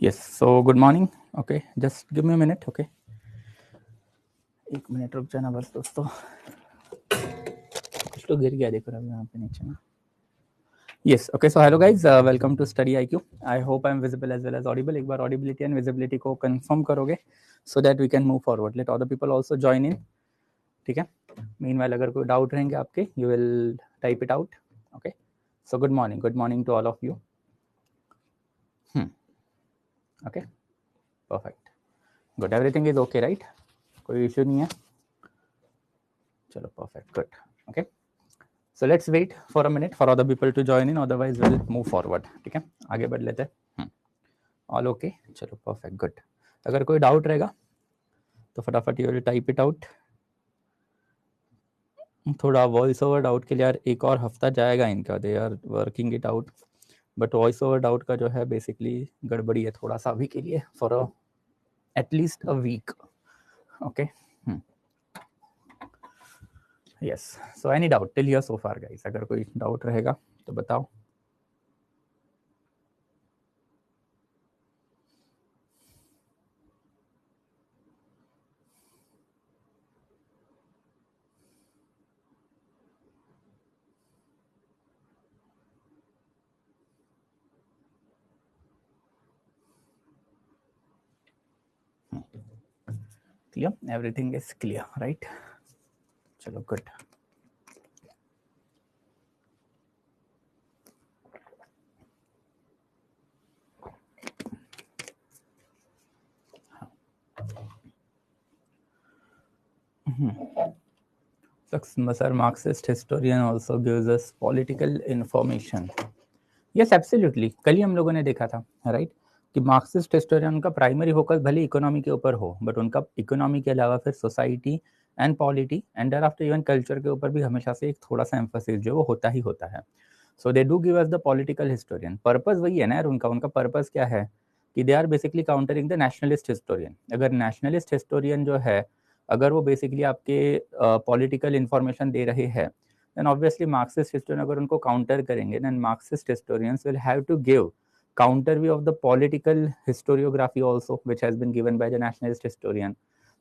Yes, so good morning. Okay, just give me a minute. Okay, एक minute रुक जाना बस दोस्तों, कुछ तो गिर गया देखो यहाँ पे नीचे में. Yes, okay, so hello guys, welcome to Study IQ. I hope I am visible as well as audible. एक बार audibility and visibility को confirm करोगे so that we can move forward. Let other people also join in. ठीक है. Meanwhile अगर कोई doubt रहेंगे आपके, you will type it out. Okay. So good morning to all of you. Okay, perfect, good. Everything is okay, right? कोई issue नहीं है. चलो perfect, good. Okay. So let's wait for a minute for other people to join in, otherwise we'll move forward. ठीक है, आगे बढ़ लेते हैं. All okay, चलो perfect, good. अगर कोई डाउट रहेगा तो फटाफट ये टाइप इट आउट. थोड़ा वॉइस ओवर डाउट के लिए यार एक और हफ्ता जाएगा इनका, they are working it out, but voice over doubt का जो है बेसिकली गड़बड़ी है थोड़ा सा अभी के लिए, for at least a week. Okay, yes. So any doubt till here so far guys? अगर कोई डाउट रहेगा तो बताओ. Clear? Everything is clear, right? चलो good. Sir, Marxist historian also gives us political information. Yes, absolutely. कल ही हम लोगों ने देखा था, राइट, कि मार्क्सिस्ट हिस्टोरियन का प्राइमरी फोकस भले इकोनॉमी के ऊपर हो, बट उनका इकोनॉमी के अलावा फिर society and polity and after even culture के ऊपर भी हमेशा से एक थोड़ा सा एम्फोसिस जो वो होता ही होता है. So they do give us the political historian. Purpose वही है ना यार उनका पर्पस क्या है कि they are basically countering the nationalist historian. अगर नेशनलिस्ट हिस्टोरियन जो है, अगर वो बेसिकली आपके पॉलिटिकल इंफॉर्मेशन दे रहे हैं, then obviously Marxist historian अगर उनको काउंटर करेंगे, then Marxist historians will have to give counter view of the political historiography also which has been given by the nationalist historian.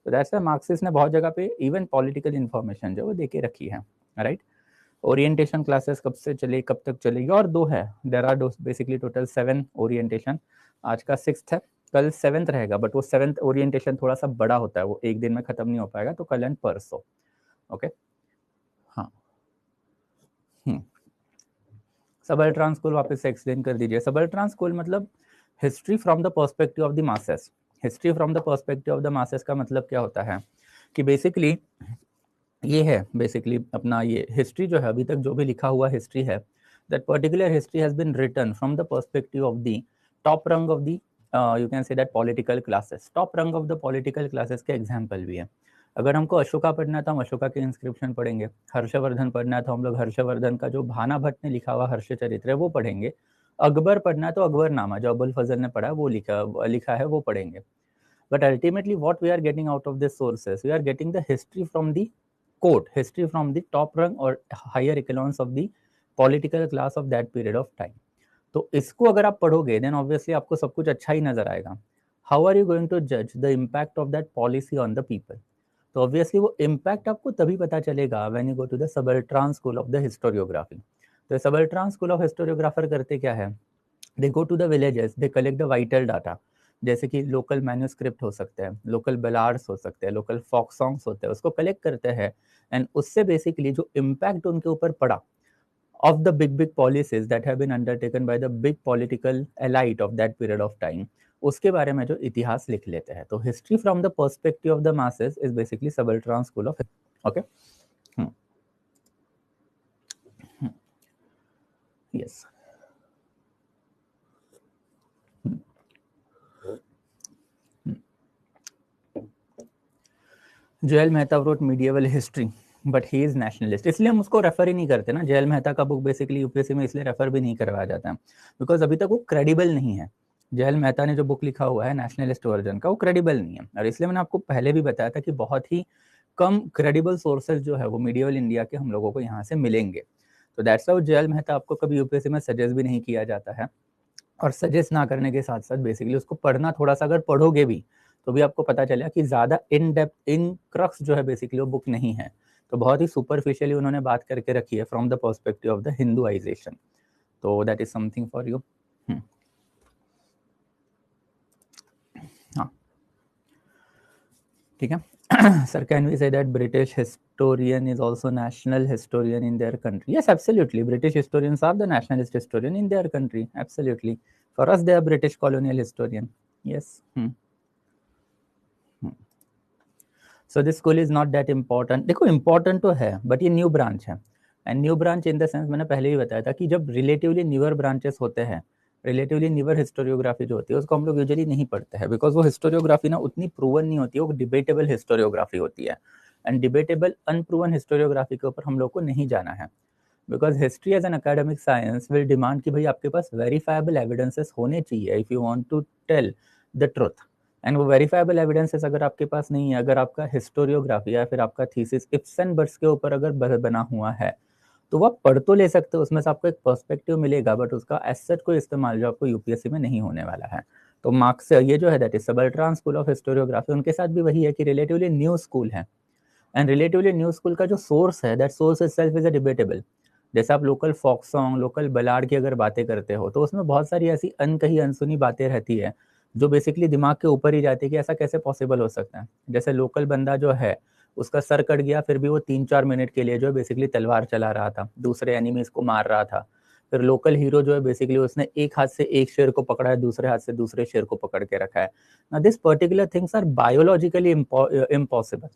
So that's why Marxist ने बहुत जगह पे even political information जो वो देके रखी है, right? ओरिएंटेशन क्लासेस कब से चले, कब तक चलेगी? और दो है, there are basically total 7 orientation. आज का 6th है, कल 7th रहेगा, बट वो 7th ओरिएंटेशन थोड़ा सा बड़ा होता है, वो एक दिन में खत्म नहीं हो पाएगा, तो कल एंड परसों. ओके, हाँ. सबल्ट्रान स्कूल वापस से एक्सप्लेन कर दीजिए. सबल्ट्रान स्कूल मतलब history from the perspective of the masses. History from the perspective of the masses का मतलब क्या होता है कि बेसिकली ये है, बेसिकली अपना ये हिस्ट्री जो है, अभी तक जो भी लिखा हुआ हिस्ट्री है, that particular history has been written from the perspective of the top rung of the you can say that political classes. Top rung of the political classes के एग्जाम्पल भी है. अगर हमको अशोका पढ़ना है तो हम अशोका के इंस्क्रिप्शन पढ़ेंगे. हर्षवर्धन पढ़ना है तो हम लोग हर्षवर्धन का जो भाना भट्ट ने लिखा हुआ हर्ष चरित्र है वो पढ़ेंगे. अकबर पढ़ना है तो अकबर नामा जो अबुल फजल ने पढ़ा है वो लिखा है वो पढ़ेंगे. But ultimately what we are getting out of this sources, we are getting the history from the court, history from the top rung और higher echelons of the political class of that period of time. तो इसको अगर आप पढ़ोगे then obviously आपको सब कुछ अच्छा ही नजर आएगा. How are you going to जज the impact of that policy on the people? तो ऑब्वियसली वो इम्पैक्ट आपको तभी पता चलेगा when you go to the subaltern school of the historiography. तो सबल्ट्रान स्कूल ऑफ हिस्टोरियोग्राफर करते क्या है, they go to the villages, they collect the vital data, जैसे कि लोकल मैन्यूस्क्रिप्ट हो सकते हैं, लोकल बेलार्ड्स हो सकते हैं, लोकल फॉक सॉन्ग्स होते हैं, उसको कलेक्ट करते हैं एंड उससे बेसिकली जो इम्पैक्ट उनके ऊपर पड़ा of the big policies that have been undertaken by the big political elite of that period of time, उसके बारे में जो इतिहास लिख लेते हैं. तो history from the perspective of the masses is basically subaltern school of. Okay, yes. Jayal Mehta wrote medieval history but he is nationalist, इसलिए हम उसको रेफर ही नहीं करते ना. जयल मेहता का बुक बेसिकली यूपीएससी में इसलिए रेफर भी नहीं करवाया जाता है बिकॉज अभी तक वो क्रेडिबल नहीं है. जयल मेहता ने जो बुक लिखा हुआ है नेशनलिस्ट वर्जन का, वो क्रेडिबल नहीं है. और इसलिए मैंने आपको पहले भी बताया था कि बहुत ही कम क्रेडिबल सोर्सेज जो है वो मीडिएवल इंडिया के हम लोगों को यहाँ से मिलेंगे. तो दैट्स वाई जयल मेहता आपको कभी यूपीएससी में सजेस्ट भी नहीं किया जाता है. और सजेस्ट ना करने के साथ साथ बेसिकली उसको पढ़ना, थोड़ा सा अगर पढ़ोगे भी तो भी आपको पता चलेगा कि ज़्यादा इन डेप्थ इन क्रक्स जो है बेसिकली वो बुक नहीं है। तो बहुत ही सुपरफिशियली उन्होंने बात करके रखी है from the perspective of the Hinduisation. तो that is something for you. हाँ ठीक है। Sir, can we say that British historian is also national historian in their country? Yes, absolutely. British historians are the nationalist historian in their country. Absolutely. For us, they are British colonial historian. Yes. So this school is not that important. देखो important तो है, but ये new branch है. And new branch in the sense मैंने पहले ही बताया था कि जब रिलेटिवली न्यूअर ब्रांचेस होते हैं, रिलेटिवली न्यूअर हिस्टोरियोग्राफी जो होती है उसको हम लोग यूजुअली नहीं पढ़ते हैं, बिकॉज वो हिस्टोरियोग्राफी ना उतनी प्रूवन नहीं होती है, वो डिबेटेबल हिस्टोरियोग्राफी होती है. एंड डिबेटेबल अनप्रूवन हिस्टोरियोग्राफी के ऊपर हम लोग को नहीं जाना है, because history as an academic science will demand कि भाई आपके पास वेरीफाइबल एविडेंसेस होने चाहिए if you want to tell the truth. And वो वेरीफाइबल एविडेंसेस अगर आपके पास नहीं है, अगर आपका हिस्टोरियोग्राफी या फिर आपका थीसिस इफ्स एंड बट्स के ऊपर अगर बना हुआ है, तो वो आप पढ़ तो ले सकते हो, उसमें से आपको एक पर्सपेक्टिव मिलेगा, बट उसका एसेट कोई इस्तेमाल जो आपको यूपीएससी में नहीं होने वाला है. तो मार्क्स ये जो है that is subaltern school of historiography, उनके साथ भी वही है कि रिलेटिवली न्यू स्कूल है. एंड रिलेटिवली न्यू स्कूल का जो सोर्स है, that source itself is a debatable. जैसे आप local folk song, local ballad की अगर बातें करते हो, तो उसमें बहुत सारी ऐसी अनकही अनसुनी बातें रहती है जो बेसिकली दिमाग के ऊपर ही जाती है कि ऐसा कैसे पॉसिबल हो सकता है. जैसे लोकल बंदा जो है उसका सर कट गया, फिर भी वो 3-4 मिनट के लिए जो है बेसिकली तलवार चला रहा था, दूसरे एनिमीज को मार रहा था. फिर लोकल हीरो जो है बेसिकली उसने एक हाथ से एक शेर को पकड़ा है, दूसरे हाथ से दूसरे शेर को पकड़ के रखा है. ना this particular things are biologically impossible.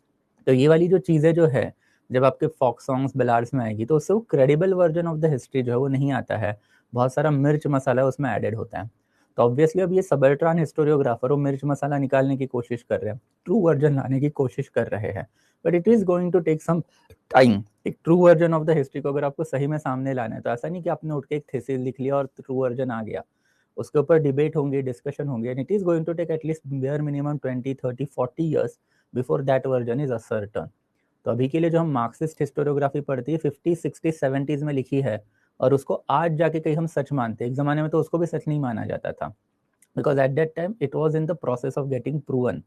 तो ये वाली जो चीज़ें जो है, जब आपके फोक सॉन्ग्स बलार्स में आएगी तो उससे वो credible version of the history जो है वो नहीं आता है. बहुत सारा मिर्च मसाला उसमें एडेड होता है. तो ऑब्वियसली अब ये सबल्ट्रान हिस्टोरियोग्राफर वो मिर्च मसाला निकालने की कोशिश कर रहे हैं, ट्रू वर्जन लाने की कोशिश कर रहे हैं, but it is going to take some time. एक true version of the history को अगर आपको सही में सामने लाना है, तो ऐसा नहीं कि आपने उठ के एक थीसिस लिख लिया और ट्रू वर्जन आ गया. उसके ऊपर डिबेट होंगे, डिस्कशन होंगे, and it is going to take at least bare minimum 20-30-40 years before that version is ascertain. तो अभी के लिए जो हम मार्क्सिस्ट हिस्टोरियोग्राफी पढ़ती है 50, 60, 70s में लिखी है, और उसको आज जाके कहीं हम सच मानते हैं. एक जमाने में तो उसको भी सच नहीं माना जाता था, because at that time it was in the process of getting proven.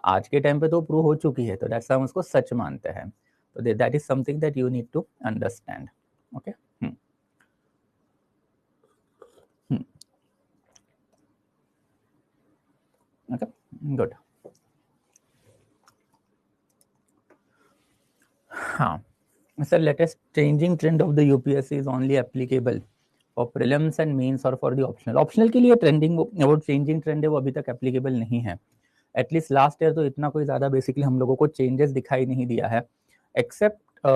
आज के टाइम पे तो प्रूव हो चुकी है, तो दैट्स हम उसको सच मानते हैं. तो that is something that you need to understand. Okay. Okay, good. हाँ sir, latest changing trend of the UPSC is only applicable for prelims and mains और फॉर द ऑप्शनल. ऑप्शनल के लिए ट्रेंडिंग वो चेंजिंग ट्रेंड है, वो अभी तक applicable नहीं है. एटलीस्ट लास्ट ईयर तो इतना कोई ज़्यादा बेसिकली हम लोगों को चेंजेस दिखाई नहीं दिया है, एक्सेप्ट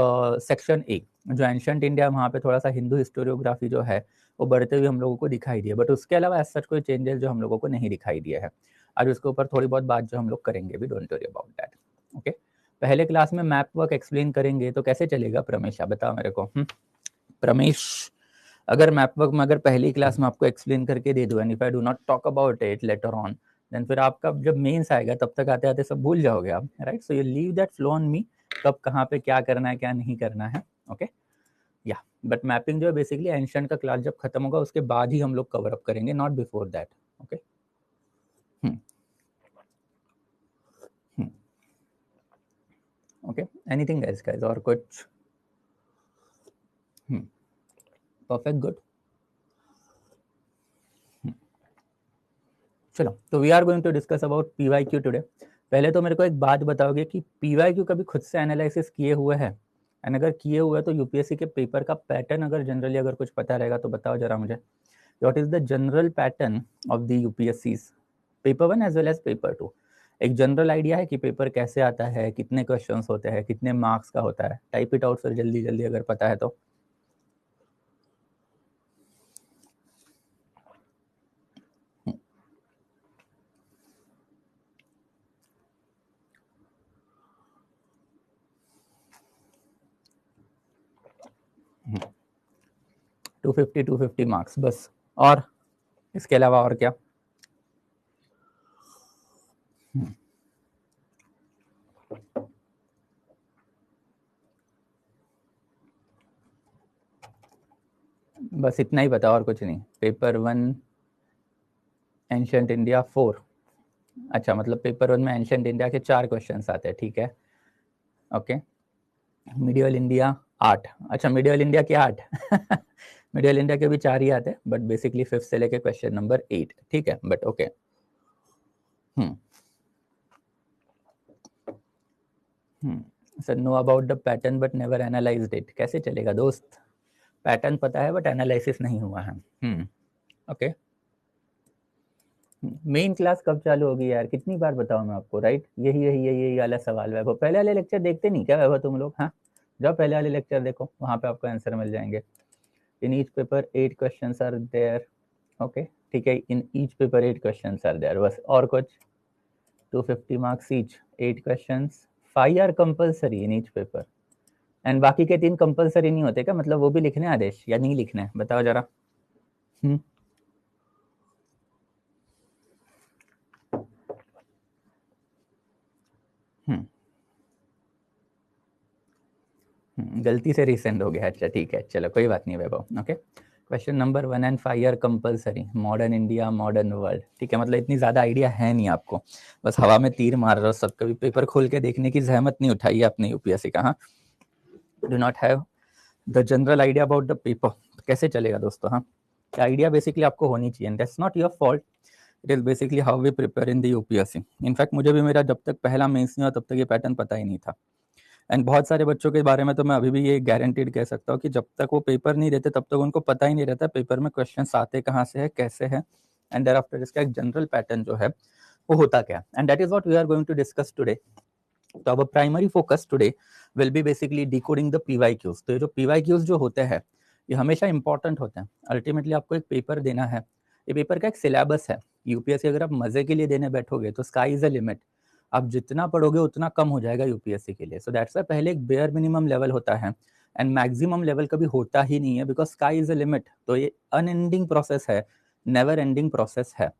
सेक्शन ए जो एंशंट इंडिया, वहाँ पे थोड़ा सा हिंदू हिस्टोरियोग्राफी जो है वो बढ़ते हुए हम लोगों को दिखाई दिया, बट उसके अलावा ऐसा कोई चेंजेस जो हम लोगों को नहीं दिखाई दिया है. आज उसके ऊपर थोड़ी बहुत बात जो हम लोग करेंगे भी, don't worry about that. Okay. पहले क्लास में मैप वर्क एक्सप्लेन करेंगे तो कैसे चलेगा प्रमेश, आप बताओ मेरे को. प्रमेश, अगर मैप वर्क में अगर पहली क्लास में आपको एक्सप्लेन करके दे दो, and if I do not talk about it later on, then फिर आपका जब मेंस आएगा तब तक आते आते सब भूल जाओगे आप, right. So you leave that flow on me, कब कहाँ पे क्या करना है क्या नहीं करना है. ओके. या बट मैपिंग जो है बेसिकली एंशिएंट का क्लास जब खत्म होगा उसके बाद ही हम लोग कवर अप करेंगे, not before that. Okay. Okay, anything else guys, और कुछ? Perfect, good. चलो, तो we are going to discuss about PYQ today. पहले तो मेरे को एक बात बताओगे कि पीवाईक्यू कभी खुद से एनालिसिस किए हुए हैं, एंड अगर किए हुए तो यूपीएससी के पेपर का पैटर्न अगर जनरली अगर कुछ पता रहेगा तो बताओ जरा मुझे. What is the general pattern of the UPSC's, paper 1 as well as paper 2? एक जनरल आइडिया है कि पेपर कैसे आता है, कितने क्वेश्चंस होते हैं, कितने मार्क्स का होता है? टाइप इट आउट सर, जल्दी जल्दी अगर पता है तो. टू फिफ्टी मार्क्स बस, और इसके अलावा और क्या? बस इतना ही बताओ और कुछ नहीं. Paper 1 ancient India 4। अच्छा, मतलब पेपर 1 में एंशंट इंडिया के 4 क्वेश्चन आते हैं, ठीक है, ओके। Medial India 8। अच्छा, मिडियल इंडिया के 8 मिडियल इंडिया के भी 4 ही आते हैं, बट बेसिकली 5th से लेके क्वेश्चन नंबर 8, ठीक है, but okay. Sir, know about the pattern but never analysed it, कैसे चलेगा दोस्त? पैटर्न पता है बट एनालिसिस नहीं हुआ है। ओके। मेन क्लास कब चालू होगी यार, कितनी बार बताऊं मैं आपको, राइट? यही वाला सवाल है। वो पहले वाले लेक्चर देखते नहीं क्या वैभव तुम लोग? हाँ, जाओ पहले वाले लेक्चर देखो, वहां पे आपको आंसर मिल जाएंगे। In each paper 8 questions are there, okay, ठीक है, in each paper 8 questions are there, बस। और कुछ? 250 marks each, 8 questions, 5 are compulsory in each paper, and बाकी के 3 कंपलसरी नहीं होते क्या? मतलब वो भी लिखने हैं आदेश या नहीं लिखने हैं, बताओ जरा। हम्म हम्म गलती से रिसेंड हो गया, अच्छा ठीक है, चलो कोई बात नहीं Vaibhav, okay. Question number 1 and 5 are compulsory, modern India, modern world, ठीक है, मतलब इतनी ज़्यादा आइडिया है नहीं आपको, बस हवा में तीर मार रहे हो सब, कभी पेपर खोल के देखने की जहमत नहीं उठाई है आपने यूपीएससी का। हाँ, do not have the general idea about the paper, कैसे चलेगा दोस्तों? हाँ, आइडिया बेसिकली आपको होनी चाहिए, that's not your fault, it is basically how we prepare in the UPSC. In fact मुझे भी मेरा जब तक पहला मेंस नहीं हुआ तब तक ये पैटर्न पता ही नहीं था, एंड बहुत सारे बच्चों के बारे में तो मैं अभी भी ये गारंटीड कह सकता हूँ कि जब तक वो पेपर नहीं देते तब तक उनको पता ही नहीं रहता पेपर में क्वेश्चन आते कहाँ से है, कैसे है, एंड देयर आफ्टर इसका एक जनरल पैटर्न जो है वो होता क्या, and that is what we are going to discuss today. तो अब primary focus today will be basically decoding the PYQs. तो ये जो पीवाईक्यूज जो होते हैं ये हमेशा इंपॉर्टेंट होते हैं। अल्टीमेटली आपको एक पेपर देना है, ये पेपर का एक सिलेबस है। यूपीएससी अगर आप मजे के लिए देने बैठोगे तो स्काई इज अ लिमिट, आप जितना पढ़ोगे उतना कम हो जाएगा यूपीएससी के लिए। सो दैट्स वाई पहले एक बेयर मिनिमम लेवल होता है, एंड मैक्सिमम लेवल कभी होता ही नहीं है, because sky is a limit. तो ये अनएंडिंग प्रोसेस है, नेवर एंडिंग प्रोसेस है,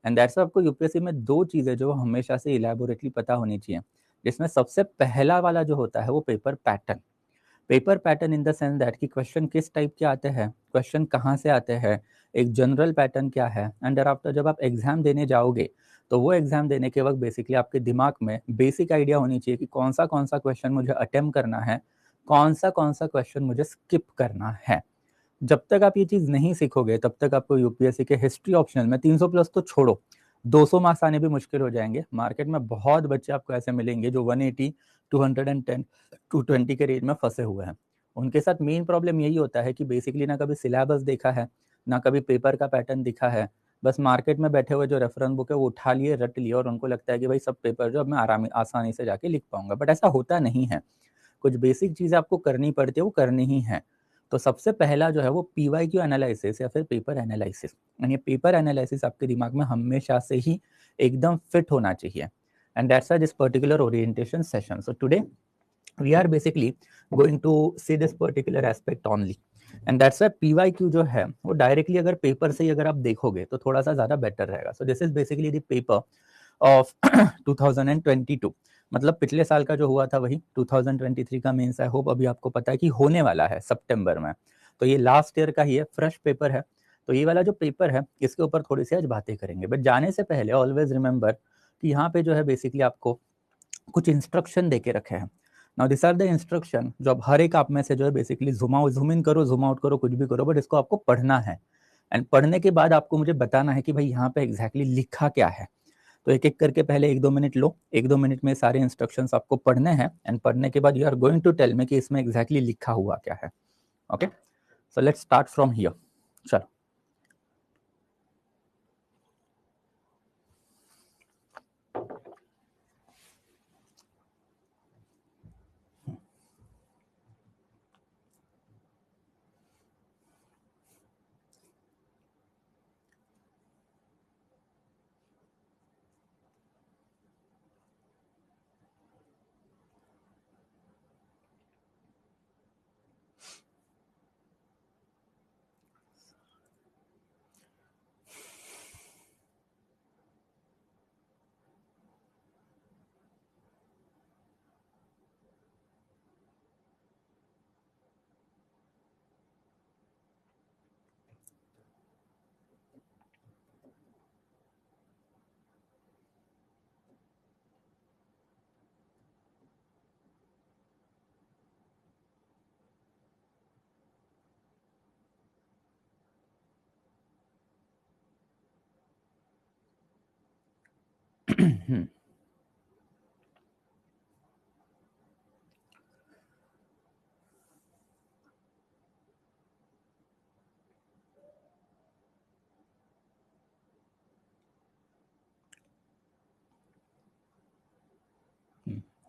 एंड दैट्स आपको यूपीएससी में 2 चीजें जो हमेशा से इलेबोरेटली पता होनी चाहिए, जिसमें सबसे पहला वाला जो होता है वो paper pattern. Paper pattern in the sense that कि क्वेश्चन किस टाइप के आते हैं, क्वेश्चन कहाँ से आते हैं, एक जनरल पैटर्न क्या है, एंड आफ्टर जब आप एग्जाम देने जाओगे तो वो एग्जाम देने के वक्त बेसिकली आपके दिमाग में बेसिक आइडिया होनी चाहिए कि कौन सा क्वेश्चन मुझे अटेम्प्ट करना है, कौन सा क्वेश्चन मुझे स्किप करना है। जब तक आप ये चीज़ नहीं सीखोगे तब तक आपको यूपीएससी के हिस्ट्री ऑप्शनल में 300 प्लस तो छोड़ो, 200 मार्क्स आने भी मुश्किल हो जाएंगे। मार्केट में बहुत बच्चे आपको ऐसे मिलेंगे जो 180, 210, 220 के रेंज में फंसे हुए हैं। उनके साथ मेन प्रॉब्लम यही होता है कि बेसिकली ना कभी सिलेबस देखा है, ना कभी पेपर का पैटर्न दिखा है, बस मार्केट में बैठे हुए जो रेफरेंस बुक है वो उठा लिए, रट लिए, और उनको लगता है कि भाई सब पेपर जो अब मैं आसानी से जाके लिख पाऊंगा, बट ऐसा होता नहीं है। कुछ बेसिक चीज़ें आपको करनी पड़ती है, वो करनी ही है। तो सबसे पहला जो है वो पीवाईक्यू एनालिसिस या फिर पेपर एनालिसिस, यानी पेपर एनालिसिस आपके दिमाग में हमेशा से ही एकदम फिट होना चाहिए, and that's this particular orientation session. So today we are basically going to see this particular aspect only, and that's why PYQ जो है वो डायरेक्टली अगर पेपर से ही अगर आप देखोगे तो थोड़ा सा ज़्यादा बेटर रहेगा। सो this is basically the paper of 2022, मतलब पिछले साल का जो हुआ था वही 2023 का मेंस। आई होप अभी आपको पता है कि होने वाला है सितंबर में, तो ये लास्ट ईयर का ही है, फ्रेश पेपर है। तो ये वाला जो पेपर है इसके ऊपर थोड़ी सी आज बातें करेंगे, बट जाने से पहले ऑलवेज रिमेंबर कि यहाँ पे जो है बेसिकली आपको कुछ इंस्ट्रक्शन दे के रखे हैं। Now this are the instruction जो अब हर एक आप में से जो है बेसिकली जूम इन करो, जूम आउट करो, कुछ भी करो, बट इसको आपको पढ़ना है, एंड पढ़ने के बाद आपको मुझे बताना है कि भाई यहाँ पे एग्जैक्टली लिखा क्या है। तो एक एक करके पहले 1-2 मिनट लो, 1-2 मिनट में सारे इंस्ट्रक्शंस आपको पढ़ने हैं, एंड पढ़ने के बाद you are going to tell me कि इसमें एग्जैक्टली लिखा हुआ क्या है। Okay, so let's start from here. चलो,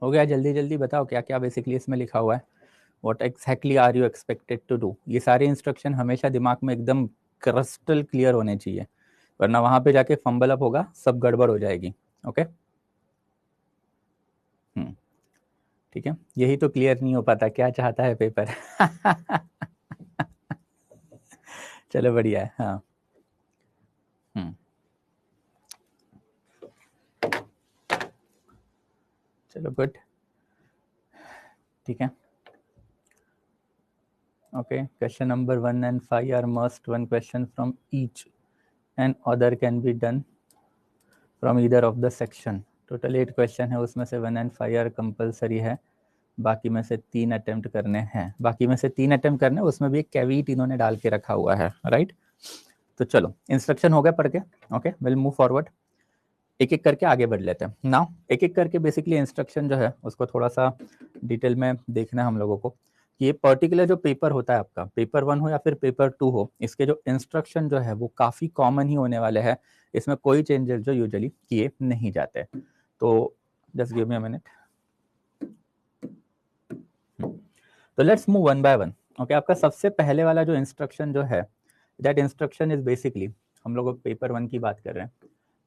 हो गया? जल्दी जल्दी बताओ क्या क्या बेसिकली इसमें लिखा हुआ है. What exactly are you expected to do. ये सारे इंस्ट्रक्शन हमेशा दिमाग में एकदम क्रिस्टल क्लियर होने चाहिए, वरना वहां पे जाके फंबल अप होगा, सब गड़बड़ हो जाएगी. ओके. ठीक है, यही तो क्लियर नहीं हो पाता क्या चाहता है पेपर. चलो बढ़िया है. हाँ. चलो गुड. ठीक है. Okay, question number 1 and 5 are must one question from each and other can be done from either of the section. Total 8 question है, उसमें से 1 and 5 आर कंपलसरी है, बाकी में से 3 अटेम्प्ट करने हैं. बाकी में से 3 अटेम्प्ट करने, उसमें भी एक कैविट इन्होंने डाल के रखा हुआ है. राइट. तो चलो इंस्ट्रक्शन हो गया पढ़ के. Okay, will move forward. एक एक करके आगे बढ़ लेते हैं. नाउ एक एक करके बेसिकली इंस्ट्रक्शन जो है उसको थोड़ा सा डिटेल में देखना है हम लोगों को. ये पर्टिकुलर जो पेपर होता है आपका, पेपर 1 हो या फिर पेपर 2 हो, इसके जो इंस्ट्रक्शन जो है वो काफ़ी कॉमन ही होने वाले हैं. इसमें कोई चेंजेस जो यूजुअली किए नहीं जाते. तो just give me a minute. तो let's move one by one. Okay, आपका सबसे पहले वाला जो इंस्ट्रक्शन जो है, दैट इंस्ट्रक्शन इज बेसिकली, हम लोग पेपर 1 की बात कर रहे हैं,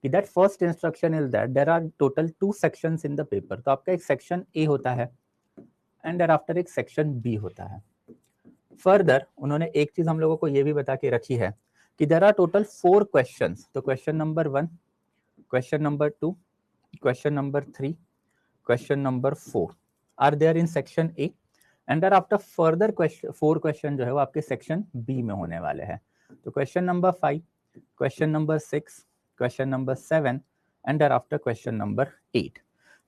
कि that first instruction is that there are total 2 sections in the paper. तो आपका एक सेक्शन ए होता है एंड देयर आफ्टर एक सेक्शन बी होता है. फर्दर उन्होंने एक चीज हम लोगों को ये भी बता के रखी है कि देयर आर टोटल 4 क्वेश्चंस. तो question number 1, question number 2, question number 3, question number 4 are there in section A and thereafter further 4 question जो है वो आपके सेक्शन बी में होने वाले हैं. तो question number 5, question number 6, question number 7 and thereafter question number 8.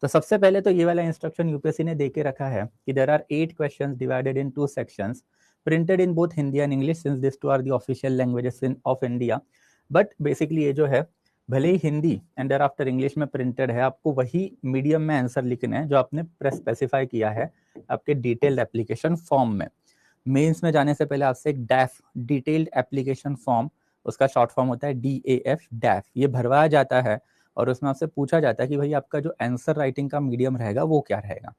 तो सबसे पहले तो ये वाला इंस्ट्रक्शन यूपीएससी ने देके रखा है कि there are 8 questions divided in 2 sections printed in both Hindi and English since this two are the official languages of India. But basically ये जो है भले ही Hindi and thereafter English में प्रिंटेड है, आपको वही मीडियम में आंसर लिखने हैं जो आपने स्पेसिफाई किया है आपके डिटेल्ड एप्लीकेशन फॉर्म में. मेंस में जाने से पहले आपसे एक डैफ, डिटेल्ड एप्लीकेशन फॉर्म, उसका शॉर्ट फॉर्म होता है DAF, डैफ, ये भरवाया जाता है और उसमें आपसे पूछा जाता है कि भाई आपका जो आंसर राइटिंग का मीडियम रहेगा वो क्या रहेगा.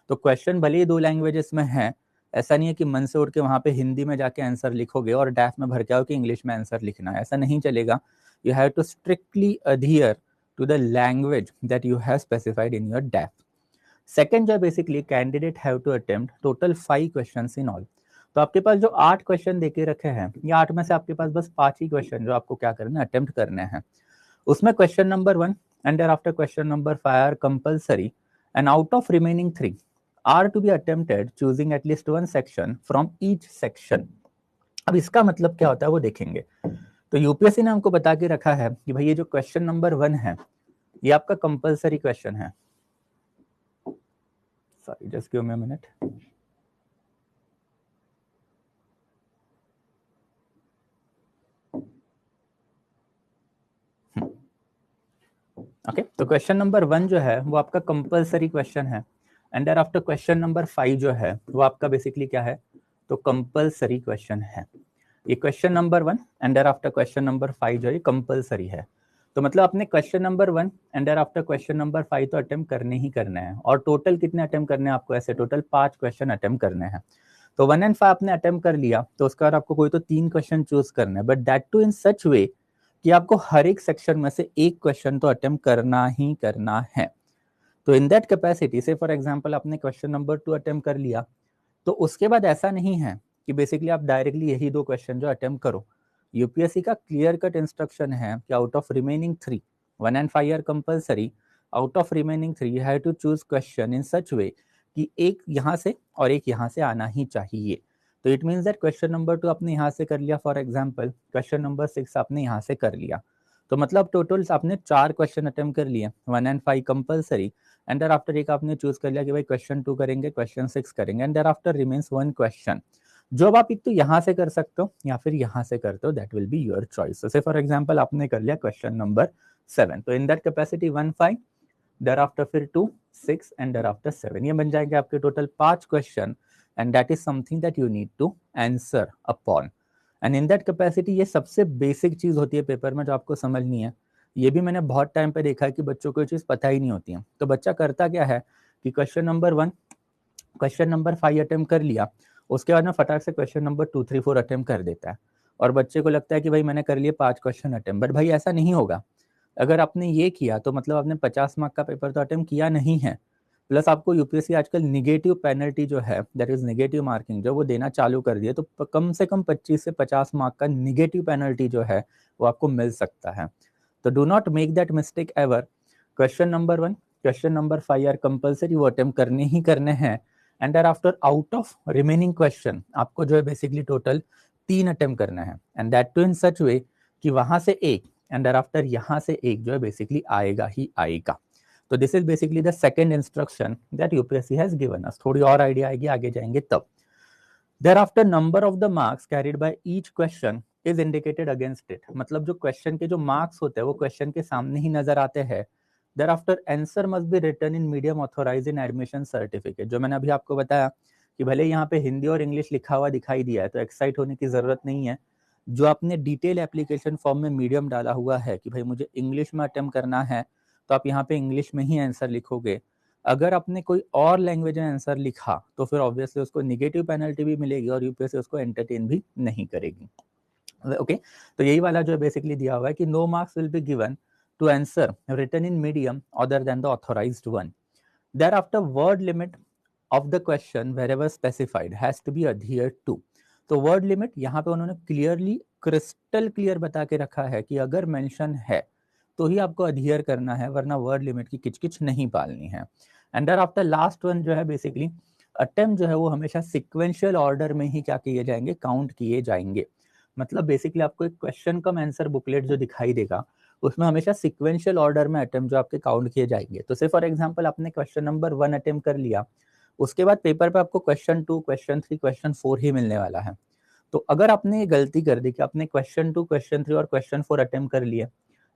तो क्वेश्चन भले ही 2 लैंग्वेजेस में है, ऐसा नहीं है कि मन से उठ के वहां पे हिंदी में जाके आंसर लिखोगे और डैफ में भर के आओ कि इंग्लिश में आंसर लिखना है, ऐसा नहीं चलेगा. You have to strictly adhere to the language that you have specified in your DAF. Second जो basically candidate have to attempt total 5 questions in all. तो आपके पास जो 8 क्वेश्चन देके रखे हैं, ये 8 में से आपके पास बस 5 ही क्वेश्चन जो आपको क्या करना है, अटेम्प्ट करने हैं. उसमें question number 1 and thereafter question number 5 are compulsory and out of remaining 3 are to be attempted choosing at least 1 section from each section. अब इसका मतलब क्या होता है वो देखेंगे. तो यूपीएससी ने हमको बता के रखा है कि भाई ये जो क्वेश्चन नंबर 1 है ये आपका कंपलसरी क्वेश्चन है. Sorry, just give me a minute. Okay, तो क्वेश्चन नंबर 1 जो है वो आपका कंपलसरी क्वेश्चन है and thereafter question number 5 जो है वो आपका बेसिकली क्या है, तो कंपलसरी क्वेश्चन है. ये question number 1 and thereafter question number 5 जो है कंपलसरी है. तो मतलब आपने question number 1 and thereafter question number 5 तो अटेम्प्ट करने ही करने हैं. और टोटल कितने अटेम्प्ट करने हैं आपको, ऐसे टोटल 5 क्वेश्चन अटेम्प्ट करने हैं. तो 1 एंड 5 आपने अटेम्प्ट कर लिया, तो उसके बाद आपको कोई तो 3 क्वेश्चन चूज करना है, but that too in such way कि आपको हर एक सेक्शन में से एक क्वेश्चन तो अटेम्प्ट करना ही करना है. तो इन दैट कैपेसिटी से फॉर एग्जांपल आपने क्वेश्चन नंबर 2 अटेम्प्ट कर लिया, तो उसके बाद ऐसा नहीं है कि बेसिकली आप डायरेक्टली यही 2 क्वेश्चन जो अटेम्प्ट करो. यूपीएससी का क्लियर कट इंस्ट्रक्शन है कि out of remaining 3, 1 and 5 are compulsory, out of remaining 3 you have to choose question in such way कि एक यहाँ से और एक यहाँ से आना ही चाहिए. तो it means that question number 2 आपने यहाँ से कर लिया, फॉर एग्जाम्पल क्वेश्चन नंबर 6 आपने यहाँ से कर लिया. तो मतलब टोटल आपने 4 क्वेश्चन अटेम्प्ट कर लिए, 1 and 5 compulsory and thereafter एक आपने चूज कर लिया कि भाई क्वेश्चन 2 करेंगे, क्वेश्चन 6 करेंगे and thereafter remains 1 question जो अब आप एक तो यहाँ से कर सकते हो या फिर यहाँ से करते हो, that will be your choice. जैसे फॉर एग्जाम्पल आपने कर लिया क्वेश्चन नंबर 7। तो in that capacity 1 5, thereafter फिर 2 6 एंड देयर आफ्टर 7। ये बन जाएंगे आपके total 5 question, and that is something that you need to answer upon. And in that capacity ये सबसे बेसिक चीज होती है पेपर में जो आपको समझनी है। ये भी मैंने बहुत टाइम पे देखा है कि बच्चों को ये चीज पता ही नहीं होती है। तो बच्चा करता क्या है कि question number 1, question number 5 attempt कर लिया, उसके बाद में फटाक से क्वेश्चन नंबर 2 3 4 अटेम्प्ट कर देता है, और बच्चे को लगता है कि भाई मैंने कर लिए 5 क्वेश्चन अटेम्प्ट। बट भाई ऐसा नहीं होगा। अगर आपने ये किया तो मतलब आपने 50 मार्क का पेपर तो अटेम्प्ट किया नहीं है, प्लस आपको यूपीएससी आजकल निगेटिव पेनल्टी जो है, दैट इज नेगेटिव मार्किंग, जो वो देना चालू कर दिया। तो कम से कम 25 से 50 मार्क का निगेटिव पेनल्टी जो है वो आपको मिल सकता है। तो do not make that mistake ever. Question number 1, question number 5 are compulsory, वो अटेम्प्ट करने ही करने हैं। And thereafter out of remaining question आपको जो है बेसिकली टोटल 3 अटेम्प्ट करना है, and that too in such way कि वहां से एक एंड देयर आफ्टर यहाँ से एक जो है बेसिकली आएगा ही आएगा। तो this is basically the second instruction that UPSC has given us. थोड़ी और आइडिया आएगी आगे जाएंगे तब। Thereafter number of the marks carried by each question is indicated against it. मतलब जो क्वेश्चन के जो मार्क्स होते हैं वो क्वेश्चन के सामने ही नजर आते हैं। Thereafter answer must be written in medium authorized in admission certificate. जो मैंने अभी आपको बताया कि भले यहाँ पे हिंदी और इंग्लिश लिखा हुआ दिखाई दिया है तो एक्साइट होने की जरूरत नहीं है। जो आपने डिटेल एप्लीकेशन फॉर्म में मीडियम डाला हुआ है कि भाई मुझे इंग्लिश में अटेम्प्ट करना है, तो आप यहाँ पे इंग्लिश में ही आंसर लिखोगे। अगर आपने कोई और लैंग्वेज में आंसर लिखा तो फिर ऑब्वियसली उसको निगेटिव पेनल्टी भी मिलेगी और यूपीएससी उसको एंटरटेन भी नहीं करेगी। ओके तो यही वाला जो बेसिकली दिया हुआ है कि no marks will be given to answer written in medium other than the authorized one. Thereafter, word limit of the question wherever specified has to be adhered to. तो वर्ड लिमिट यहाँ पे उन्होंने clearly crystal clear बता के रखा है कि अगर मेंशन है तो ही आपको अधीयर करना है, वरना वर्ड लिमिट की किचकिच नहीं पालनी है। एंड आफ्टर लास्ट वन जो है बेसिकली अटेम्प्ट जो है वो हमेशा सिक्वेंशियल ऑर्डर में ही क्या किए जाएंगे, काउंट किए जाएंगे। मतलब बेसिकली आपको एक क्वेश्चन कम आंसर बुकलेट जो दिखाई देगा उसमें हमेशा सिक्वेंशियल ऑर्डर में अटेम्प्ट जो आपके काउंट किए जाएंगे। तो से फॉर एग्जांपल आपने क्वेश्चन नंबर 1 अटेम्प्ट कर लिया, उसके बाद पेपर पे आपको क्वेश्चन 2, क्वेश्चन 3, क्वेश्चन 4 ही मिलने वाला है। तो अगर आपने ये गलती कर दी कि आपने क्वेश्चन 2, क्वेश्चन 3 और क्वेश्चन 4 अटेम्प्ट कर लिए,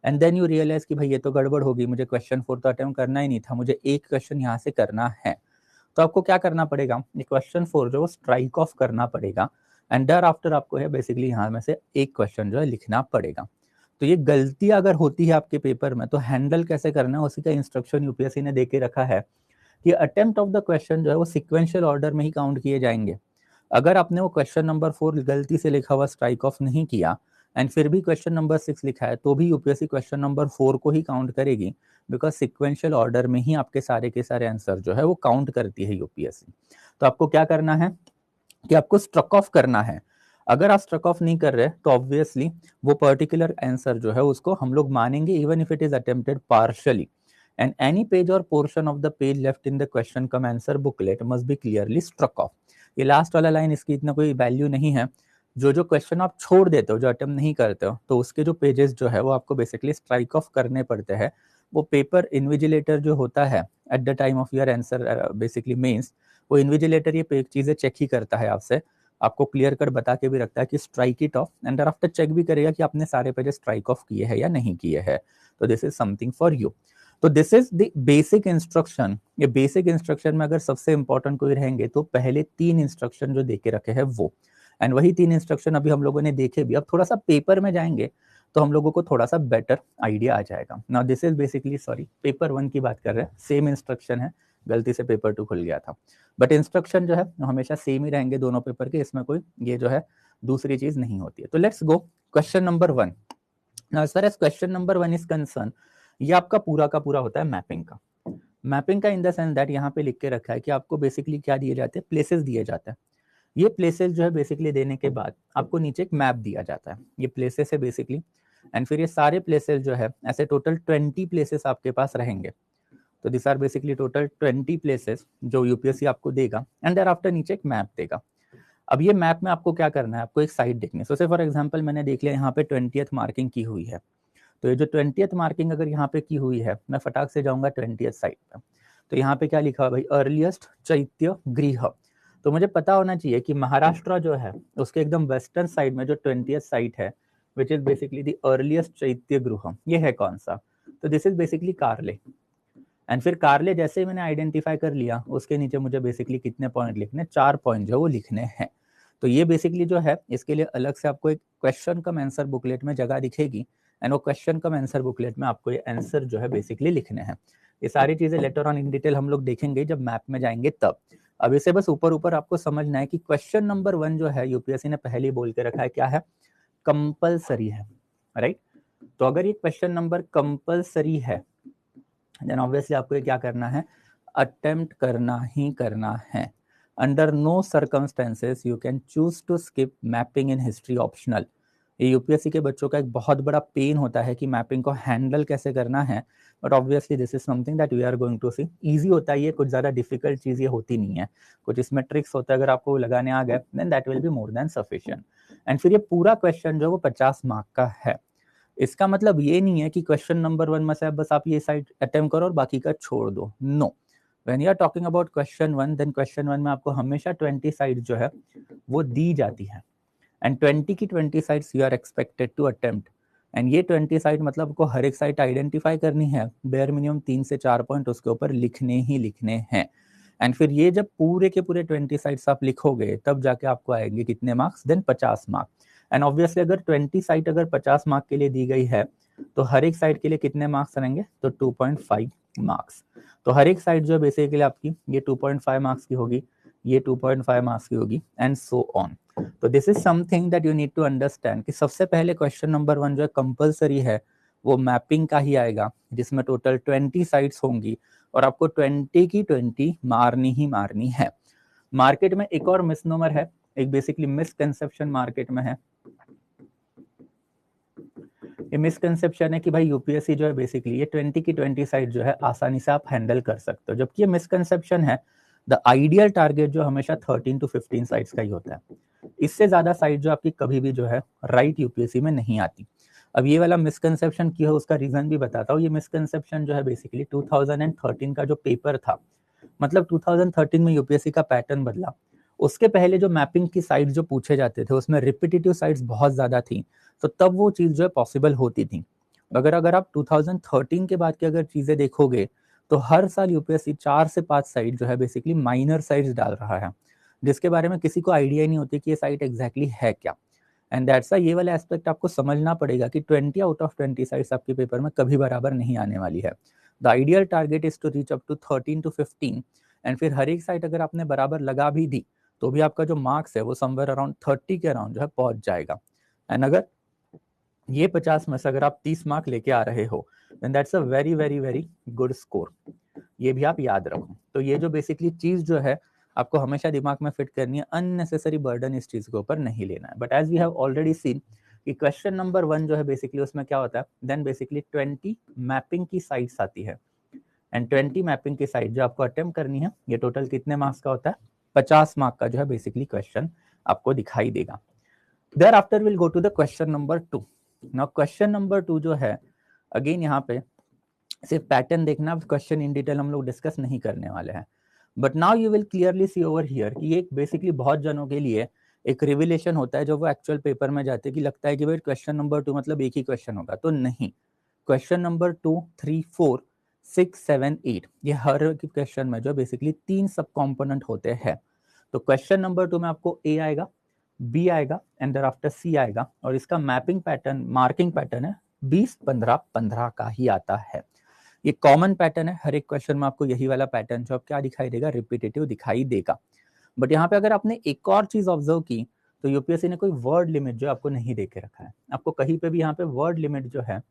एंड देन यू रियलाइज कि भाई ये तो गड़बड़ होगी, मुझे क्वेश्चन 4 तो अटेम्प्ट करना ही नहीं था, मुझे एक क्वेश्चन यहाँ से करना है, तो आपको क्या करना पड़ेगा, ये क्वेश्चन 4 जो स्ट्राइक ऑफ करना पड़ेगा। एंड देयर आफ्टर आपको है बेसिकली यहाँ में से एक क्वेश्चन जो है लिखना पड़ेगा। तो ये गलती अगर होती है आपके पेपर में तो हैंडल कैसे करना है उसी का इंस्ट्रक्शन यूपीएससी ने देके रखा है कि अटेम्प्ट ऑफ द क्वेश्चन जो है वो सिक्वेंशियल ऑर्डर में ही काउंट किए जाएंगे। अगर आपने वो क्वेश्चन नंबर 4 गलती से लिखा हुआ स्ट्राइक ऑफ नहीं किया एंड फिर भी क्वेश्चन नंबर 6 लिखा है तो भी यूपीएससी क्वेश्चन नंबर 4 को ही काउंट करेगी, बिकॉज सिक्वेंशियल ऑर्डर में ही आपके सारे के सारे आंसर जो है वो काउंट करती है यूपीएससी। तो आपको क्या करना है कि आपको स्ट्रक ऑफ करना है। अगर आप स्ट्रक ऑफ नहीं कर रहे तो ऑब्वियसली वो पर्टिकुलर आंसर जो है उसको हम लोग मानेंगे even if it is attempted partially, and any page or portion of the page left in the question cum answer booklet must be clearly struck off. ये लास्ट वाला लाइन, इसकी इतना कोई वैल्यू नहीं है। जो जो क्वेश्चन आप छोड़ देते हो, जो अटेम्प्ट नहीं करते हो, तो उसके जो पेजेस जो है वो आपको बेसिकली स्ट्राइक ऑफ करने पड़ते हैं। वो पेपर इन्विजिलेटर जो होता है at the time of your answer basically means, वो इन्विजिलेटर ये चीजें चेक ही करता है आपसे, आपको क्लियर कट बता के भी रखता है कि strike it off, and after check भी करेगा कि आपने सारे पेजेस स्ट्राइक ऑफ किए हैं या नहीं किए हैं। तो this is something for you. तो this is the basic instruction. ये बेसिक इंस्ट्रक्शन में अगर सबसे इंपॉर्टेंट कोई रहेंगे तो पहले 3 इंस्ट्रक्शन जो देके रखे हैं वो, एंड वही 3 इंस्ट्रक्शन अभी हम लोगों ने देखे भी। अब थोड़ा सा पेपर में जाएंगे तो हम लोगों को थोड़ा सा बेटर आइडिया आ जाएगा। Now this is basically, sorry paper 1 की बात कर रहे हैं, सेम इंस्ट्रक्शन है, गलती से पेपर 2 खुल गया था, बट इंस्ट्रक्शन जो है हमेशा सेम ही रहेंगे दोनों पेपर के, इसमें कोई ये जो है दूसरी चीज नहीं होती है। तो let's go question number 1। Now as far as question number 1 is concern, ये आपका पूरा का पूरा होता है मैपिंग का। मैपिंग का इन द सेंस दैट यहाँ पे लिख के रखा है कि आपको बेसिकली क्या दिए जाते हैं, प्लेसेस दिए जाते हैं। ये प्लेसेस जो है बेसिकली देने के बाद आपको नीचे एक मैप दिया जाता है, ये प्लेसेस है बेसिकली, एंड फिर ये सारे प्लेसेस जो है ऐसे टोटल 20 प्लेसेस आपके पास रहेंगे। तो this are basically total 20 places जो यूपीएससी आपको देगा, एंड देयर आफ्टर नीचे एक मैप देगा। अब ये मैप में आपको क्या करना है, आपको एक साइड देखनी है। सो फॉर एग्जांपल मैंने देख लिया यहाँ पे 20th मार्किंग की हुई है, तो ये जो 20th मार्किंग अगर यहाँ पे की हुई है, मैं फटाक से जाऊंगा 20th साइड पे। तो यहाँ पे क्या लिखा है भाई, अर्लीस्ट चैत्य गृह। तो मुझे पता होना चाहिए कि महाराष्ट्र जो है उसके एकदम वेस्टर्न साइड में जो 20th साइट है which is basically the earliest चैत्य गृह, ये है कौन सा। तो दिस इज बेसिकली कारले। एंड फिर कारले जैसे ही मैंने आइडेंटिफाई कर लिया, उसके नीचे मुझे बेसिकली कितने पॉइंट लिखने, 4 पॉइंट जो वो लिखने हैं। तो ये बेसिकली जो है, इसके लिए अलग से आपको एक क्वेश्चन कम आंसर बुकलेट में जगह दिखेगी, एंड वो क्वेश्चन कम आंसर बुकलेट में आपको ये आंसर जो है बेसिकली लिखने हैं। ये सारी चीजें लेटर ऑन इन डिटेल हम लोग देखेंगे जब मैप में जाएंगे तब। अब इसे बस ऊपर ऊपर आपको समझना है कि क्वेश्चन नंबर 1 जो है यूपीएससी ने पहले ही बोल के रखा है, क्या है, कंपलसरी है, राइट। तो अगर ये क्वेश्चन नंबर कंपलसरी है, देन ऑब्वियसली आपको ये क्या करना है, अटेम्प्ट करना ही करना है। Under no circumstances you can choose to skip mapping in history optional. ये यूपीएससी के बच्चों का एक बहुत बड़ा पेन होता है कि मैपिंग को हैंडल कैसे करना है, but obviously this is something that we are going to see. Easy होता है ये, कुछ ज़्यादा डिफिकल्ट चीज़ ये होती नहीं है, कुछ इसमें ट्रिक्स होता है, अगर आपको लगाने आ गए then that will be more than sufficient. And फिर ये पूरा क्वेश्चन जो है वो 50 मार्क का है। इसका मतलब ये नहीं है कि क्वेश्चन नंबर 1 में से बस आप ये साइड अटेम्प्ट करो और बाकी का छोड़ दो, no. When you are talking about question 1, then question 1 में आपको हमेशा 20 साइड जो है वो दी जाती है, एंड 20 की 20 sides you are expected to attempt. And ये 20 साइड मतलब आपको हर एक साइड आइडेंटिफाई करनी है, बेयर मिनिमम 3 से 4 पॉइंट उसके ऊपर लिखने ही लिखने हैं। एंड फिर ये जब पूरे के पूरे 20 साइड्स आप लिखोगे तब जाके आपको आएंगे कितने marks, then 50 mark. And obviously अगर 20 साइड अगर 50 मार्क के लिए दी गई है, तो हर एक साइड के लिए कितने मार्क्स रहेंगे, तो 2.5 मार्क्स। तो हर एक साइड जो है बेसिकली आपकी ये 2.5 मार्क्स की होगी, ये 2.5 मार्क्स की होगी, एंड सो ऑन। तो this is something that you need to understand कि सबसे पहले क्वेश्चन नंबर 1 जो है कंपलसरी है, वो मैपिंग का ही आएगा, जिसमें टोटल 20 साइड्स होंगी और आपको 20 की 20 मारनी ही मारनी है। मार्केट में एक और मिसनोमर है, एक बेसिकली मिसकंसेप्शन मार्केट में है। ये मिसकंसेप्शन है कि भाई यूपीएससी जो है बेसिकली ये 20 की 20 साइड जो है आसानी से आप हैंडल कर सकते हो, जबकि ये मिसकंसेप्शन है। द आइडियल टारगेट जो हमेशा 13 to 15 साइड्स का ही होता है, इससे ज्यादा साइड जो आपकी कभी भी जो है राइट यूपीएससी में नहीं आती। अब ये वाला मिसकंसेप्शन की है, उसका रीजन भी बताता हूँ। ये मिसकंसेप्शन जो है बेसिकली 2013 का जो पेपर था, मतलब 2013 में यूपीएससी का पैटर्न बदला। उसके पहले जो मैपिंग की साइड जो पूछे जाते थे उसमें रिपीटेटिव साइड्स बहुत ज्यादा थी, तो तब वो चीज जो है पॉसिबल होती थी। अगर आप 2013 के बाद की अगर चीजें देखोगे, तो हर साल यूपीएससी 4 से 5 साइड जो है बेसिकली माइनर साइड्स डाल रहा है, जिसके बारे में किसी को आइडिया ही नहीं होती कि ये साइड एग्जैक्टली है क्या। एंड दैट्स ये वाला एस्पेक्ट आपको समझना पड़ेगा कि 20 आउट ऑफ 20 साइड्स आपके पेपर में कभी बराबर नहीं आने वाली है। The ideal target is to reach up to 13 to 15, and फिर हर एक साइड अगर आपने बराबर लगा भी दी, तो भी आपका जो मार्क्स है वो समवेयर अराउंड 30 के अराउंड जो है पहुंच जाएगा। एंड अगर ये 50 में से अगर आप 30 मार्क लेके आ रहे हो, then that's a very very very good score, ये भी आप याद रखो। तो ये जो बेसिकली चीज जो है आपको हमेशा दिमाग में फिट करनी है, अननेसेसरी बर्डन इस चीज के ऊपर नहीं लेना है। But as we have already seen कि क्वेश्चन नंबर 1 जो है बेसिकली उसमें क्या होता है, देन बेसिकली 20 मैपिंग की साइड्स आती है, एंड 20 मैपिंग की साइड जो आपको अटेम्प्ट करनी है, ये टोटल कितने मार्क्स का होता है, 50 मार्क का जो है बेसिकली क्वेश्चन आपको दिखाई देगा। Thereafter will go to the question number 2। Now question number 2 जो है, अगेन यहाँ पे सिर्फ पैटर्न देखना, क्वेश्चन इन डिटेल हम लोग डिस्कस नहीं करने वाले हैं। But now you will clearly see over here कि एक बेसिकली बहुत जनों के लिए एक रिविलेशन होता है, जो वो एक्चुअल पेपर में जाते हैं कि लगता है कि भाई क्वेश्चन नंबर 2 मतलब एक ही क्वेश्चन होगा, तो नहीं। क्वेश्चन नंबर 2, 3, 4, 6, 7, 8 ये हर क्वेश्चन में जो बेसिकली 3 सब कॉम्पोनेंट होते हैं। तो क्वेश्चन नंबर 2 में आपको ए आएगा, बी आएगा, एंड देयर आफ्टर सी आएगा, और इसका मैपिंग पैटर्न, मार्किंग पैटर्न है 20, 15, 15 का ही आता है। ये कॉमन पैटर्न है, हर एक क्वेश्चन में आपको यही वाला पैटर्न जो क्या दिखाई देगा, रिपीटेटिव दिखाई देगा। बट यहाँ पे अगर आपने एक और चीज ऑब्जर्व की, तो यूपीएससी ने कोई वर्ड लिमिट जो आपको नहीं दे के रखा है। आपको कहीं पे भी यहाँ पे वर्ड लिमिट जो है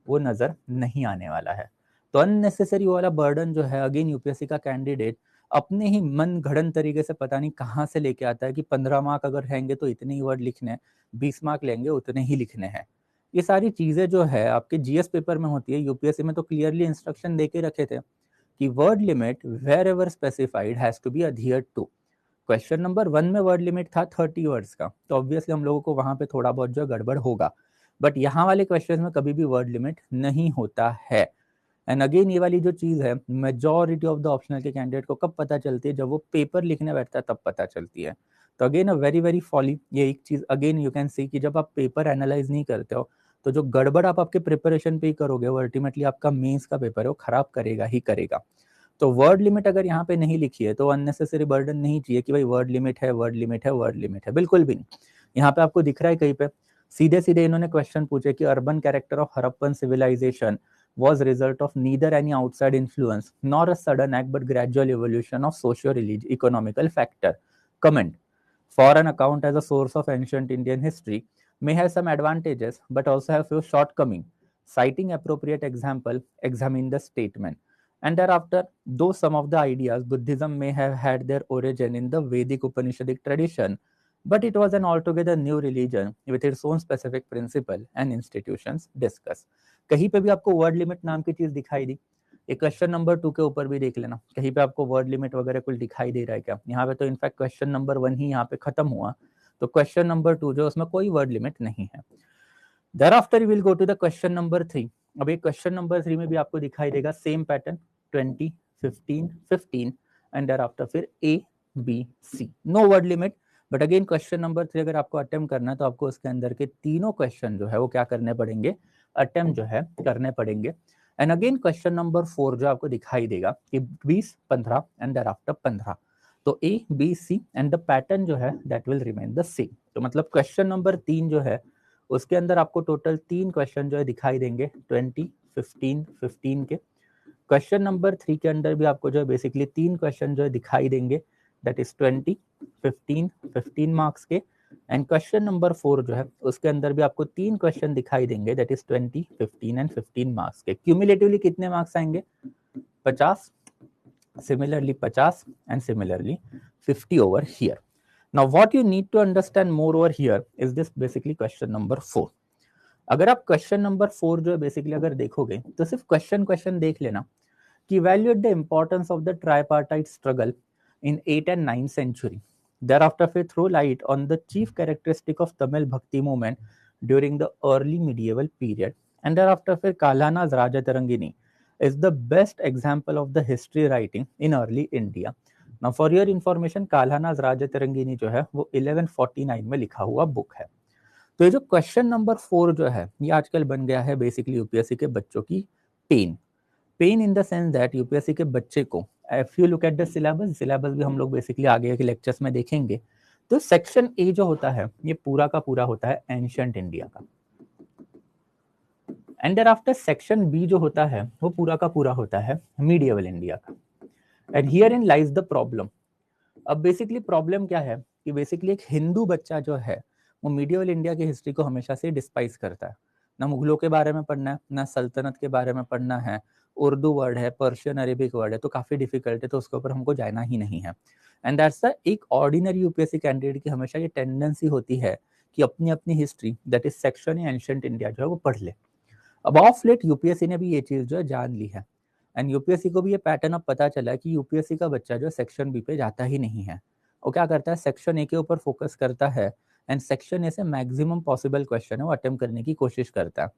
वो नजर नहीं आने वाला है। तो अननेसेसरी वाला बर्डन जो है, अगेन यूपीएससी का कैंडिडेट अपने ही मन घड़न तरीके से पता नहीं कहाँ से लेके आता है कि 15 मार्क अगर रहेंगे तो इतने ही वर्ड लिखने हैं, 20 मार्क लेंगे उतने ही लिखने हैं। ये सारी चीजें जो है आपके जीएस पेपर में होती है, यूपीएससी में तो क्लियरली इंस्ट्रक्शन दे के रखे थे कि word limit where ever specified has to be adhered to. Question number 1 में वर्ड लिमिट था 30 वर्ड्स का, तो ऑब्वियसली हम लोगों को वहां पे थोड़ा बहुत जो गड़बड़ होगा। बट यहाँ वाले क्वेश्चन में कभी भी वर्ड लिमिट नहीं होता है। एंड अगेन ये वाली जो चीज है, मेजॉरिटी ऑफ द ऑप्शनल के कैंडिडेट को कब पता चलती है, जब वो पेपर लिखने बैठता है तब पता चलती है। तो again a very very folly, ये एक चीज अगेन यू कैन सी कि जब आप पेपर एनालाइज नहीं करते हो, तो जो गड़बड़ आप आपके प्रिपरेशन पे ही करोगे वो अल्टीमेटली आपका मेंस का पेपर है वो खराब करेगा ही करेगा। तो वर्ड लिमिट अगर यहाँ पे नहीं लिखी है तो अननेसेसरी बर्डन नहीं चाहिए कि भाई वर्ड लिमिट है, वर्ड लिमिट है, वर्ड लिमिट है, बिल्कुल भी नहीं। यहाँ पे आपको दिख रहा है कहीं पे सीधे सीधे इन्होंने क्वेश्चन पूछे कि urban character of Harappan civilization was result of neither any outside influence nor a sudden act but gradual evolution of socio-economical factor. Comment: for an account as a source of ancient Indian history may have some advantages but also have few shortcomings. Citing appropriate example, examine the statement. And thereafter, though some of the ideas Buddhism may have had their origin in the Vedic Upanishadic tradition, but it was an altogether new religion with its own specific principle and institutions discussed. कहीं पे भी आपको word limit नाम की चीज दिखाई दी? एक question number 2 के ऊपर भी देख लेना, कहीं पे आपको वर्ड लिमिट वगैरह कुछ दिखाई दे रहा है क्या? यहाँ पे तो इनफैक्ट क्वेश्चन नंबर 1 ही यहाँ पे खत्म हुआ, तो क्वेश्चन नंबर 2 जो उसमें कोई वर्ड लिमिट नहीं है। Thereafter we will go to the question number 3. अब एक क्वेश्चन नंबर 3 में भी आपको दिखाई देगा सेम पैटर्न 20, 15, 15 एंड thereafter फिर A, B, C. No word limit, but again question number 3 अगर आपको अटेम्प्ट करना है तो आपको उसके अंदर के तीनों क्वेश्चन जो है वो क्या करने पड़ेंगे, अटेम्प्ट जो है करने पड़ेंगे। एंड अगेन क्वेश्चन नंबर 4 जो आपको दिखाई देगा कि 20, 15 एंड thereafter 15, तो A, B, C and the pattern जो है that will remain the same. तो मतलब क्वेश्चन नंबर 3 जो है उसके अंदर आपको टोटल 3 क्वेश्चन जो है दिखाई देंगे 20, 15, 15 के। क्वेश्चन नंबर 3 के अंदर भी आपको जो है बेसिकली 3 क्वेश्चन जो है दिखाई देंगे दैट इज 20, 15, 15 मार्क्स के। एंड क्वेश्चन नंबर 4 जो है उसके अंदर भी आपको 3 क्वेश्चन दिखाई देंगे दैट इज 20, 15 एंड 15 मार्क्स के। क्यूमुलेटिवली कितने मार्क्स आएंगे? 50, similarly 50 and similarly 50 over here. Now what you need to understand more over here is this basically question number 4. अगर आप क्वेश्चन नंबर 4 जो है बेसिकली अगर देखोगे तो सिर्फ क्वेश्चन देख लेना कि evaluate the importance of the tripartite struggle in 8th and 9th century. Thereafter फिर throw light on the chief characteristic of Tamil Bhakti movement during the early medieval period. And thereafter फिर Kalhana's Rajatarangini is the best example of the history writing in early India. Now for your information, काल्हानाज Rajatarangini जो है वो 1149 में लिखा हुआ book है। तो ये जो क्वेश्चन नंबर 4 जो है ये आजकल बन गया है बेसिकली यूपीएससी के बच्चों की pain in the sense that UPSC के बच्चे को if you look at the syllabus भी हम लोग बेसिकली आगे के लेक्चर्स में देखेंगे। तो सेक्शन ए जो होता है ये पूरा का पूरा होता है एंशिएंट इंडिया का, and thereafter section B जो होता है वो पूरा का पूरा होता है मीडिएवल इंडिया का। And herein lies the problem. अब बेसिकली प्रॉब्लम क्या है कि बेसिकली एक हिंदू बच्चा जो है वो मीडिएवल इंडिया की हिस्ट्री को हमेशा से डिस्पाइस करता है। ना मुगलों के बारे में पढ़ना है, ना सल्तनत के बारे में पढ़ना है, उर्दू वर्ड है, पर्शियन अरेबिक वर्ड है, तो काफी डिफिकल्ट है, तो उसके ऊपर हमको जाना ही नहीं है। एंड दैट्स द एक ऑर्डिनरी यूपीएससी कैंडिडेट की हमेशा ये टेंडेंसी होती है कि अपनी अपनी हिस्ट्री दैट इज सेक्शन या एंशिएंट इंडिया जो है वो पढ़ ले। अब ऑफ लेट यूपीएससी ने भी ये चीज जो है जान ली है, एंड यूपीएससी को भी ये पैटर्न अब पता चला है कि यूपीएससी का बच्चा जो सेक्शन बी पे जाता ही नहीं है। वो क्या करता है, सेक्शन ए के ऊपर फोकस करता है एंड सेक्शन ए से मैक्सिमम पॉसिबल क्वेश्चन है वो अटेम्प्ट करने की कोशिश करता है।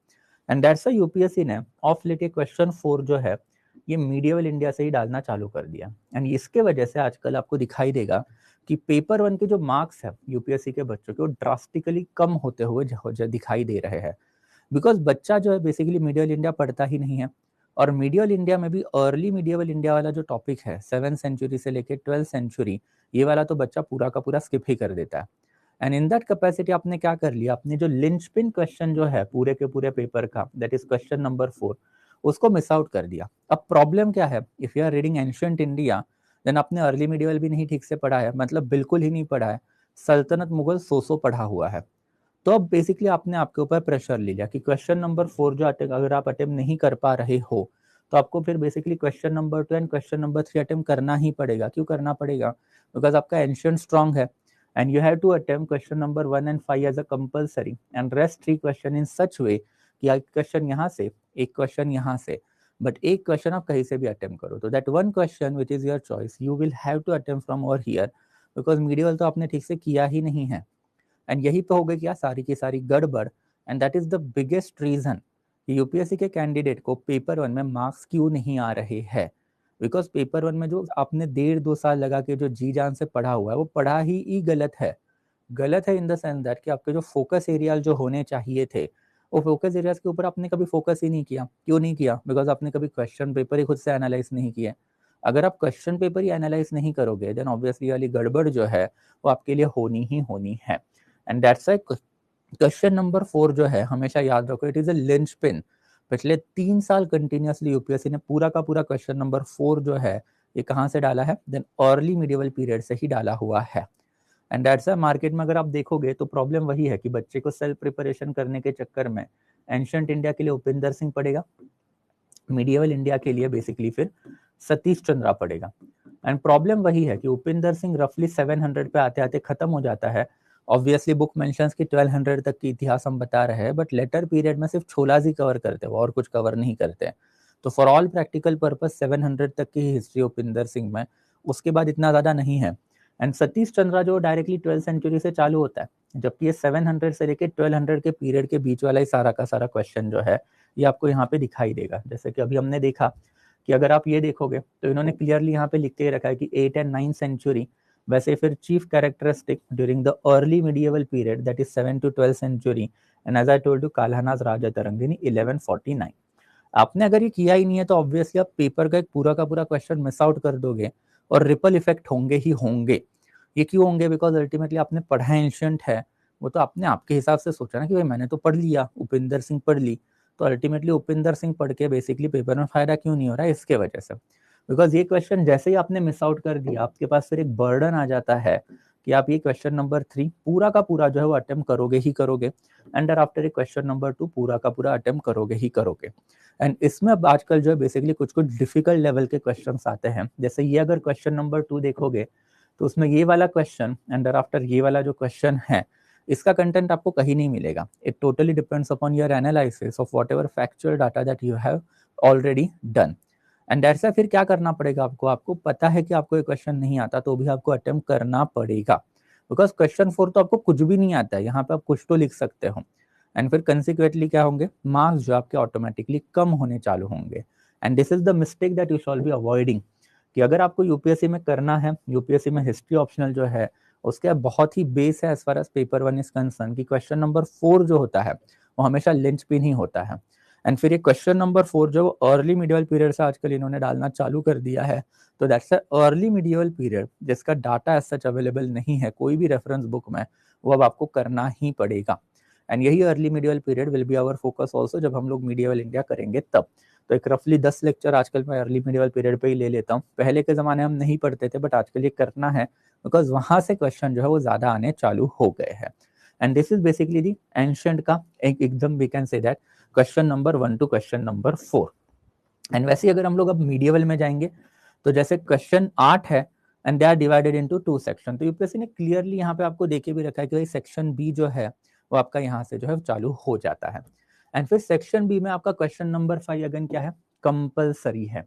एंड दैट्स व्हाई यूपीएससी ने ऑफ लेट ये क्वेश्चन 4 जो है ये मीडिएवल इंडिया से ही डालना चालू कर दिया। एंड इसके वजह से आजकल आपको दिखाई देगा कि पेपर 1 के जो मार्क्स है यूपीएससी के बच्चों के वो ड्रास्टिकली कम होते हुए दिखाई दे रहे हैं, बिकॉज बच्चा जो है बेसिकली मीडिएवल इंडिया पढ़ता ही नहीं है। और मीडिएवल इंडिया में भी अर्ली मीडिएवल इंडिया वाला जो टॉपिक है 7th सेंचुरी से लेके 12th सेंचुरी, ये वाला तो बच्चा पूरा का पूरा स्किप ही कर देता है। एंड इन दैट कैपेसिटी आपने क्या कर लिया, आपने जो लिंचपिन क्वेश्चन जो है पूरे के पूरे पेपर का दैट इज क्वेश्चन नंबर 4 उसको मिस आउट कर दिया। अब प्रॉब्लम क्या है, if you are reading ancient India then आपने अर्ली मीडिएवल भी नहीं ठीक से पढ़ा है, मतलब बिल्कुल ही नहीं पढ़ा है, सल्तनत मुगल सो पढ़ा हुआ है। तो अब बेसिकली आपने आपके ऊपर प्रेशर ले लिया कि क्वेश्चन नंबर 4 जो अगर आप अटेम्प्ट नहीं कर पा रहे हो तो आपको फिर basically question number 2 and question number 3 attempt करना ही पड़ेगा। क्यों करना पड़ेगा, बिकॉज आपका एंशिएंट स्ट्रांग है and you have to attempt question number 1 and 5 as a compulsory and rest 3 question in such way कि एक क्वेश्चन यहाँ से, एक क्वेश्चन यहाँ से, बट एक क्वेश्चन आप कहीं से भी अटेम्प्ट करो। तो that one question which is your choice you will have to attempt from over here, because medieval तो आपने ठीक से किया ही नहीं है। एंड यही पे हो गई क्या सारी की सारी गड़बड़। And that is the biggest reason UPSC के कैंडिडेट को पेपर 1 में मार्क्स क्यों नहीं आ रहे हैं, बिकॉज पेपर 1 में जो आपने 1.5-2 साल लगा के जो जी जान से पढ़ा हुआ है वो पढ़ा ही गलत है। गलत है इन द सेंस दैट कि आपके जो फोकस एरिया जो होने चाहिए थे वो फोकस एरियाज के ऊपर आपने कभी फोकस ही नहीं किया। क्यों नहीं किया? बिकॉज आपने कभी क्वेश्चन पेपर ही खुद से एनालाइज नहीं किया। अगर आप क्वेश्चन पेपर ही एनालाइज नहीं करोगे देन ऑब्वियसली वाली गड़बड़ जो है वो आपके लिए होनी ही होनी है। And that's why question number 4 जो है हमेशा याद रखो, इट इज अ लिंचपिन। पिछले 3 साल कंटिन्यूअसली यूपीएससी ने पूरा का पूरा क्वेश्चन नंबर 4 जो है ये कहाँ से डाला है? देन अर्ली मिडिवल पीरियड से ही डाला हुआ है। एंड दैट्स मार्केट में अगर आप देखोगे तो प्रॉब्लम वही है कि बच्चे को सेल्फ प्रिपरेशन करने के चक्कर में एंशिएंट इंडिया के लिए उपिंदर सिंह पड़ेगा, मिडिवल इंडिया के लिए बेसिकली फिर सतीश चंद्रा पड़ेगा। एंड प्रॉब्लम वही है कि उपिंदर सिंह रफली 700 पे आते आते खत्म हो जाता है। ऑब्वियसली बुक मेंशंस की 1200 तक की इतिहास हम बता रहे हैं, बट लेटर पीरियड में सिर्फ छोलाज ही कवर करते हैं, और कुछ कवर नहीं करते। तो फॉर ऑल प्रैक्टिकल पर्पस 700 तक की हिस्ट्री उपिंदर सिंह में, उसके बाद इतना ज्यादा नहीं है। एंड सतीश चंद्रा जो डायरेक्टली 12th सेंचुरी से चालू होता है, जबकि ये 700 से लेके 1200 के पीरियड के बीच वाला ही सारा का सारा क्वेश्चन जो है ये आपको यहाँ पे दिखाई देगा। जैसे कि अभी हमने देखा कि अगर आप ये देखोगे तो इन्होंने क्लियरली यहाँ पे लिख के रखा है कि 8 एंड 9 सेंचुरी, वैसे फिर chief characteristic during the early medieval period that is 7 to 12 century, and as I told you Kalhana's Rajatarangini 1149। आपने अगर ये किया ही नहीं है तो ऑब्वियसली आप पेपर का एक पूरा का पूरा क्वेश्चन मिस आउट कर दोगे और रिपल इफेक्ट होंगे ही होंगे। ये क्यों होंगे? बिकॉज अल्टीमेटली आपने पढ़ा एंशिएंट है, वो तो आपने आपके हिसाब से सोचा ना कि भाई मैंने तो पढ़ लिया, उपिंदर सिंह पढ़ ली, तो अल्टीमेटली उपिंदर सिंह पढ़ के बेसिकली पेपर में फायदा क्यों नहीं हो रहा है? इसके वजह से। बिकॉज ये क्वेश्चन जैसे ही आपने मिस आउट कर दिया आपके पास फिर एक बर्डन आ जाता है कि आप ये क्वेश्चन नंबर 3 पूरा का पूरा जो है वो अटेम्प्ट करोगे ही करोगे, and after a question number 2 पूरा का पूरा अटेम्प्ट करोगे ही करोगे। एंड इसमें अब आजकल जो है बेसिकली कुछ कुछ डिफिकल्ट लेवल के क्वेश्चंस आते हैं। जैसे ये अगर क्वेश्चन नंबर 2 देखोगे तो उसमें ये वाला क्वेश्चन एंड आफ्टर ये वाला जो क्वेश्चन है इसका कंटेंट आपको कहीं नहीं मिलेगा। It totally depends upon your analysis of whatever factual data that you have already done. And that's why फिर क्या करना पड़ेगा आपको? आपको पता है कि आपको ये क्वेश्चन नहीं आता तो भी आपको अटेम्प्ट करना पड़ेगा, बिकॉज क्वेश्चन 4 तो आपको कुछ भी नहीं आता है, यहाँ पे आप कुछ तो लिख सकते हो। एंड फिर कंसिक्वेंटली क्या होंगे? मार्क्स जो आपके ऑटोमेटिकली कम होने चालू होंगे। And this is the mistake that you shawl B avoiding, कि अगर आपको यूपीएससी में करना है, यूपीएससी में हिस्ट्री ऑप्शनल जो है उसके बहुत ही बेस है as far as paper 1 is concern, कि क्वेश्चन नंबर 4 जो होता है वो हमेशा लिंचपिन ही होता है। एंड फिर ये क्वेश्चन नंबर 4 जो अर्ली मिडिवल पीरियड से आजकल इन्होंने डालना चालू कर दिया है, तो दैट्स अर्ली मिडिवल पीरियड जिसका डाटा एज सच अवेलेबल नहीं है कोई भी रेफरेंस बुक में, वो अब आपको करना ही पड़ेगा। एंड यही early medieval period will be our focus also जब हम लोग मिडिवल इंडिया करेंगे तब। तो एक रफली 10 लेक्चर आजकल मैं अर्ली मिडिवल पीरियड पे ही ले लेता हूँ। पहले के ज़माने हम नहीं पढ़ते थे, बट आजकल ये करना है बिकॉज वहाँ से क्वेश्चन जो है वो ज़्यादा आने चालू हो गए हैं। And this is basically the ancient का एकदम we can say that question number 1 to question number 4। And वैसे ही अगर हम लोग अब मिडिवल में जाएंगे तो जैसे क्वेश्चन 8 है and they are divided into 2 section, तो यूपीएससी ने क्लियरली यहाँ पे आपको देके भी रखा है कि सेक्शन बी जो है वो आपका यहाँ से जो है चालू हो जाता है। एंड फिर सेक्शन बी में आपका क्वेश्चन नंबर 5 अगेन क्या है? कंपलसरी है।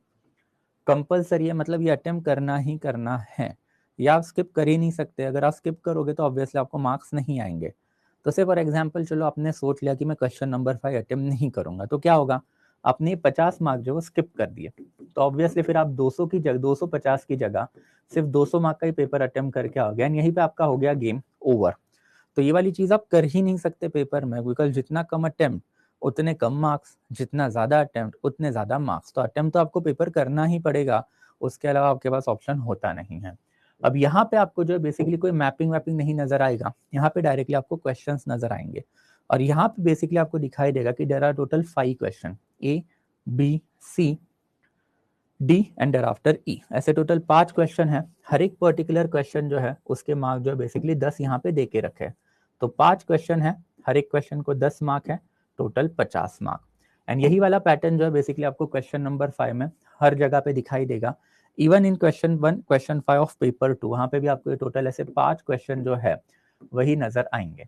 कंपलसरी है मतलब ये अटेम्प्ट करना ही करना है, या आप स्किप कर ही नहीं सकते। अगर आप स्किप करोगे तो ऑब्वियसली आपको मार्क्स नहीं आएंगे। तो से फॉर एग्जाम्पल चलो आपने सोच लिया कि मैं क्वेश्चन नंबर 5 अटेम्प्ट नहीं करूंगा, तो क्या होगा? आपने 50 मार्क जो वो स्किप कर दिए, तो ऑब्वियसली फिर आप 200 की जगह 250 की जगह सिर्फ 200 मार्क का ही पेपर अटेम्प्ट करके आ गया, यहीं पे आपका हो गया गेम ओवर। तो ये वाली चीज आप कर ही नहीं सकते पेपर में, बिकॉज जितना कम अटेम्प्ट उतने कम मार्क्स, जितना ज्यादा अटेम्प्ट उतने ज्यादा मार्क्स। तो अटेम्प्ट तो आपको पेपर करना ही पड़ेगा, उसके अलावा आपके पास ऑप्शन होता नहीं है। अब यहाँ पे आपको जो है बेसिकली कोई मैपिंग वैपिंग नहीं नजर आएगा, यहाँ पे डायरेक्टली आपको क्वेश्चंस नजर आएंगे और यहाँ पे बेसिकली आपको दिखाई देगा कि there are total 5 question, A B C D and after E, ऐसे टोटल 5 क्वेश्चन है। हर एक पर्टिकुलर क्वेश्चन जो है उसके मार्क जो है बेसिकली 10 यहाँ पे दे के रखे। तो 5 क्वेश्चन है, हर एक क्वेश्चन को 10 मार्क है, टोटल 50 मार्क। एंड यही वाला पैटर्न जो है बेसिकली आपको क्वेश्चन नंबर 5 में हर जगह पे दिखाई देगा। Even in question 1 question 5 of paper 2 वहां पे भी आपको टोटल ऐसे 5 क्वेश्चन जो है वही नजर आएंगे।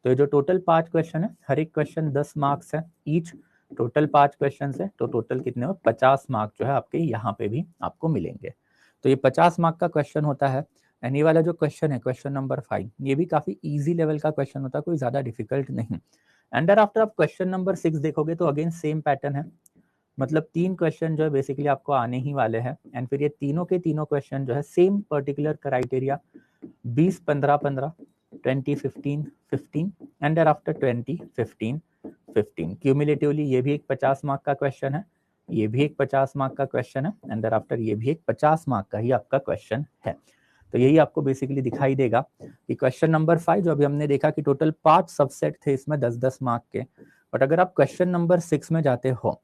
तो ये जो टोटल 5 क्वेश्चन है, हर एक क्वेश्चन 10 मार्क्स है ईच, टोटल 5 क्वेश्चन है तो टोटल कितने हो 50 मार्क जो है आपके यहाँ पे भी आपको मिलेंगे। तो ये 50 मार्क का क्वेश्चन होता है। एंड ये वाला जो क्वेश्चन है क्वेश्चन नंबर 5 ये भी काफी इजी लेवल का क्वेश्चन होता है, कोई ज्यादा डिफिकल्ट नहीं। एंड आफ्टर आप क्वेश्चन नंबर 6 देखोगे तो अगेन सेम पैटर्न है, मतलब 3 क्वेश्चन जो है बेसिकली आपको आने ही वाले हैं। एंड फिर ये तीनों के तीनों क्वेश्चन जो है same particular criteria 20 15 15 20 15 15 and after 20 15 15। Cumulatively ये भी एक 50 मार्क का क्वेश्चन है, ये भी एक 50 मार्क का क्वेश्चन है, एंड देयर आफ्टर ये भी एक 50 मार्क का ही आपका क्वेश्चन है। तो यही आपको बेसिकली दिखाई देगा कि क्वेश्चन नंबर 5 जो अभी हमने देखा कि टोटल 5 सबसेट थे इसमें 10-10 मार्क के, बट अगर आप क्वेश्चन नंबर 6 में जाते हो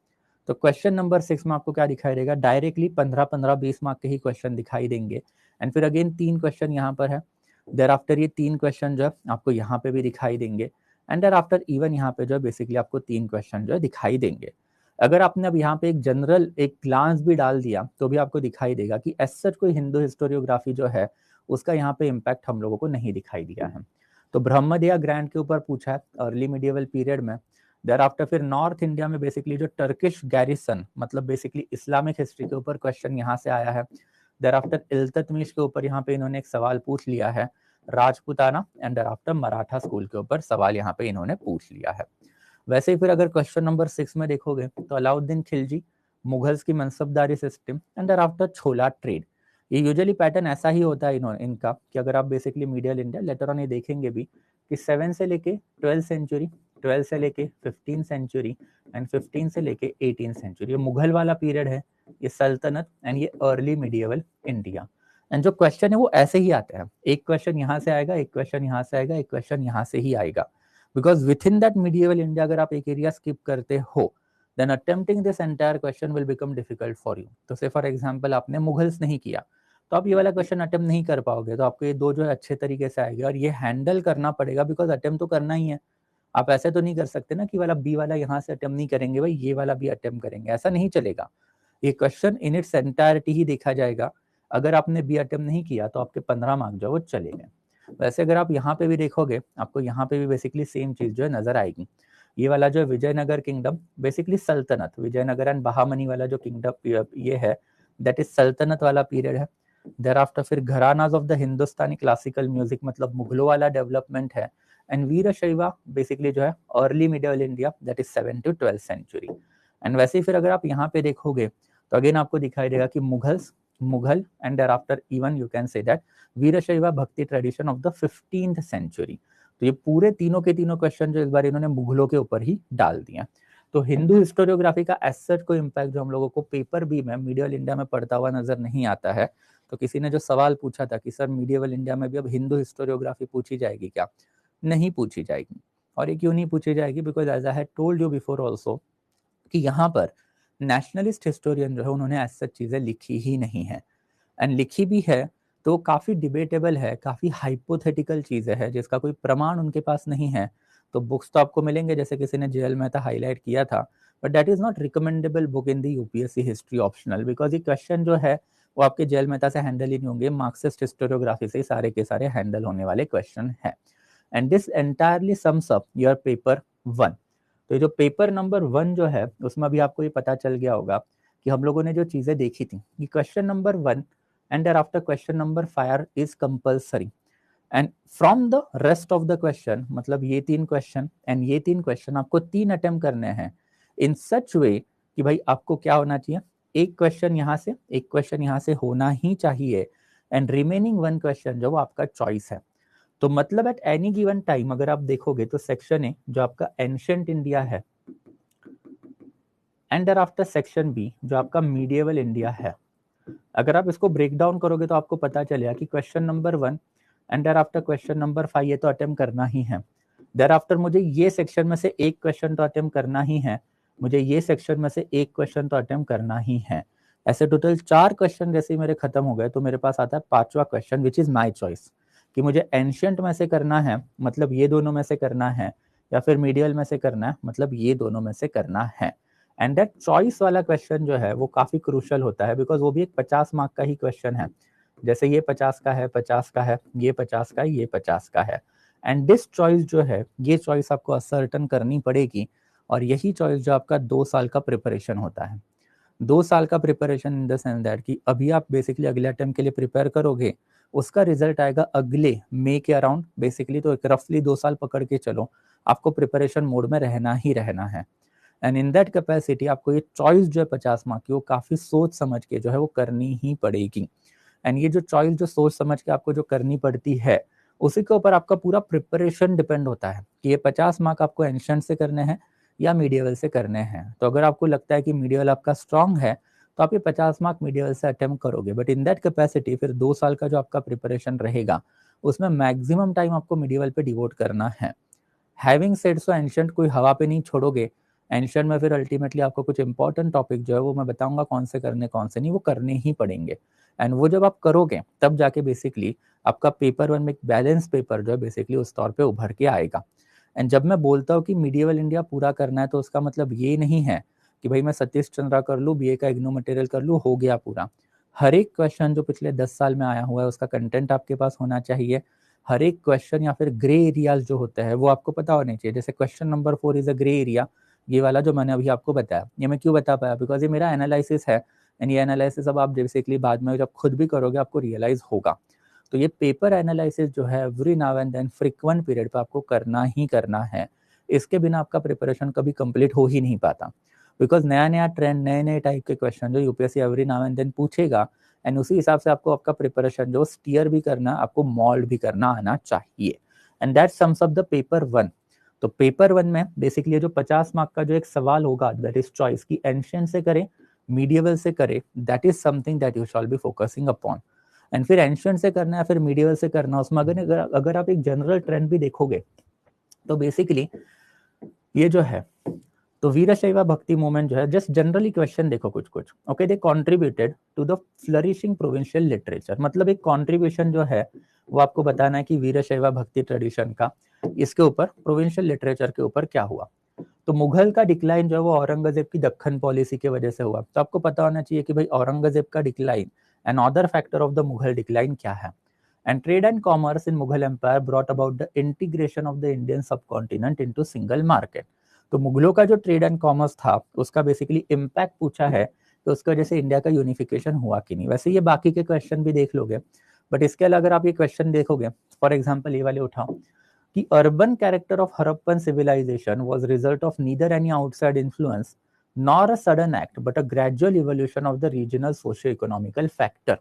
तो क्वेश्चन नंबर 6 में आपको क्या दिखाई देगा, डायरेक्टली 15-15-20 मार्क के ही क्वेश्चन दिखाई देंगे। एंड फिर अगेन 3 क्वेश्चन यहाँ पर है, देयर आफ्टर ये 3 क्वेश्चन जो है आपको यहाँ पे भी दिखाई देंगे, एंड देयर आफ्टर इवन यहाँ पे जो है बेसिकली आपको 3 क्वेश्चन जो है दिखाई देंगे। अगर आपने अब यहाँ पे एक जनरल एक ग्लांस भी डाल दिया तो भी आपको दिखाई देगा कि एज सच कोई हिंदू हिस्टोरियोग्राफी जो है उसका यहाँ पे इम्पैक्ट हम लोगों को नहीं दिखाई दिया है। तो ब्रह्मदेया ग्रैंड के ऊपर पूछा है अर्ली मिडिवल पीरियड में, देयर आफ्टर फिर नॉर्थ इंडिया में बेसिकली जो टर्किश गैरिसन मतलब बेसिकली इस्लामिक हिस्ट्री के ऊपर क्वेश्चन यहाँ से आया है। देयर आफ्टर इल्तुतमिश के ऊपर यहाँ पे इन्होंने एक सवाल पूछ लिया है, Rajputana and thereafter Maratha school के ऊपर सवाल यहाँ पे इन्होंने पूछ लिया है। वैसे ही फिर अगर क्वेश्चन नंबर 6 में देखोगे तो अलाउद्दीन खिलजी, मुगल्स की मनसबदारी system and there after chhola trade. ये यूजुअली पैटर्न ऐसा ही होता है इनका कि अगर आप basically medial India later on ये देखेंगे भी कि 7 से लेके 12 सेंचुरी, 12 से लेके 15 सेंचुरी एंड 15 से लेके 18 सेंचुरी, ये मुगल वाला पीरियड है, ये सल्तनत एंड ये अर्ली मिडिवल इंडिया। एंड जो क्वेश्चन है वो ऐसे ही आते हैं, एक क्वेश्चन यहाँ से आएगा, एक क्वेश्चन यहाँ से आएगा, एक क्वेश्चन यहाँ से ही आएगा, because within that medieval India अगर आप एक एरिया स्किप करते हो then attempting this entire question will become difficult for you. तो से फॉर एग्जांपल आपने मुगल्स नहीं किया तो आप ये वाला क्वेश्चन अटेम्प्ट नहीं कर पाओगे, तो आपको ये दो जो है अच्छे तरीके से आएगा और ये हैंडल करना पड़ेगा बिकॉज अटेम्प्ट तो करना ही है। आप ऐसे तो नहीं कर सकते ना कि वाला बी वाला यहाँ से अटेम्प्ट नहीं करेंगे भाई ये वाला भी अटेम्प्ट करेंगे, ऐसा नहीं चलेगा। ये क्वेश्चन इन इट्स एंटायरिटी ही देखा जाएगा, अगर आपने बी अटेम्प्ट नहीं किया तो आपके 15 मार्क जो वो चले गए। वैसे अगर आप यहाँ पे भी देखोगे आपको यहाँ पे भी बेसिकली सेम चीज जो है नजर आएगी। ये वाला जो विजयनगर किंगडम बेसिकली सल्तनत, विजयनगर एंड बहामनी वाला जो किंगडम ये है दैट इज सल्तनत वाला पीरियड है। देयर आफ्टर फिर gharanas of the Hindustani classical music मतलब मुगलों वाला डेवलपमेंट है, एंड वीरशैवा बेसिकली जो है early medieval India that is 7 to 12 century. And वैसे ही फिर अगर आप यहाँ पे देखोगे तो अगेन आपको दिखाई देगा कि Mughal and thereafter even you can say that Virashaiva bhakti tradition of the 15th century. तो ये पूरे तीनों के तीनों क्वेश्चन जो इस बार इन्होंने मुगलों के ऊपर ही डाल दिया। तो हिंदू हिस्टोरियोग्राफी का एज सच कोई इम्पैक्ट जो हम लोगों को पेपर बी में मिडिवल इंडिया में पढ़ता हुआ नजर नहीं आता है। तो किसी ने जो सवाल पूछा था कि सर मिडिवल इंडिया में भी अब हिंदू हिस्टोरियोग्राफी पूछी जाएगी क्या, नहीं पूछी जाएगी। और ये क्यों नहीं पूछी जाएगी, because as I had told you before also कि यहाँ पर नेशनलिस्ट हिस्टोरियन जो है उन्होंने ऐसी सब चीजें लिखी ही नहीं है, एंड लिखी भी है तो काफी डिबेटेबल है, काफी हाइपोथेटिकल चीजें है जिसका कोई प्रमाण उनके पास नहीं है। तो बुक्स तो आपको मिलेंगे जैसे किसी ने जेएल मेहता हाईलाइट किया था, but that is not recommendable book in the UPSC history optional, because ये क्वेश्चन जो है वो आपके जेएल मेहता से हैंडल ही नहीं होंगे, मार्क्सिस्ट हिस्टोरियोग्राफी से सारे के सारे हैंडल होने वाले क्वेश्चन है। And this entirely sums up your paper 1। तो ये जो पेपर नंबर 1 जो है उसमें अभी आपको ये पता चल गया होगा कि हम लोगों ने जो चीजें देखी थी कि question number 1 and thereafter question number 5 is compulsory, and from the rest of the question मतलब ये 3 क्वेश्चन एंड ये 3 क्वेश्चन आपको 3 अटेम्प्ट करने हैं इन सच वे कि भाई आपको क्या होना चाहिए, एक क्वेश्चन यहाँ से एक क्वेश्चन यहाँ से होना ही चाहिए, एंड रिमेनिंग 1 क्वेश्चन जो वो आपका चॉइस है। तो मतलब एट एनी गिवन टाइम अगर आप देखोगे तो सेक्शन ए जो आपका एंशिएंट इंडिया है एंड देयरआफ्टर सेक्शन बी जो आपका मीडिएवल इंडिया है, अगर आप इसको ब्रेक डाउन करोगे तो आपको पता चलेगा कि question number 1 and thereafter question number 5 ये तो अटेम्प्ट करना ही है, देयर आफ्टर मुझे ये सेक्शन में से एक क्वेश्चन तो अटेम्प्ट करना ही है, मुझे ये सेक्शन में से एक क्वेश्चन तो अटेम्प्ट करना ही है। ऐसे टोटल 4 क्वेश्चन जैसे ही मेरे खत्म हो गए तो मेरे पास आता है 5वां question which is my choice, कि मुझे एंशिएंट में से करना है मतलब ये दोनों में से करना है, या फिर मीडियल में से करना है मतलब ये दोनों में से करना है। एंड दैट चॉइस वाला क्वेश्चन जो है वो काफी क्रूशियल होता है बिकॉज वो भी एक 50 मार्क का ही क्वेश्चन है, जैसे ये 50 का है, 50 का है, ये 50 का है, ये 50 का है। एंड दिस चॉइस जो है ये चॉइस आपको असर्टन करनी पड़ेगी, और यही चॉइस जो आपका 2 साल का प्रिपरेशन होता है। 2 साल का preparation in the sense that कि अभी आप बेसिकली अगले अटेम्प्ट के लिए प्रिपेयर करोगे, उसका रिजल्ट आएगा अगले मई के अराउंड बेसिकली, तो एक रफली 2 साल पकड़ के चलो आपको प्रिपरेशन मोड में रहना ही रहना है। एंड इन दैट कैपेसिटी आपको ये चॉइस जो है 50 मार्क की वो काफी सोच समझ के जो है वो करनी ही पड़ेगी। एंड ये जो चॉइस जो सोच समझ के आपको जो करनी पड़ती है उसी के ऊपर आपका पूरा प्रिपरेशन डिपेंड होता है कि ये 50 मार्क आपको एंशिएंट से करने हैं या मीडिएवल से करने हैं। तो अगर आपको लगता है कि मीडिएवल आपका स्ट्रांग है तो आप ये 50 मार्क मीडिएवल से अटेम्प्ट करोगे, बट इन दैट कैपेसिटी फिर 2 साल का जो आपका प्रिपरेशन रहेगा उसमें मैक्सिमम टाइम आपको मीडिएवल पे डिवोट करना है। हैविंग सेड सो एंशिएंट कोई हवा पे नहीं छोड़ोगे। एंशिएंट में फिर अल्टीमेटली आपको कुछ इंपॉर्टेंट टॉपिक जो है वो मैं बताऊंगा कौन से करने कौन से नहीं, वो करने ही पड़ेंगे। एंड वो जब आप करोगे तब जाके बेसिकली आपका पेपर 1 में एक बैलेंस पेपर जो है बेसिकली उस तौर पे उभर के आएगा। एंड जब मैं बोलता हूँ कि मीडिएवल इंडिया पूरा करना है तो उसका मतलब ये नहीं है कि भाई मैं सतीश चंद्रा कर लूँ, बीए का इग्नू मटेरियल कर लूँ, हो गया पूरा। हर एक क्वेश्चन जो पिछले 10 साल में आया हुआ है उसका कंटेंट आपके पास होना चाहिए। हर एक क्वेश्चन या फिर ग्रे एरियाज जो होते हैं वो आपको पता होने चाहिए। जैसे question number 4 is a grey area, ये वाला जो मैंने अभी आपको बताया, ये मैं क्यों बता पाया, बिकॉज ये मेरा एनालिसिस है। एंड ये एनालिसिस अब आप बेसिकली बाद में जब खुद भी करोगे आपको रियलाइज होगा। तो ये पेपर एनालिसिस जो है every now and then frequent period पे आपको करना ही करना है। इसके बिना आपका प्रिपरेशन कभी कंप्लीट हो ही नहीं पाता, बिकॉज नया नया ट्रेंड, नए नए टाइप के क्वेश्चन जो UPSC every now and then पूछेगा, एंड उसी हिसाब से आपको आपका प्रिपरेशन जो स्टीयर भी करना, आपको मॉल्ड भी करना आना चाहिए। And that sums up the paper 1। तो पेपर 1 में बेसिकली जो 50 मार्क का जो एक सवाल होगा दैट इज चॉइस की एंशिएंट से करे, मीडिएवल से करे, that is something that you shall be focusing upon. And फिर एंशिएंट से करना है फिर मीडिएवल से करना, उसमें अगर आप एक जनरल ट्रेंड भी देखोगे तो बेसिकली ये जो है तो वीरशैव भक्ति मूवमेंट जो है, जस्ट जनरली क्वेश्चन देखो कुछ कुछ, okay, they contributed to the flourishing provincial literature. मतलब एक कंट्रीब्यूशन जो है वो आपको बताना है कि वीरशैव भक्ति ट्रेडिशन का इसके ऊपर प्रोविंशियल लिटरेचर के ऊपर क्या हुआ। तो मुगल का डिक्लाइन जो है वो औरंगजेब की दक्खन पॉलिसी की वजह से हुआ। तो आपको पता होना चाहिए कि भाई औरंगजेब का decline and other factor of the Mughal decline क्या है। And trade and commerce in Mughal empire brought about the integration of the Indian subcontinent into single market. तो मुगलों का जो ट्रेड एंड कॉमर्स था उसका बेसिकली इम्पैक्ट पूछा है तो उसकी वजह से इंडिया का यूनिफिकेशन हुआ कि नहीं। वैसे ये बाकी के क्वेश्चन भी देख लोगे, बट इसके अलावा अगर आप ये क्वेश्चन देखोगे, फॉर एग्जांपल ये वाले उठाओ कि urban character of Harappan civilization was result of neither any outside influence nor a sudden act but a gradual evolution of the regional socio economical factor.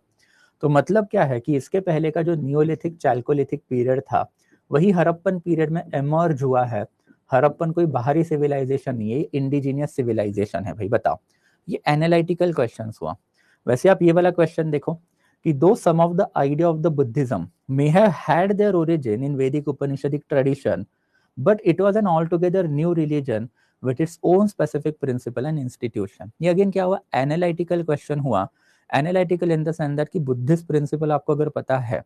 तो मतलब क्या है कि इसके पहले का जो नियोलिथिक चैल्कोलिथिक पीरियड था वही हड़प्पन पीरियड में एमर्ज हुआ है। हड़प्पन कोई बाहरी सिविलाइजेशन नहीं है, इंडिजीनियस सिविलाइजेशन है। भाई बताओ, ये एनालिटिकल क्वेश्चंस हुआ। वैसे आप ये वाला क्वेश्चन देखो कि though some of the idea of the Buddhism may have had their origin in Vedic Upanishadic tradition, but it was an altogether new religion with its own specific principle and institution. ये again क्या हुआ, analytical question हुआ। Analytical in the sense that कि Buddhist principle आपको अगर पता है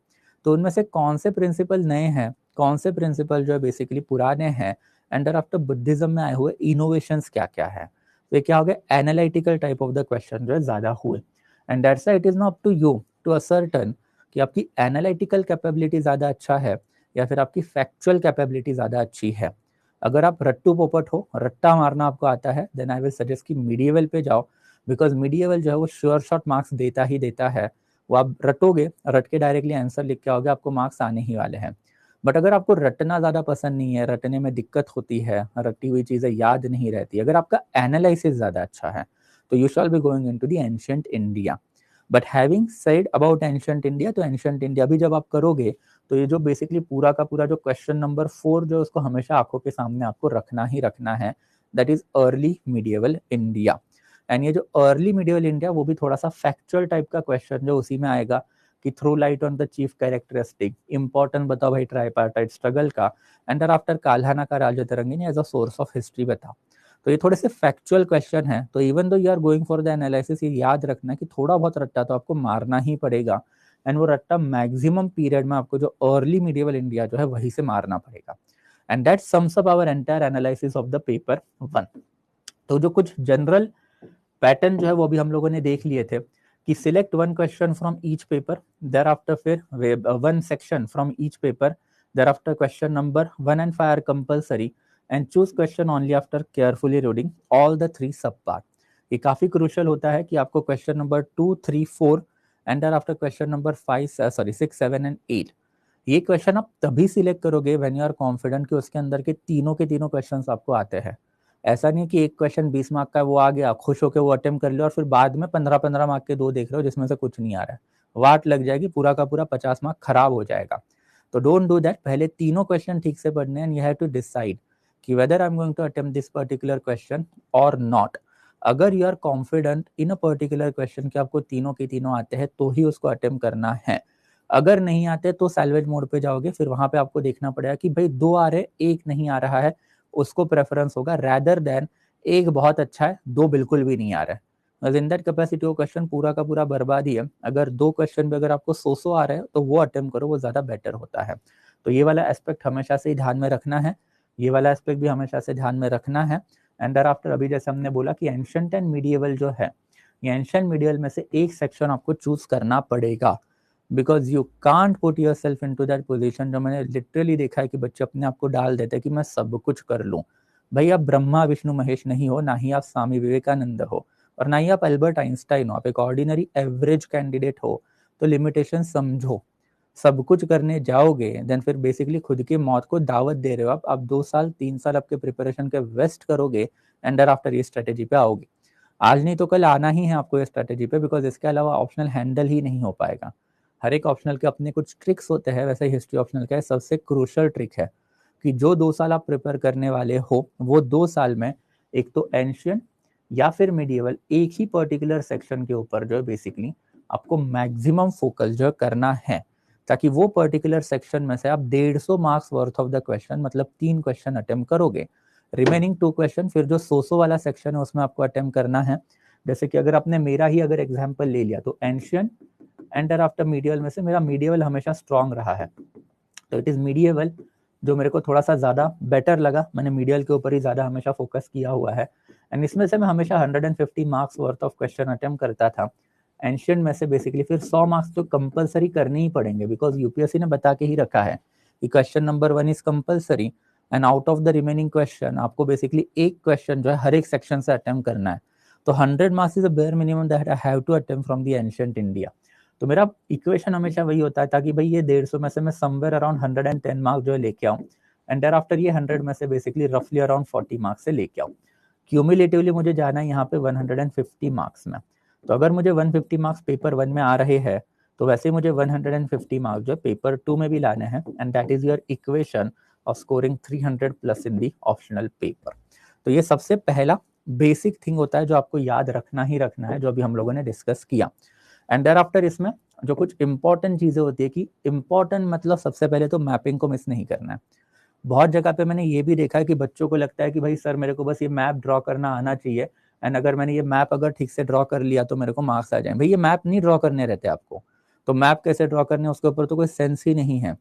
तो उनमें से कौन से प्रिंसिपल नए हैं, कौन से प्रिंसिपल जो है बेसिकली पुराने हैं, एंड आफ्टर बुद्धिज्म में आए हुए इनोवेशंस क्या क्या है। तो ये क्या हो गया, analytical type of the question जो है ज्यादा हुए। And that's why it is not up to you to ascertain कि आपकी एनालिटिकल कैपेबिलिटी ज्यादा अच्छा है या फिर आपकी फैक्चुअल कैपेबिलिटी ज्यादा अच्छी है। अगर आप रट्टू पोपट हो, रट्टा मारना आपको आता है, देन आई विल सजेस्ट कि मीडिएवल पे जाओ, बिकॉज मीडिएवल जो है वो श्योर शॉट मार्क्स देता ही देता है। वो आप रटोगे, रट के डायरेक्टली आंसर लिख के आओगे, आपको मार्क्स आने ही वाले हैं। बट अगर आपको रटना ज्यादा पसंद नहीं है, रटने में दिक्कत होती है, रटी हुई चीजें याद नहीं रहती, अगर आपका एनालिसिस ज्यादा अच्छा है तो you shall be going into the ancient India. But having said about ancient India, तो एंशिएंट इंडिया भी जब आप करोगे तो ये जो बेसिकली पूरा का पूरा जो क्वेश्चन नंबर 4 जो उसको हमेशा आंखों के सामने आपको रखना ही रखना है, that is early medieval India. And ये जो अर्ली मीडिएवल इंडिया वो भी थोड़ा सा फैक्चुअल टाइप का क्वेश्चन जो उसी में आएगा कि throw light on the chief characteristic, important बताओ भाई ट्राइपार्टाइट स्ट्रगल का, एंड आफ्टर काल्हाना का Rajatarangini as a source of history बताओ। तो ये थोड़े से फैक्चुअल क्वेश्चन है। तो even though you are going for the analysis, ये याद रखना कि थोड़ा बहुत रट्टा तो आपको मारना ही पड़ेगा, एंड वो रट्टा मैक्सिमम पीरियड में आपको जो अर्ली मीडिएवल इंडिया जो है वहीं से मारना पड़ेगा। And that sums up our entire analysis of the paper 1। तो जो कुछ जनरल पैटर्न जो है वो भी हम लोगों ने देख लिए थे कि select one question from each paper, thereafter फिर one section from each paper, thereafter question number 1 and 5 are compulsory, and choose question only after carefully reading all the 3 sub part. ये काफी crucial होता है कि आपको question number 2, 3, 4 and thereafter question number 6, 7 and 8, ये question आप तभी select करोगे व्हेन यू आर कॉन्फिडेंट कि उसके अंदर के तीनों क्वेश्चंस आपको आते हैं। ऐसा नहीं कि एक क्वेश्चन 20 मार्क का वो आ गया, खुश होकर वो अटेम्प्ट कर लिया और फिर बाद में 15-15 मार्क के 2 देख रहे हो जिसमें से कुछ नहीं आ रहा है, वाट लग जाएगी, पूरा का पूरा 50 मार्क खराब हो जाएगा। तो डोंट डू दैट, पहले तीनों क्वेश्चन ठीक से पढ़ने, and you have to decide कि whether I am going to attempt this particular question और नॉट। अगर you are confident in a particular question कि आपको तीनों के तीनों आते हैं तो ही उसको अटेम्प्ट करना है। अगर नहीं आते तो सैल्वेज मोड पे जाओगे, फिर वहां पे आपको देखना पड़ेगा कि भाई 2 आ रहे, एक नहीं आ रहा है, उसको प्रेफरेंस होगा रैदर देन एक बहुत अच्छा है, 2 बिल्कुल भी नहीं आ रहा है। इन दैट कैपेसिटी वो क्वेश्चन पूरा का पूरा बर्बाद ही है। अगर 2 क्वेश्चन भी अगर आपको 100 आ रहे हैं तो वो अटेम्प्ट करो, वो ज्यादा बेटर होता है। तो ये वाला एस्पेक्ट हमेशा से ध्यान में रखना है, ये वाला एस्पेक्ट भी हमेशा से ध्यान में रखना है। एंड देयर आफ्टर अभी जैसे हमने बोला कि एंशिएंट एंड मीडिएवल जो है, ये एंशिएंट मीडिएवल में से एक सेक्शन आपको चूज करना पड़ेगा, because you can't put yourself into that position. जो मैंने लिटरली देखा है कि बच्चे अपने आप को डाल देते हैं कि मैं सब कुछ कर लूँ। भाई आप ब्रह्मा विष्णु महेश नहीं हो, ना ही आप स्वामी विवेकानंद हो, और ना ही आप अल्बर्ट आइंस्टाइन हो, आप एक ऑर्डिनरी एवरेज कैंडिडेट हो। तो लिमिटेशन समझो। सब कुछ करने जाओगे देन फिर बेसिकली खुद की मौत को दावत दे रहे हो आप 2 साल 3 साल आपके प्रिपरेशन के वेस्ट करोगे एंड देयर आफ्टर ये स्ट्रेटेजी पे आओगे। आज नहीं तो कल आना ही है आपको ये स्ट्रेटेजी पे, बिकॉज इसके अलावा ऑप्शनल हैंडल ही नहीं हो पाएगा। हर एक ऑप्शनल के अपने कुछ ट्रिक्स होते हैं, वैसे ही हिस्ट्री ऑप्शनल का सबसे क्रूशल ट्रिक है कि जो 2 साल आप प्रिपेयर करने वाले हो वो 2 साल में एक तो एंशियंट या फिर मिडिएवल एक ही पर्टिकुलर सेक्शन के ऊपर जो है बेसिकली आपको मैक्सिमम फोकस जो करना है, ताकि वो पर्टिकुलर सेक्शन में से आप 150 marks worth of the question मतलब 3 क्वेश्चन अटेम्प्ट करोगे। रिमेनिंग 2 क्वेश्चन फिर जो 100 वाला सेक्शन है उसमें आपको अटेम्प्ट करना है। जैसे कि अगर आपने मेरा ही अगर एग्जाम्पल ले लिया तो एंशियंट एंड आफ्टर मीडिएवल में से मेरा मीडिएवल हमेशा स्ट्रांग रहा है, तो इट इज मीडिएवल जो मेरे को थोड़ा सा ज्यादा बेटर लगा। मैंने मीडिएवल के ऊपर ही ज्यादा हमेशा फोकस किया हुआ है एंड इसमें से मैं हमेशा 150 marks worth of question attempt करता था। एंशियंट में से बेसिकली फिर 100 मार्क्स तो कंपलसरी करने ही पड़ेंगे, बिकॉज यूपीएससी ने बता के ही रखा है कि question number 1 is compulsory and out of the remaining question आपको बेसिकली एक क्वेश्चन जो है हर एक सेक्शन से अटेम्प्ट करना है। तो 100 marks is a bare minimum that I have to attempt from the ancient India. तो मेरा इक्वेशन हमेशा वही होता है ताकि भाई ये 150 में से मैं समवेयर अराउंड 110 मार्क्स जो है लेके आऊँ एंड देयर आफ्टर ये 100 में से बेसिकली रफली अराउंड 40 मार्क्स से लेके आऊँ। क्यूमुलेटिवली मुझे जाना है यहाँ पे 150 मार्क्स में। तो अगर मुझे 150 मार्क्स पेपर 1 में आ रहे हैं तो वैसे मुझे 150 मार्क्स जो पेपर 2 में भी लाने हैं and that is your equation of scoring 300 plus in the optional paper. तो ये सबसे पहला बेसिक थिंग होता है जो आपको याद रखना ही रखना है, जो अभी हम लोगों ने डिस्कस किया। एंड देयर आफ्टर इसमें जो कुछ इंपॉर्टेंट चीजें होती है कि इंपॉर्टेंट मतलब सबसे पहले तो मैपिंग को मिस नहीं करना है। बहुत जगह पे मैंने ये भी देखा है कि बच्चों को लगता है कि भाई सर मेरे को बस ये मैप ड्रॉ करना आना चाहिए एंड अगर मैंने ये मैप अगर ठीक से ड्रॉ कर लिया तो मेरे को मार्क्स आ जाए। भाई ये मैप नहीं ड्रॉ करने रहते आपको, तो मैप कैसे ड्रॉ करने उसके ऊपर तो कोई सेंस ही नहीं है।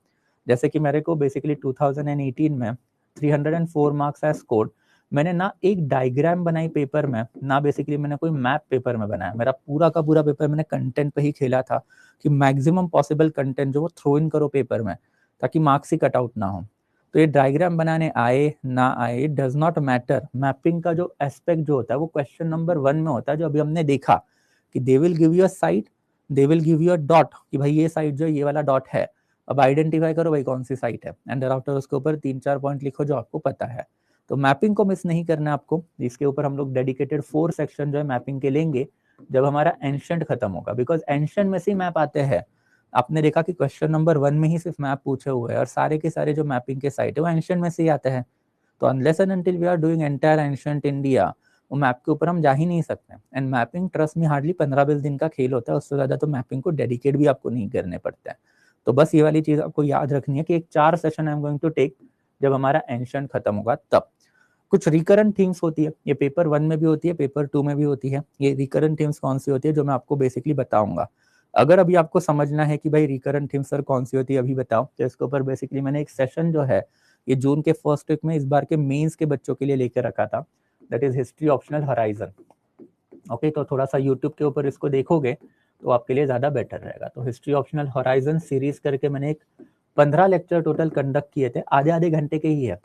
जैसे कि मेरे को बेसिकली 2018 में 304 मार्क्स है स्कोर्ड। मैंने ना एक डायग्राम बनाई पेपर में, ना बेसिकली मैंने कोई मैप पेपर में बनाया। मेरा पूरा का पूरा पेपर मैंने कंटेंट पे ही खेला था कि मैक्सिमम पॉसिबल कंटेंट जो वो थ्रो इन करो पेपर में ताकि मार्क्स ही कट आउट ना हो। तो ये डायग्राम बनाने आए ना आए it does not matter. Mapping का जो एस्पेक्ट जो होता है वो क्वेश्चन नंबर 1 में होता है, जो अभी हमने देखा कि they will give you a site, they will give you a dot कि भाई ये साइट जो ये वाला डॉट है, अब आइडेंटिफाई करो भाई कौन सी साइट है एंड आफ्टर उसके ऊपर 3-4 पॉइंट लिखो जो आपको पता है। तो मैपिंग को मिस नहीं करना आपको। इसके ऊपर हम लोग डेडिकेटेड 4 सेक्शन जो है मैपिंग के लेंगे जब हमारा एंशिएंट खत्म होगा, बिकॉज एंशिएंट में से मैप आते हैं। आपने देखा कि क्वेश्चन नंबर 1 में ही सिर्फ मैप पूछे हुए हैं और सारे के सारे जो मैपिंग के साइट है वो एंशिएंट में से ही आते हैं। तो unless and until we are doing entire ancient India वो मैप के ऊपर हम जा ही नहीं सकते। एंड मैपिंग ट्रस्ट में हार्डली 15-20 दिन का खेल होता है, उससे ज्यादा तो मैपिंग को डेडिकेट भी आपको नहीं करने पड़ते हैं। तो बस ये वाली चीज आपको याद रखनी है कि एक 4 session I am going to take जब हमारा एंशिएंट खत्म होगा तब। कुछ रिकरेंट थीम्स होती है, ये पेपर 1 में भी होती है, पेपर 2 में भी होती है। ये रिकरेंट थीम्स कौन सी होती है जो मैं आपको बेसिकली बताऊंगा। अगर अभी आपको समझना है कि भाई रिकरेंट थीम्स सर कौन सी होती है अभी बताओ, तो इसके ऊपर बेसिकली मैंने एक सेशन जो है ये जून के फर्स्ट वीक में इस बार के मेंस के बच्चों के लिए लेकर रखा था, that is history optional horizon. Okay, तो थोड़ा सा यूट्यूब के ऊपर इसको देखोगे तो आपके लिए ज्यादा बेटर रहेगा। तो हिस्ट्री ऑप्शनल हॉराइजन सीरीज करके मैंने एक 15 लेक्चर टोटल कंडक्ट किए थे, आधे आधे घंटे के ही है।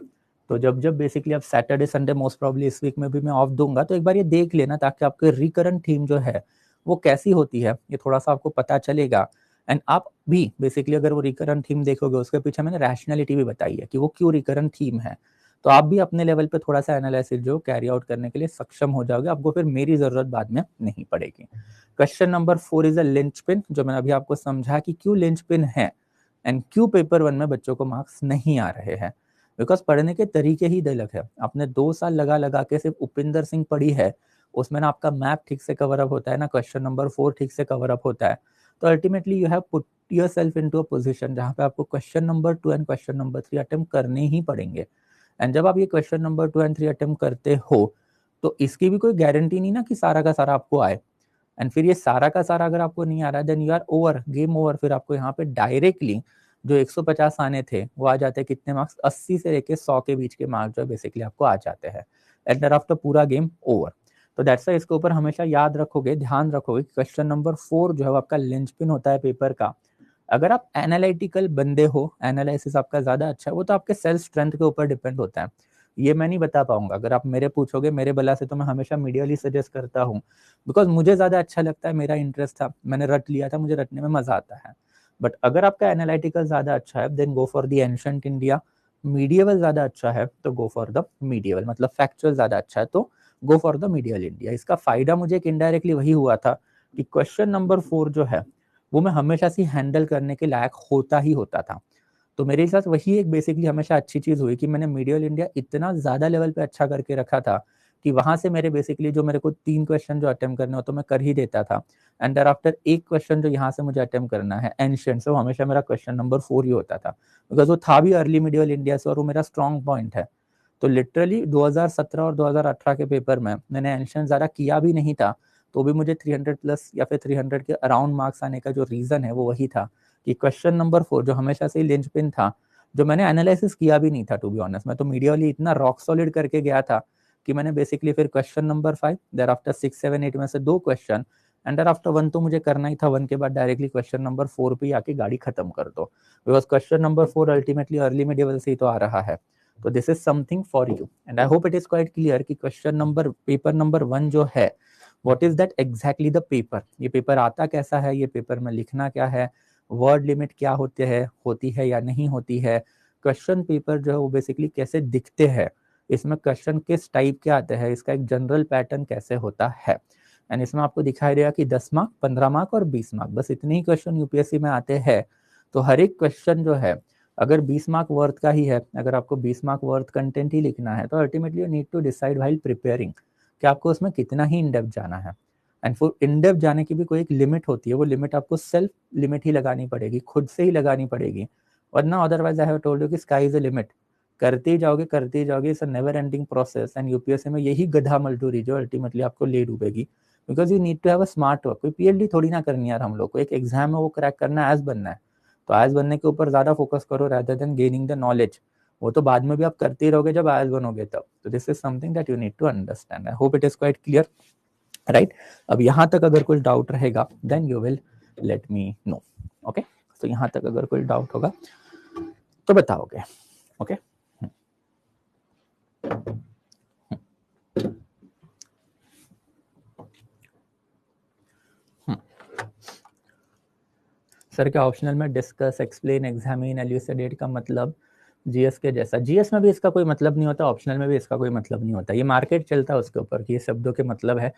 तो जब जब बेसिकली आप सैटरडे संडे मोस्ट प्रॉब्ली इस वीक में भी मैं ऑफ दूंगा तो एक बार ये देख लेना ताकि आपके रिकरेंट थीम जो है वो कैसी होती है ये थोड़ा सा आपको पता चलेगा। एंड आप भी बेसिकली अगर वो रिकरेंट थीम देखोगे उसके पीछे मैंने रैशनैलिटी भी बताई है कि वो क्यों रिकरेंट थीम है, तो आप भी अपने लेवल पे थोड़ा सा एनालिसिस जो कैरी आउट करने के लिए सक्षम हो जाओगे, आपको फिर मेरी जरूरत बाद में नहीं पड़ेगी। Question number 4 is a linchpin, जो मैंने अभी आपको समझा कि क्यों लिंचपिन है एंड क्यों पेपर 1 में बच्चों को मार्क्स नहीं आ रहे हैं। बिकॉज पढ़ने के तरीके ही अलग है। आपने 2 साल लगा लगा के सिर्फ उपिंदर सिंह पढ़ी है, उसमें ना आपका मैप ठीक से कवर अप होता है, ना क्वेश्चन नंबर 4 ठीक से कवर अप होता है। तो ultimately you have put yourself into a position जहाँ पे आपको question number 2 and question number 3 attempt करने ही पड़ेंगे। एंड जब आप ये क्वेश्चन नंबर 2 एंड 3 अटेम्प्ट करते हो तो इसकी भी कोई गारंटी नहीं ना कि सारा का सारा आपको आए। एंड फिर ये सारा का सारा अगर आपको नहीं आ रहा है then you are over, game over. फिर आपको यहाँ पे डायरेक्टली जो 150 आने थे वो आ जाते हैं कितने मार्क्स, 80 से लेके 100 के बीच के मार्क्स जो बेसिकली आपको आ जाते हैं। एट द आफ्टर पूरा गेम ओवर। तो दैट्स वाई इसके ऊपर हमेशा याद रखोगे, ध्यान रखोगे कि क्वेश्चन नंबर 4 जो है वो आपका लिंचपिन होता है पेपर का। अगर आप एनालिटिकल बंदे हो, एनालिसिस आपका ज्यादा अच्छा है, वो तो आपके सेल्फ स्ट्रेंथ के ऊपर डिपेंड होता है। ये मैं नहीं बता पाऊंगा। अगर आप मेरे पूछोगे मेरे बला से तो मैं हमेशा मीडियल ही सजेस्ट करता हूँ, बिकॉज मुझे ज्यादा अच्छा लगता है, मेरा इंटरेस्ट था, मैंने रट लिया था, मुझे रटने में मजा आता है। बट अगर आपका एनालिटिकल ज्यादा अच्छा है then go for the ancient India. Medieval ज्यादा अच्छा है तो गो फॉर द मीडिएवल, मतलब फैक्चुअल ज्यादा अच्छा है तो go for the medieval India. इसका फायदा मुझे एक इनडायरेक्टली वही हुआ था कि क्वेश्चन नंबर 4 जो है वो मैं हमेशा से हैंडल करने के लायक होता ही होता था। तो मेरे साथ वही एक बेसिकली हमेशा अच्छी चीज हुई कि मैंने मीडियल इंडिया इतना ज्यादा लेवल पे अच्छा करके रखा था कि वहां से मेरे बेसिकली जो मेरे को 3 क्वेश्चन जो अटेम्प्ट करने हो तो मैं कर ही देता था। एंड देयर आफ्टर एक क्वेश्चन जो यहाँ से मुझे अटेम्प्ट करना है एंशिएंट से, वो हमेशा मेरा क्वेश्चन नंबर 4 ही होता था, बिकॉज वो था भी अर्ली मिडियल इंडिया से और वो मेरा स्ट्रॉन्ग पॉइंट है। तो लिटरली 2017 और 2018 के पेपर में मैंने एंशिएंट ज़्यादा किया भी नहीं था, तो भी मुझे 300 प्लस या फिर 300 के अराउंड मार्क्स आने का जो रीज़न है वो वही था कि क्वेश्चन नंबर 4 जो हमेशा से ही लिंचपिन था, जो मैंने एनालिसिस किया भी नहीं था टू बी ऑनेस्ट। मैं तो मीडिया वाली इतना रॉक सॉलिड करके गया था कि मैंने बेसिकली फिर क्वेश्चन नंबर 5 देयर आफ्टर 6 7 8 में से 2 क्वेश्चन एंड देयर आफ्टर 1 तो मुझे करना ही था, 1 के बाद डायरेक्टली क्वेश्चन नंबर 4 पे आके गाड़ी खत्म कर दो, because question number 4 ultimately early medial से ही तो आ रहा है। तो this is something for you and I hope it is quite clear कि क्वेश्चन नंबर पेपर नंबर 1 जो है what is that exactly the paper, ये पेपर आता कैसा है, ये पेपर में लिखना क्या है, वर्ड लिमिट क्या होते हैं, होती है या नहीं होती है, क्वेश्चन पेपर जो है वो बेसिकली कैसे दिखते हैं, इसमें क्वेश्चन किस टाइप के आते हैं, इसका एक जनरल पैटर्न कैसे होता है। एंड इसमें आपको दिखाई देगा कि 10 मार्क 15 मार्क और 20 मार्क बस इतने ही क्वेश्चन यूपीएससी में आते हैं। तो हर एक क्वेश्चन जो है अगर 20 मार्क वर्थ का ही है, अगर आपको 20 मार्क वर्थ कंटेंट ही लिखना है तो ultimately you need to decide while preparing कि आपको उसमें कितना ही इन डेप्थ जाना है। एंड फॉर इन डेप्थ जाने की भी कोई एक लिमिट होती है, वो लिमिट आपको सेल्फ लिमिट ही लगानी पड़ेगी, खुद से ही लगानी पड़ेगी, वरना otherwise I have told you कि स्काई इज अ लिमिट। करते ही जाओगे, it's a never ending process. And UPSC में यही गधा मजदूरी जो अल्टीमेटली आपको ले डूबेगी, because you need to have a smart work. कोई पीएचडी थोड़ी ना करनी है यार हम लोग को, एक एग्जाम है वो क्रैक करना है, एज बनना है। तो आयस बनने के ऊपर ज्यादा फोकस करो rather than gaining the knowledge. वो तो बाद में भी आप करते ही रहोगे जब आयस बनोगे तब। तो this is something that you need to understand. I hope it is quite clear, right. अब यहाँ तक अगर कोई डाउट रहेगा then you will let me know. Okay, तो यहाँ तक अगर कोई डाउट होगा तो बताओगे। ओके सर क्या ऑप्शनल में डिस्कस एक्सप्लेन एग्जामिन एल्यूसिडेट का मतलब जीएस के जैसा? जीएस में भी इसका कोई मतलब नहीं होता, ऑप्शनल में भी इसका कोई मतलब नहीं होता, ये मार्केट चलता है उसके ऊपर कि ये शब्दों के मतलब है।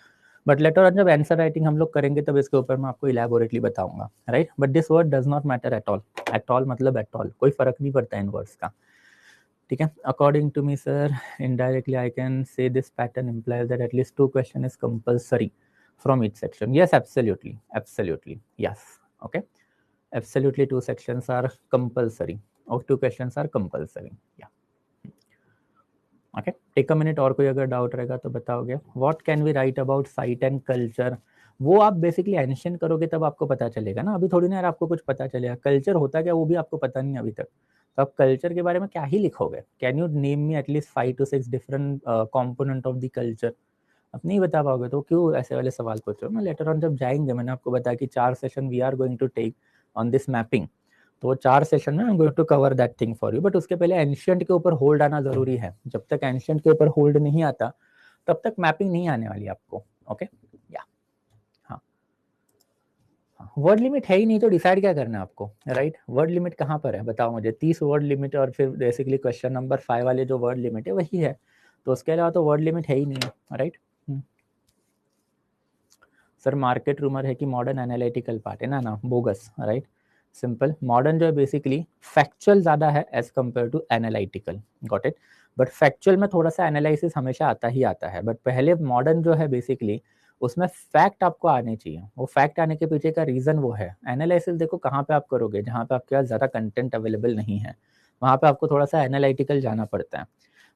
बट लेटर ऑन जब आंसर राइटिंग हम लोग करेंगे तब इसके ऊपर मैं आपको इलैबोरेटली बताऊंगा, right. But this word does not matter at all, at all मतलब एट ऑल, कोई फर्क नहीं पड़ता इन वर्ड्स का, ठीक है। According to me sir indirectly I can say this pattern implies that at least 2 question is compulsory from each section. Yes, absolutely yes, okay, absolutely 2 sections are compulsory or 2 questions are compulsory, yeah, okay. Take a minute, और कोई अगर doubt रहेगा तो बताओगे। What can we write about site and culture? वो आप basically ancient करोगे तब आपको पता चलेगा ना, अभी थोड़ी ना यार आपको कुछ पता चलेगा। कल्चर होता क्या वो भी आपको पता नहीं अभी तक, तो आप कल्चर के बारे में क्या ही लिखोगे। Can you name me at least 5 to 6 different component of the culture? आप नहीं बता पाओगे तो क्यों ऐसे वाले सवाल पूछ रहे हो। मैं लेटर ऑन जब जाएंगे, मैंने आपको बताया कि 4 session we are going to take on this mapping, तो 4 सेशन में I am going to cover that thing for you. But उसके पहले एंशिएंट के ऊपर होल्ड आना जरूरी है, जब तक एंशिएंट के ऊपर होल्ड नहीं आता तब तक मैपिंग नहीं आने वाली आपको, ओके या हाँ। वर्ड लिमिट है ही नहीं तो डिसाइड क्या करना है आपको, राइट। वर्ड लिमिट कहाँ पर है बताओ मुझे, 30 वर्ड लिमिट और फिर बेसिकली क्वेश्चन नंबर 5 वाले जो वर्ड लिमिट है वही है, तो उसके अलावा तो वर्ड लिमिट है ही नहीं है, राइट। सर मार्केट रूमर है कि मॉडर्न एनालिटिकल पार्ट है ना, बोगस, राइट। सिंपल। मॉडर्न जो है बेसिकली फैक्चुअल ज़्यादा है as compared to analytical, got it. But factual में थोड़ा सा एनालिसिस हमेशा आता ही आता है, बट पहले मॉडर्न जो है बेसिकली उसमें फैक्ट आपको आने चाहिए। वो फैक्ट आने के पीछे का रीज़न वो है। एनालिसिस देखो कहाँ पे आप करोगे, जहाँ पे आपके पास ज़्यादा कंटेंट अवेलेबल नहीं है, वहाँ पे आपको थोड़ा सा एनालिटिकल जाना पड़ता है।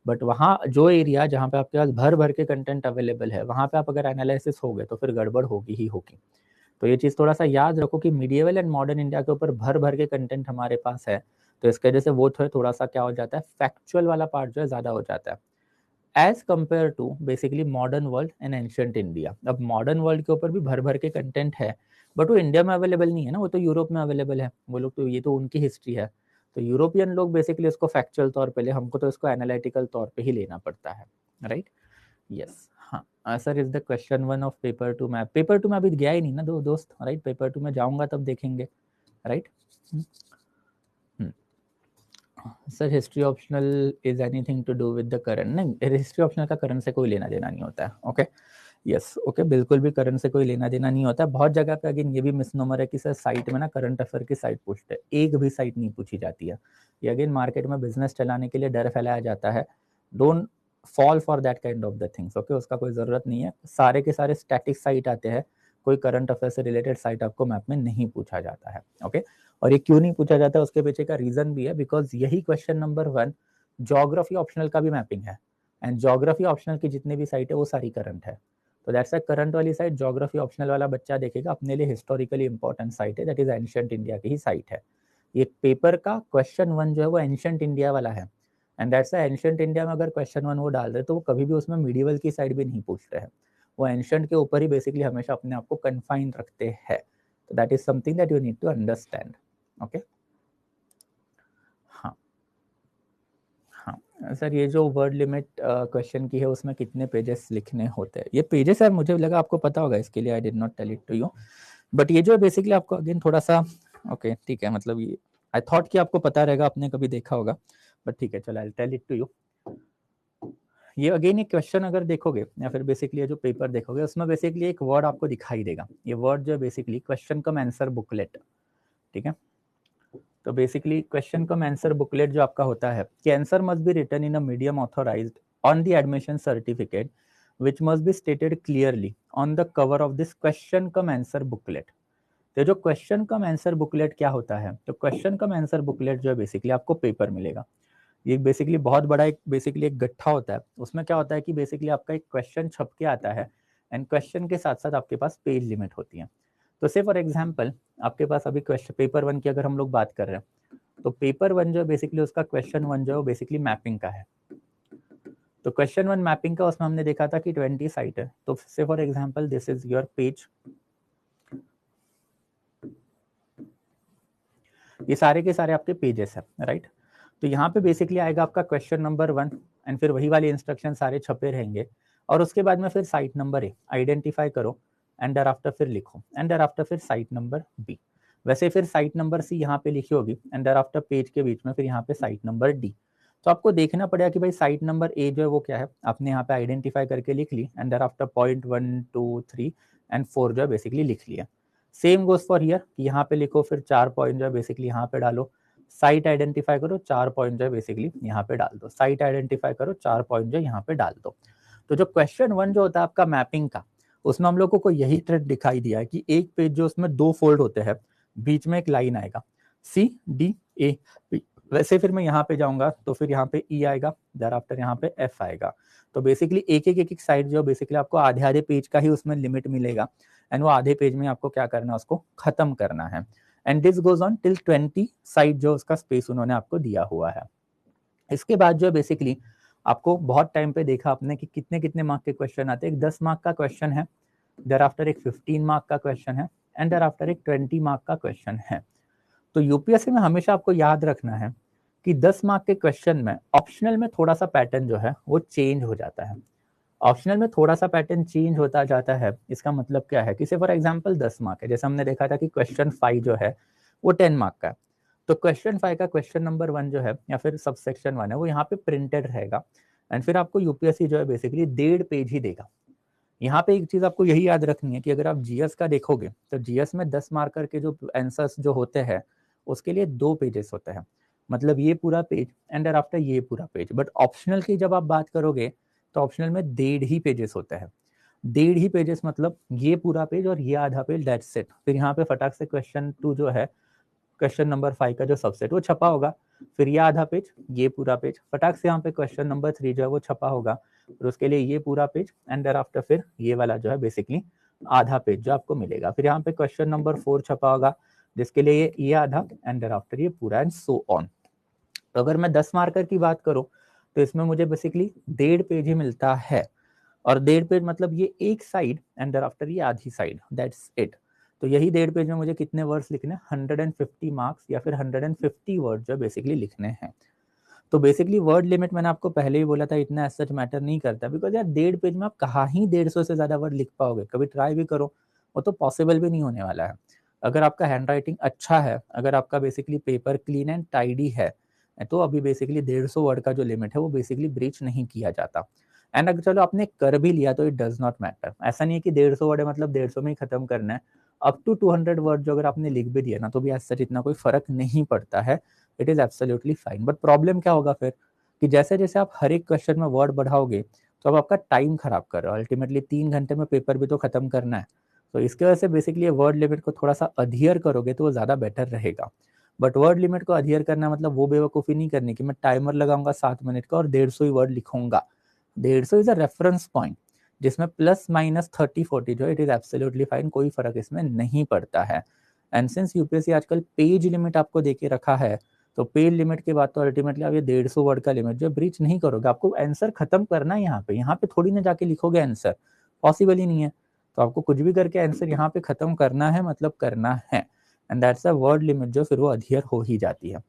बट वहाँ जो एरिया जहाँ पे आपके पास भर भर के कंटेंट अवेलेबल है, वहाँ पे आप अगर एनालिसिस हो गए तो फिर गड़बड़ होगी ही होगी। तो ये चीज़ थोड़ा सा याद रखो कि मीडिएवल एंड मॉडर्न इंडिया के ऊपर भर भर के कंटेंट हमारे पास है, तो इसकी वजह से वो थोड़ा सा क्या हो जाता है, फैक्चुअल वाला पार्ट जो है ज़्यादा हो जाता है as compared to basically modern world and ancient India. अब मॉडर्न वर्ल्ड के ऊपर भी भर भर के कंटेंट है, बट वो इंडिया में अवेलेबल नहीं है ना, वो तो यूरोप में अवेलेबल है। वो लोग तो, ये तो उनकी हिस्ट्री है, तो यूरोपियन लोग बेसिकली इसको फैक्चुअल तौर पे ले, हमको तो इसको एनालिटिकल तौर पे ही लेना पड़ता है, राइट। यस, हाँ sir, is the question 1 of paper 2 में, पेपर 2 में अभी गया ही नहीं ना दोस्त, राइट। पेपर 2 में जाऊंगा तब देखेंगे, right. Sir history optional is anything to do with the current? नहीं, हिस्ट्री ऑप्शनल का करंट से कोई लेना देना नहीं होता है, ओके। यस, ओके, बिल्कुल भी करंट से कोई लेना देना नहीं होता है। बहुत जगह पे अगेन ये भी मिसनोमर है कि सर साइट में ना करंट अफेयर की साइट पूछते हैं, एक भी साइट नहीं पूछी जाती है। ये अगेन मार्केट में बिजनेस चलाने के लिए डर फैलाया जाता है। Don't fall for that kind of the things, okay, उसका कोई ज़रूरत नहीं है। सारे के सारे स्टैटिक साइट आते हैं, कोई करंट अफेयर से रिलेटेड साइट आपको मैप में नहीं पूछा जाता है, ओके। और ये क्यों नहीं पूछा जाता है, उसके पीछे का रीज़न भी है, बिकॉज यही क्वेश्चन नंबर 1 ज्योग्राफी ऑप्शनल का भी मैपिंग है, एंड ज्योग्राफी ऑप्शनल की जितनी भी साइट है वो सारी करंट है। तो दैट्स अ करंट वाली साइट, ज्योग्राफी ऑप्शनल वाला बच्चा देखेगा अपने लिए हिस्टोरिकली इंपॉर्टेंट साइट है, दैट इज एंशिएंट इंडिया की ही साइट है। ये पेपर का क्वेश्चन 1 जो है वो एंशिएंट इंडिया वाला है, एंड दैट्स एंशिएंट इंडिया में अगर क्वेश्चन 1 वो डाल रहे तो वो कभी भी उसमें मिडिवल की साइड भी नहीं पूछ रहे हैं, वो एंशिएंट के ऊपर ही बेसिकली हमेशा अपने आप को कन्फाइन रखते हैं। तो that is something that you need to understand, okay. हाँ हाँ सर, ये जो वर्ड लिमिट क्वेश्चन की है उसमें कितने पेजेस लिखने होते हैं? ये पेजेस है, मुझे लगा आपको पता होगा, इसके लिए I did not tell it to you. But ये जो है बेसिकली आपको अगेन थोड़ा सा, ओके ठीक है, मतलब ये आई थॉट कि आपको पता रहेगा, आपने कभी देखा होगा, बट ठीक है, चलो I tell it to you. ये अगेन एक क्वेश्चन अगर देखोगे या फिर बेसिकली ये जो पेपर देखोगे उसमें बेसिकली एक वर्ड आपको दिखाई देगा। ये वर्ड जो है basically question cum answer booklet, ठीक है। तो basically question cum answer booklet जो आपका होता है कि answer must be written in a medium authorised on the admission certificate which must be stated clearly on the cover of this question cum answer booklet. तो जो question cum answer booklet क्या होता है, तो क्वेश्चन कम आंसर बुकलेट जो है basically आपको paper मिलेगा। ये बेसिकली बहुत बड़ा एक बेसिकली एक गट्ठा होता है। उसमें क्या होता है कि बेसिकली आपका एक क्वेश्चन छप के आता है, एंड क्वेश्चन के साथ साथ आपके पास पेज लिमिट होती है। तो से फॉर एग्जांपल आपके पास अभी क्वेश्चन पेपर 1 की अगर हम लोग बात कर रहे हैं, तो पेपर 1 जो बेसिकली उसका क्वेश्चन 1 जो है बेसिकली मैपिंग का है। तो क्वेश्चन 1 मैपिंग का, उसमें हमने देखा था कि 20 साइट है। तो say for example this is your page, ये सारे के सारे आपके पेजेस है, राइट। तो यहाँ पे बेसिकली आएगा आपका क्वेश्चन नंबर 1, एंड फिर वही वाले इंस्ट्रक्शन सारे छपे रहेंगे, और उसके बाद में फिर साइट नंबर ए आइडेंटिफाई करो, एंड देयर आफ्टर फिर लिखो, एंड देयर आफ्टर फिर साइट नंबर बी, वैसे फिर साइट नंबर सी यहाँ पे लिखी होगी, एंड देयर आफ्टर पेज के बीच में फिर यहाँ पे साइट नंबर डी। तो आपको देखना पड़ेगा कि भाई साइट नंबर ए जो है वो क्या है, आपने यहाँ पे आइडेंटिफाई करके लिख ली, and thereafter point 1 2 3 and 4 जो है बेसिकली लिख लिया। सेम गोज फॉर हियर कि यहाँ पे लिखो, फिर 4 पॉइंट जो है बेसिकली यहाँ पे डालो, साइट आइडेंटिफाई करो, 4 पॉइंट जो है बेसिकली यहाँ पे डाल दो, साइट आइडेंटिफाई करो, 4 पॉइंट जो यहाँ पे डाल दो। तो जो क्वेश्चन 1 जो होता है आपका मैपिंग का, उसमें हम लोगों को यही ट्रेड दिखाई दिया है कि एक पेज जो उसमें 2 फोल्ड होते हैं, बीच में एक लाइन आएगा सी डी ए। वैसे फिर मैं यहाँ पे जाऊंगा तो फिर यहाँ पे ई आएगा, देयर आफ्टर यहाँ पे एफ आएगा। तो बेसिकली एक साइड जो बेसिकली आपको आधे आधे पेज का ही उसमें लिमिट मिलेगा, एंड वो आधे पेज में आपको क्या करना है, उसको खत्म करना है। And this goes on till 20 side जो उसका स्पेस उन्होंने आपको दिया हुआ है। इसके बाद जो है बेसिकली आपको बहुत टाइम पे देखा आपने कि कितने कितने मार्क के क्वेश्चन आते हैं। एक 10 मार्क का क्वेश्चन है, देयर आफ्टर एक 15 मार्क का क्वेश्चन है, एंड देयर आफ्टर एक 20 मार्क का क्वेश्चन है। तो यूपीएससी में हमेशा आपको याद रखना है कि 10 मार्क के क्वेश्चन में ऑप्शनल में थोड़ा सा पैटर्न जो है वो चेंज हो जाता है। ऑप्शनल में थोड़ा सा पैटर्न चेंज होता जाता है, इसका मतलब क्या है कि फॉर एग्जांपल 10 मार्क है, जैसे हमने देखा था कि क्वेश्चन 5 जो है वो 10 मार्क का है। तो क्वेश्चन 5 का क्वेश्चन नंबर 1 जो है या फिर सबसेक्शन 1 है वो यहाँ पे प्रिंटेड रहेगा, एंड फिर आपको यूपीएससी जो है बेसिकली 1.5 पेज ही देगा। यहाँ पे एक चीज आपको यही याद रखनी है कि अगर आप जीएस का देखोगे तो जीएस में 10 मार्कर के जो आंसर्स जो होते हैं उसके लिए 2 पेजेस होते हैं, मतलब ये पूरा पेज एंड देयर आफ्टर ये पूरा पेज। बट ऑप्शनल की जब आप बात करोगे तो ऑप्शनल में 1.5 ही पेजेस होते हैं। 1.5 ही पेजेस मतलब ये पूरा पेज और ये आधा पेज, दैट्स इट। फिर यहाँ पे फटाक से क्वेश्चन 2 जो है, क्वेश्चन नंबर 5 का जो सबसेट वो छपा होगा, फिर ये आधा पेज, ये पूरा पेज, फटाक से यहाँ पे क्वेश्चन नंबर 3 जो है वो छपा होगा, फिर उसके लिए ये पूरा पेज एंड देयर आफ्टर फिर ये वाला जो है बेसिकली आधा पेज जो आपको मिलेगा। फिर यहाँ पे क्वेश्चन नंबर 4 छपा होगा, जिसके लिए ये आधा एंड देयर आफ्टर ये पूरा एंड सो ऑन। तो अगर मैं 10 मार्कर की बात करूं तो इसमें मुझे बेसिकली 1.5 पेज ही मिलता है, और 1.5 पेज मतलब ये एक साइड एंड देयर आफ्टर ये आधी साइड, दैट्स इट। तो यही 1.5 पेज में मुझे कितने वर्ड्स लिखने हैं, 150 मार्क्स या फिर 150 वर्ड जो बेसिकली लिखने हैं। तो बेसिकली वर्ड लिमिट मैंने आपको पहले ही बोला था इतना एज सच मैटर नहीं करता, बिकॉज यार 1.5 पेज में आप कहाँ ही 150 से ज्यादा वर्ड लिख पाओगे, कभी ट्राई भी करो वो तो पॉसिबल भी नहीं होने वाला है। अगर आपका हैंड राइटिंग अच्छा है, अगर आपका basically paper clean and tidy है, तो अभी बेसिकली 150 वर्ड का जो लिमिट है वो बेसिकली ब्रीच नहीं किया जाता। एंड अगर चलो आपने कर भी लिया तो इट डज नॉट मैटर, ऐसा नहीं है कि 150 वर्ड है मतलब 150 में ही खत्म करना है। अप टू 200 वर्ड जो अगर आपने लिख भी दिया ना तो भी एज सच इतना कोई फर्क नहीं पड़ता है, it is absolutely fine. But problem क्या होगा फिर कि जैसे जैसे आप हर एक क्वेश्चन में वर्ड बढ़ाओगे तो अब आपका टाइम खराब कर रहे हो, अल्टीमेटली 3 घंटे में पेपर भी तो खत्म करना है। तो इसके वजह से बेसिकली वर्ड लिमिट को थोड़ा सा अधीयर करोगे तो वो ज्यादा बेटर रहेगा। बट वर्ड लिमिट को अधीयर करना मतलब वो बेवकूफ़ी नहीं करनी कि मैं टाइमर लगाऊंगा 7 मिनट का और 150 ही वर्ड लिखूंगा। 150 इज अ रेफरेंस पॉइंट जिसमें प्लस माइनस 30-40 जो इट इज एब्सोल्युटली फाइन, कोई फर्क इसमें नहीं पड़ता है। एंड सिंस यूपीएससी आजकल पेज लिमिट आपको देके रखा है, तो पेज लिमिट के बाद तो अल्टीमेटली आप ये 150 वर्ड का लिमिट जो ब्रीच नहीं करोगे, आपको आंसर खत्म करना है यहाँ पे थोड़ी ना जाके लिखोगे आंसर, पॉसिबल ही नहीं है। तो आपको कुछ भी करके आंसर यहाँ पे खत्म करना है, मतलब करना है, and that's a word limit जो फिर वो अधीयर हो ही जाती है।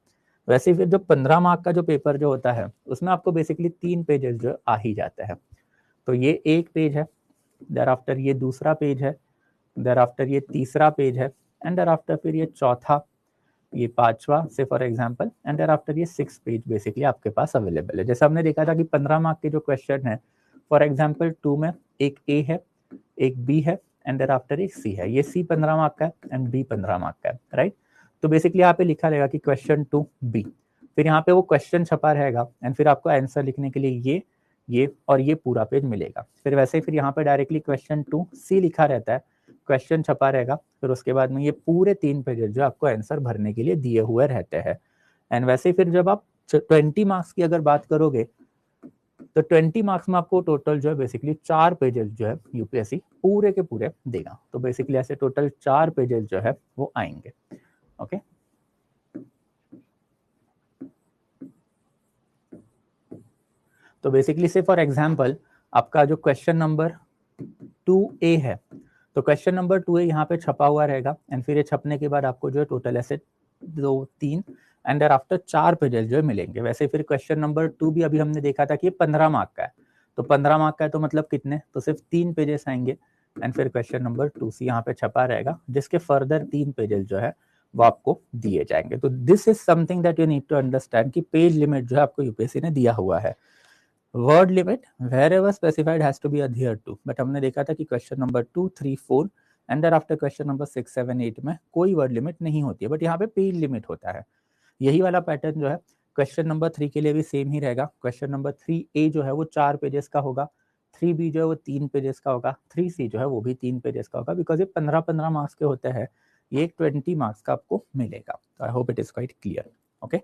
वैसे फिर जो 15 मार्क का जो पेपर जो होता है उसमें आपको बेसिकली 3 पेजेस जो आ ही जाते हैं। तो ये एक पेज है, देयर आफ्टर ये दूसरा पेज है, देयर आफ्टर ये तीसरा पेज है, एंड देयर आफ्टर फिर ये चौथा, ये पांचवा से for example, and thereafter ये 6 पेज बेसिकली आपके पास अवेलेबल है। जैसे हमने देखा था कि 15 मार्क के जो क्वेश्चन है, फॉर एग्जांपल 2 में एक ए है, एक बी है, एंड देयर आफ्टर एक सी है। ये सी 15 मार्क का है एंड बी 15 मार्क का है, राइट। तो बेसिकली यहाँ पे लिखा रहेगा कि क्वेश्चन 2 बी, फिर यहाँ पे वो क्वेश्चन छपा रहेगा एंड फिर आपको आंसर लिखने के लिए ये और ये पूरा पेज मिलेगा। फिर वैसे ही फिर यहाँ पे डायरेक्टली क्वेश्चन 2 सी लिखा रहता है, क्वेश्चन छपा रहेगा, फिर उसके बाद में ये पूरे 3 पेजेस जो आपको आंसर भरने के लिए दिए हुए रहते हैं। एंड वैसे ही फिर जब आप 20 मार्क्स की अगर बात करोगे तो 20 मार्क्स में आपको टोटल जो है बेसिकली 4 पेजेस जो है यूपीएससी पूरे के पूरे देगा। तो बेसिकली ऐसे टोटल 4 पेजेस जो है वो आएंगे। ओके, तो बेसिकली से फॉर एग्जांपल आपका जो क्वेश्चन नंबर 2A है, तो क्वेश्चन नंबर 2A यहाँ पे छपा हुआ रहेगा एंड फिर ये छपने के बाद आपको जो है टोटल ऐसे 2 3 एंड देयर आफ्टर 4 पेजेस जो है मिलेंगे। वैसे फिर क्वेश्चन नंबर 2 भी अभी हमने देखा था कि ये 15 मार्क का है, तो 15 मार्क का है तो मतलब कितने, तो सिर्फ 3 पेजेस आएंगे एंड फिर क्वेश्चन नंबर 2C यहाँ पे छपा रहेगा, जिसके फर्दर 3 पेजेस जो है वो आपको दिए जाएंगे। तो this is something that you need to understand कि पेज लिमिट जो है आपको यूपीएससी ने दिया हुआ है। Word limit wherever specified has to be adhered to, but हमने देखा था कि question number 2 3 4 and thereafter question number 6 7 8 में कोई वर्ड लिमिट नहीं होती है, बट यहाँ पे पेज लिमिट होता है। यही वाला पैटर्न जो है क्वेश्चन नंबर 3 के लिए भी सेम ही रहेगा। क्वेश्चन नंबर 3A जो है वो 4 पेजेस का होगा, 3B जो है वो 3 पेजेस का होगा, 3C जो है वो भी 3 पेजेस का होगा, बिकॉज ये 15-15 मार्क्स के होते हैं, ये 20 मार्क्स का आपको मिलेगा। तो I hope it is quite clear. Okay,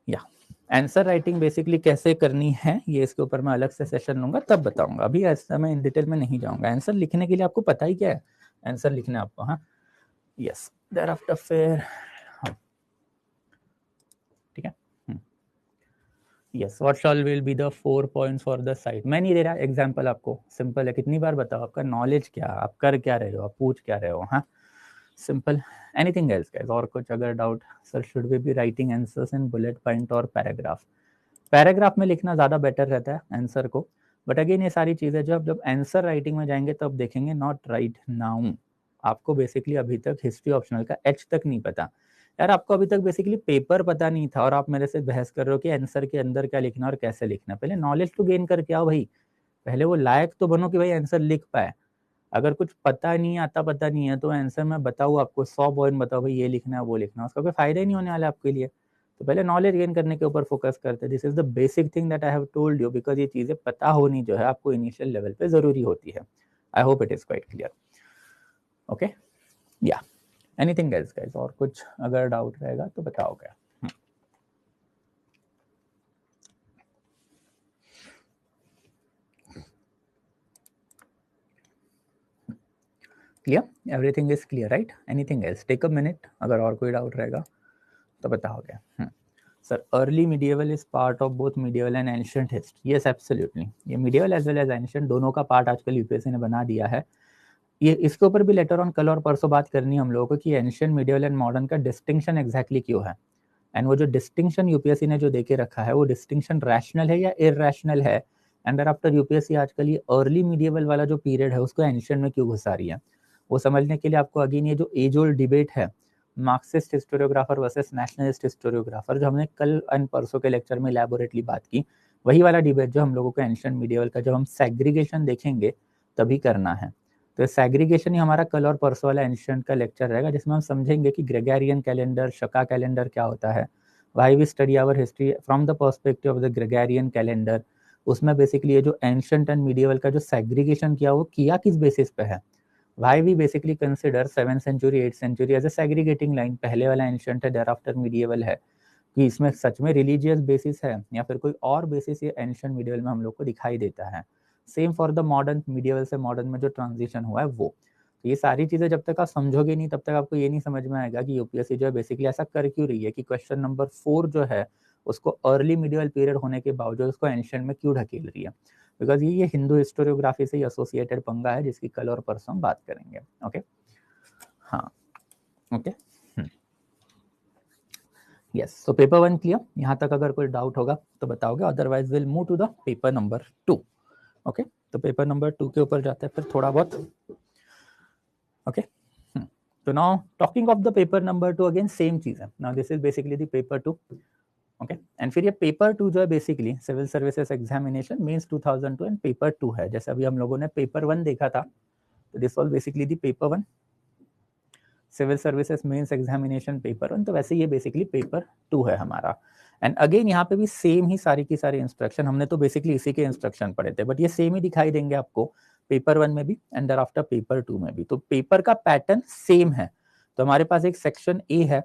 या आंसर राइटिंग बेसिकली कैसे करनी है ये इसके ऊपर मैं अलग से सेशन लूंगा तब बताऊंगा, अभी ऐसा मैं इन डिटेल में नहीं जाऊंगा। आंसर लिखने के लिए आपको पता ही क्या है, आंसर लिखना है आपको। हाँ, यस, देयर आफ्टर फिर ठीक है। Yes, what shawl will be the 4 points for the site. मैं नहीं दे रहा एग्जांपल, आपको सिंपल है, कितनी बार बताओ आपका नॉलेज क्या, आप कर क्या रहे हो, आप पूछ क्या रहे हो। हाँ, सिंपल। एनीथिंग एल्स गाइस, और कुछ अगर doubt, sir should we be writing answers in bullet point और पैराग्राफ। पैराग्राफ में लिखना ज़्यादा बेटर रहता है आंसर को, बट अगेन ये सारी चीज़ें जब आंसर राइटिंग में जाएंगे तब देखेंगे, नॉट राइट नाउ। आपको बेसिकली अभी तक हिस्ट्री ऑप्शनल का एच तक नहीं पता यार, आपको अभी तक बेसिकली पेपर पता नहीं था और आप मेरे से बहस कर रहे हो कि आंसर के अंदर क्या लिखना और कैसे लिखना। पहले नॉलेज तो गेन करके आओ भाई, पहले वो लायक तो बनो कि भाई आंसर लिख पाए। अगर कुछ पता नहीं आता, पता नहीं है, तो आंसर मैं बताऊँ आपको 100 पॉइंट बताओ भाई ये लिखना है वो लिखना है, उसका कोई फायदा ही नहीं होने वाला आपके लिए। तो पहले नॉलेज गेन करने के ऊपर फोकस करते हैं। This is the basic thing that I have told you, because ये चीजें पता होनी जो है आपको इनिशियल लेवल पे जरूरी होती है। I hope it is quite clear. Okay, या एनीथिंग एल्स गाइस, और कुछ अगर डाउट रहेगा तो बताओगे। Clear, everything is clear right? Anything else, take a minute, अगर और कोई डाउट रहेगा तो बताओगे। Sir early medieval is part of both medieval and ancient history. Yes absolutely, ये medieval as well as ancient दोनों का पार्ट आजकल यूपीएससी ने बना दिया है। ये इसके ऊपर भी लेटर ऑन कल और परसों बात करनी है हम लोगों को कि एंशिएंट, मीडिएवल एंड मॉडर्न का डिस्टिंक्शन एग्जैक्टली क्यों है, एंड वो जो डिस्टिंक्शन यूपीएससी ने जो देके रखा है वो डिस्टिंक्शन रैशनल है या इरैशनल है, एंड आफ्टर यूपीएससी आजकल ये अर्ली मीडिएवल वाला जो पीरियड है उसको एंशिएंट में क्यों घुसा रही है, वो समझने के लिए आपको अगेन ये जो एज ओल्ड डिबेट है मार्क्सिस्ट हिस्टोरियोग्राफर वर्सेस नेशनलिस्ट हिस्टोरियोग्राफर, जो हमने कल एंड परसों के लेक्चर में इलैबोरेटली बात की, वही वाला डिबेट जो हम लोगों को एंशिएंट मीडिएवल का जब हम सेग्रीगेशन देखेंगे तभी करना है। तो सेग्रीगेशन ही हमारा कल और परसों वाला एंशिएंट का लेक्चर रहेगा, जिसमें हम समझेंगे कि ग्रेगोरियन कैलेंडर, शका कैलेंडर क्या होता है, why we study our history from the perspective of the Gregorian calendar. उसमें बेसिकली ये जो एंशिएंट एंड मीडिएवल का जो सेग्रीगेशन किया वो किया किस बेसिस पे है, why we basically consider 7th century 8th century as a segregating line, पहले वाला एंशिएंट है thereafter medieval है, कि इसमें सच में रिलीजियस बेसिस है या फिर कोई और बेसिस ये एंशिएंट मीडिएवल में हम लोग को दिखाई देता है। Same for the modern, medieval से मॉडर्न में जो ट्रांजिशन हुआ है वो। तो ये सारी चीजें जब तक आप समझोगे नहीं तब तक आपको ये नहीं समझ में आएगा कि यूपीएससी जो है बेसिकली ऐसा कर क्यों रही है कि क्वेश्चन नंबर 4 जो है उसको अर्ली मीडिएवल पीरियड होने के बावजूद उसको एंशिएंट में क्यों ढकेल रही है, बिकॉज ये हिंदू हिस्टोरियोग्राफी से ही एसोसिएटेड पंगा है जिसकी कल और परसों हम बात करेंगे। ओके, हाँ, okay, yes. So paper 1 clear, यहाँ तक अगर कोई डाउट होगा तो बताओगे, otherwise will move to the paper number 2। Okay, तो पेपर नंबर 2 के ऊपर जाते हैं फिर थोड़ा बहुत। ओके, तो now talking of the paper number 2, again same चीज है। Now this is basically the paper 2। Okay, and फिर ये पेपर 2 जो है basically civil services examination mains 2002 and paper 2 है। जैसे अभी हम लोगों ने पेपर 1 देखा था, तो this was basically the paper 1 civil services mains examination paper 1, तो वैसे ये बेसिकली पेपर 2 है हमारा। एंड अगेन यहाँ पे भी सेम ही सारी की सारी इंस्ट्रक्शन, हमने तो बेसिकली इसी के इंस्ट्रक्शन पढ़े थे, बट ये सेम ही दिखाई देंगे आपको पेपर 1 में भी एंड आफ्टर पेपर 2 में भी। तो पेपर का पैटर्न सेम है। तो हमारे पास एक सेक्शन ए है,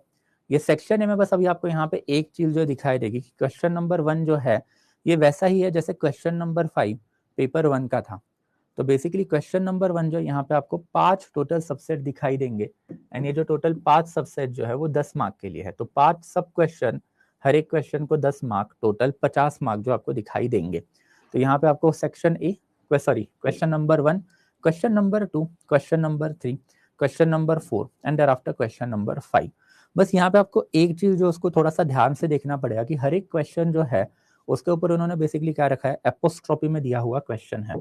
ये सेक्शन ए में बस अभी आपको यहाँ पे एक चीज जो दिखाई देगी कि क्वेश्चन नंबर 1 जो है ये वैसा ही है जैसे क्वेश्चन नंबर 5 पेपर 1 का था। तो बेसिकली क्वेश्चन नंबर 1 जो यहाँ पे आपको 5 टोटल सबसेट दिखाई देंगे, एंड ये जो टोटल 5 सबसेट जो है वो 10 मार्क के लिए है। तो 5 सब क्वेश्चन, हर एक क्वेश्चन को 10 मार्क, टोटल 50 मार्क जो आपको दिखाई देंगे। तो यहाँ पे आपको section A, sorry question number 1, question number 2, question number 3, question number 4 and thereafter question number 5। बस यहाँ पे आपको एक चीज जो उसको थोड़ा सा ध्यान से देखना पड़ेगा कि हर एक क्वेश्चन जो है उसके ऊपर उन्होंने बेसिकली क्या रखा है, एपोस्ट्रोफी में दिया हुआ क्वेश्चन है।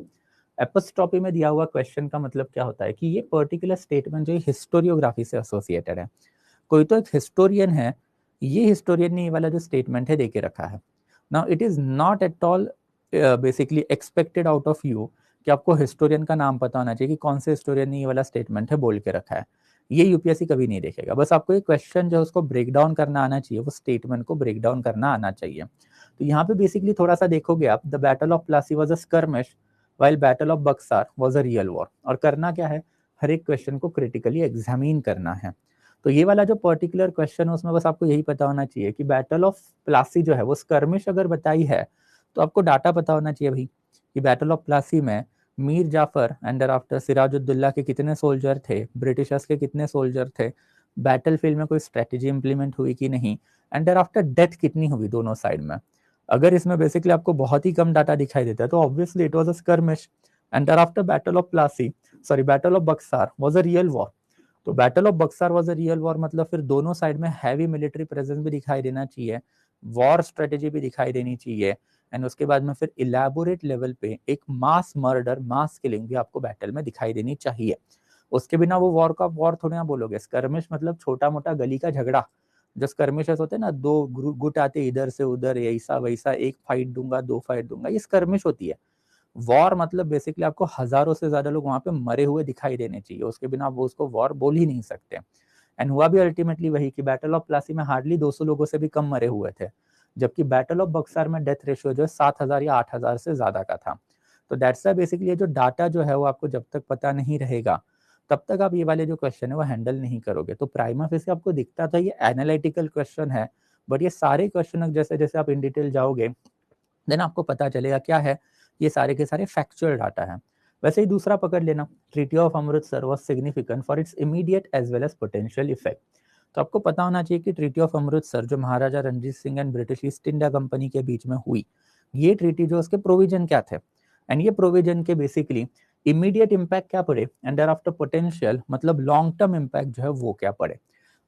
एपोस्ट्रोफी में दिया हुआ क्वेश्चन का मतलब क्या होता है कि ये पर्टिकुलर स्टेटमेंट जो हिस्टोरियोग्राफी से एसोसिएटेड है, कोई तो एक हिस्टोरियन है, ये हिस्टोरियन ने ये वाला जो स्टेटमेंट है देके रखा है। Now it is not at all basically expected out of you कि आपको हिस्टोरियन का नाम पता होना चाहिए कि कौन से हिस्टोरियन ने ये वाला स्टेटमेंट है बोल के रखा है। ये यूपीएससी कभी नहीं देखेगा। बस आपको एक क्वेश्चन जो है उसको ब्रेक डाउन करना आना चाहिए, वो स्टेटमेंट को ब्रेक डाउन करना आना चाहिए। तो यहाँ पे बेसिकली थोड़ा सा देखोगे आप, the battle of Plassey was a skirmish while battle of Buxar was a real war. और करना क्या है, हर एक क्वेश्चन को क्रिटिकली एग्जामिन करना है। तो ये वाला जो पर्टिकुलर क्वेश्चन है उसमें बस आपको यही पता होना चाहिए कि बैटल ऑफ प्लासी जो है वो स्कर्मिश अगर बताई है तो आपको डाटा पता होना चाहिए भाई कि बैटल ऑफ प्लासी में मीर जाफर एंड आफ्टर सिराजुद्दौला के कितने सोल्जर थे, ब्रिटिशर्स के कितने सोल्जर थे, बैटल फील्ड में कोई स्ट्रेटेजी इंप्लीमेंट हुई कि नहीं, एंड आफ्टर डेथ कितनी हुई दोनों साइड में। अगर इसमें बेसिकली आपको बहुत ही कम डाटा दिखाई देता है तो obviously it was a skirmish, and after battle of Plassey, sorry battle of Buxar was a real war. तो battle of Buxar was a real war मतलब फिर दोनों साइड में हैवी मिलिट्री प्रेजेंस भी दिखाई देना चाहिए, वॉर स्ट्रेटेजी भी दिखाई देनी चाहिए, एंड उसके बाद में फिर इलेबोरेट लेवल पे एक मास मर्डर, मास किलिंग भी आपको बैटल में दिखाई देनी चाहिए। उसके बिना वो वॉर का वॉर थोड़ी ना बोलोगे। स्कर्मिश मतलब छोटा मोटा गली का झगड़ा, जो स्कर्मिशेस होते हैं ना, दो गुट आते इधर से उधर, ऐसा वैसा, एक फाइट दूंगा, दो फाइट दूंगा, ये स्कर्मिश होती है। वॉर मतलब बेसिकली आपको हजारों से ज्यादा लोग वहां पे मरे हुए दिखाई देने चाहिए, उसके बिना आप उसको वॉर बोल ही नहीं सकते। एंड हुआ भी अल्टीमेटली वही कि बैटल ऑफ प्लासी में हार्डली 200 लोगों से भी कम मरे हुए थे, जबकि बैटल ऑफ बक्सर में डेथ रेशियो जो है 7,000 या 8,000 से ज्यादा का था। तो दैट्स बेसिकली ये जो डाटा जो है वो आपको जब तक पता नहीं रहेगा तब तक आप ये वाले जो क्वेश्चन है वो हैंडल नहीं करोगे। तो प्राइमा फेसी आपको दिखता था ये एनालिटिकल क्वेश्चन है, बट ये सारे क्वेश्चन जैसे जैसे आप इन डिटेल जाओगे देन आपको पता चलेगा क्या है, ये सारे के सारे फैक्चुअल डाटा है। वैसे ही दूसरा पकड़ लेना, treaty of Amritsar was significant for its immediate as well as potential effect. तो आपको पता होना चाहिए कि ट्रीटी ऑफ अमृतसर जो Maharaja Ranjit Singh and British East India company के बीच में हुई, ये ट्रीटी जो उसके प्रोविजन क्या थे, एंड ये प्रोविजन के बेसिकली इमीडिएट इम्पैक्ट क्या पड़े एंड देयर आफ्टर पोटेंशियल मतलब लॉन्ग टर्म इम्पैक्ट जो है वो क्या पड़े।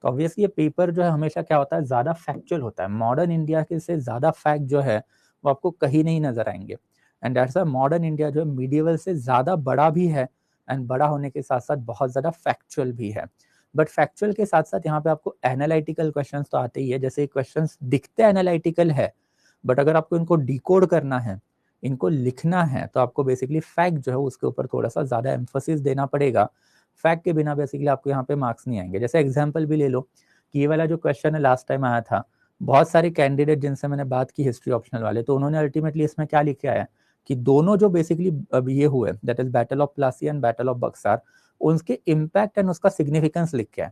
तो ऑब्वियसली ये पेपर जो है हमेशा क्या होता है, ज्यादा फैक्चुअल होता है। मॉडर्न इंडिया के से ज्यादा फैक्ट जो है वो आपको कहीं नहीं नजर आएंगे। And that's why modern India जो है मीडिएवल से ज्यादा बड़ा भी है, एंड बड़ा होने के साथ साथ बहुत ज्यादा फैक्चुअल भी है। बट फैक्चुअल के साथ साथ यहाँ पे आपको एनालिटिकल क्वेश्चंस तो आते ही है। जैसे क्वेश्चंस दिखते एनालिटिकल है, बट अगर आपको इनको डिकोड करना है, इनको लिखना है, तो आपको बेसिकली फैक्ट जो है उसके ऊपर थोड़ा सा ज्यादा एम्फोसिस देना पड़ेगा। फैक्ट के बिना बेसिकली आपको यहाँ पे मार्क्स नहीं आएंगे। जैसे एग्जाम्पल भी ले लो कि ये वाला जो क्वेश्चन है लास्ट टाइम आया था, बहुत सारे कैंडिडेट जिनसे मैंने बात की हिस्ट्री ऑप्शनल वाले, तो उन्होंने अल्टीमेटली इसमें क्या लिखे आया कि दोनों जो बेसिकली अब ये हुए that is battle of Plassey and battle of Buxar, उनके इम्पैक्ट एंड उसका सिग्निफिकेंस लिख के आए।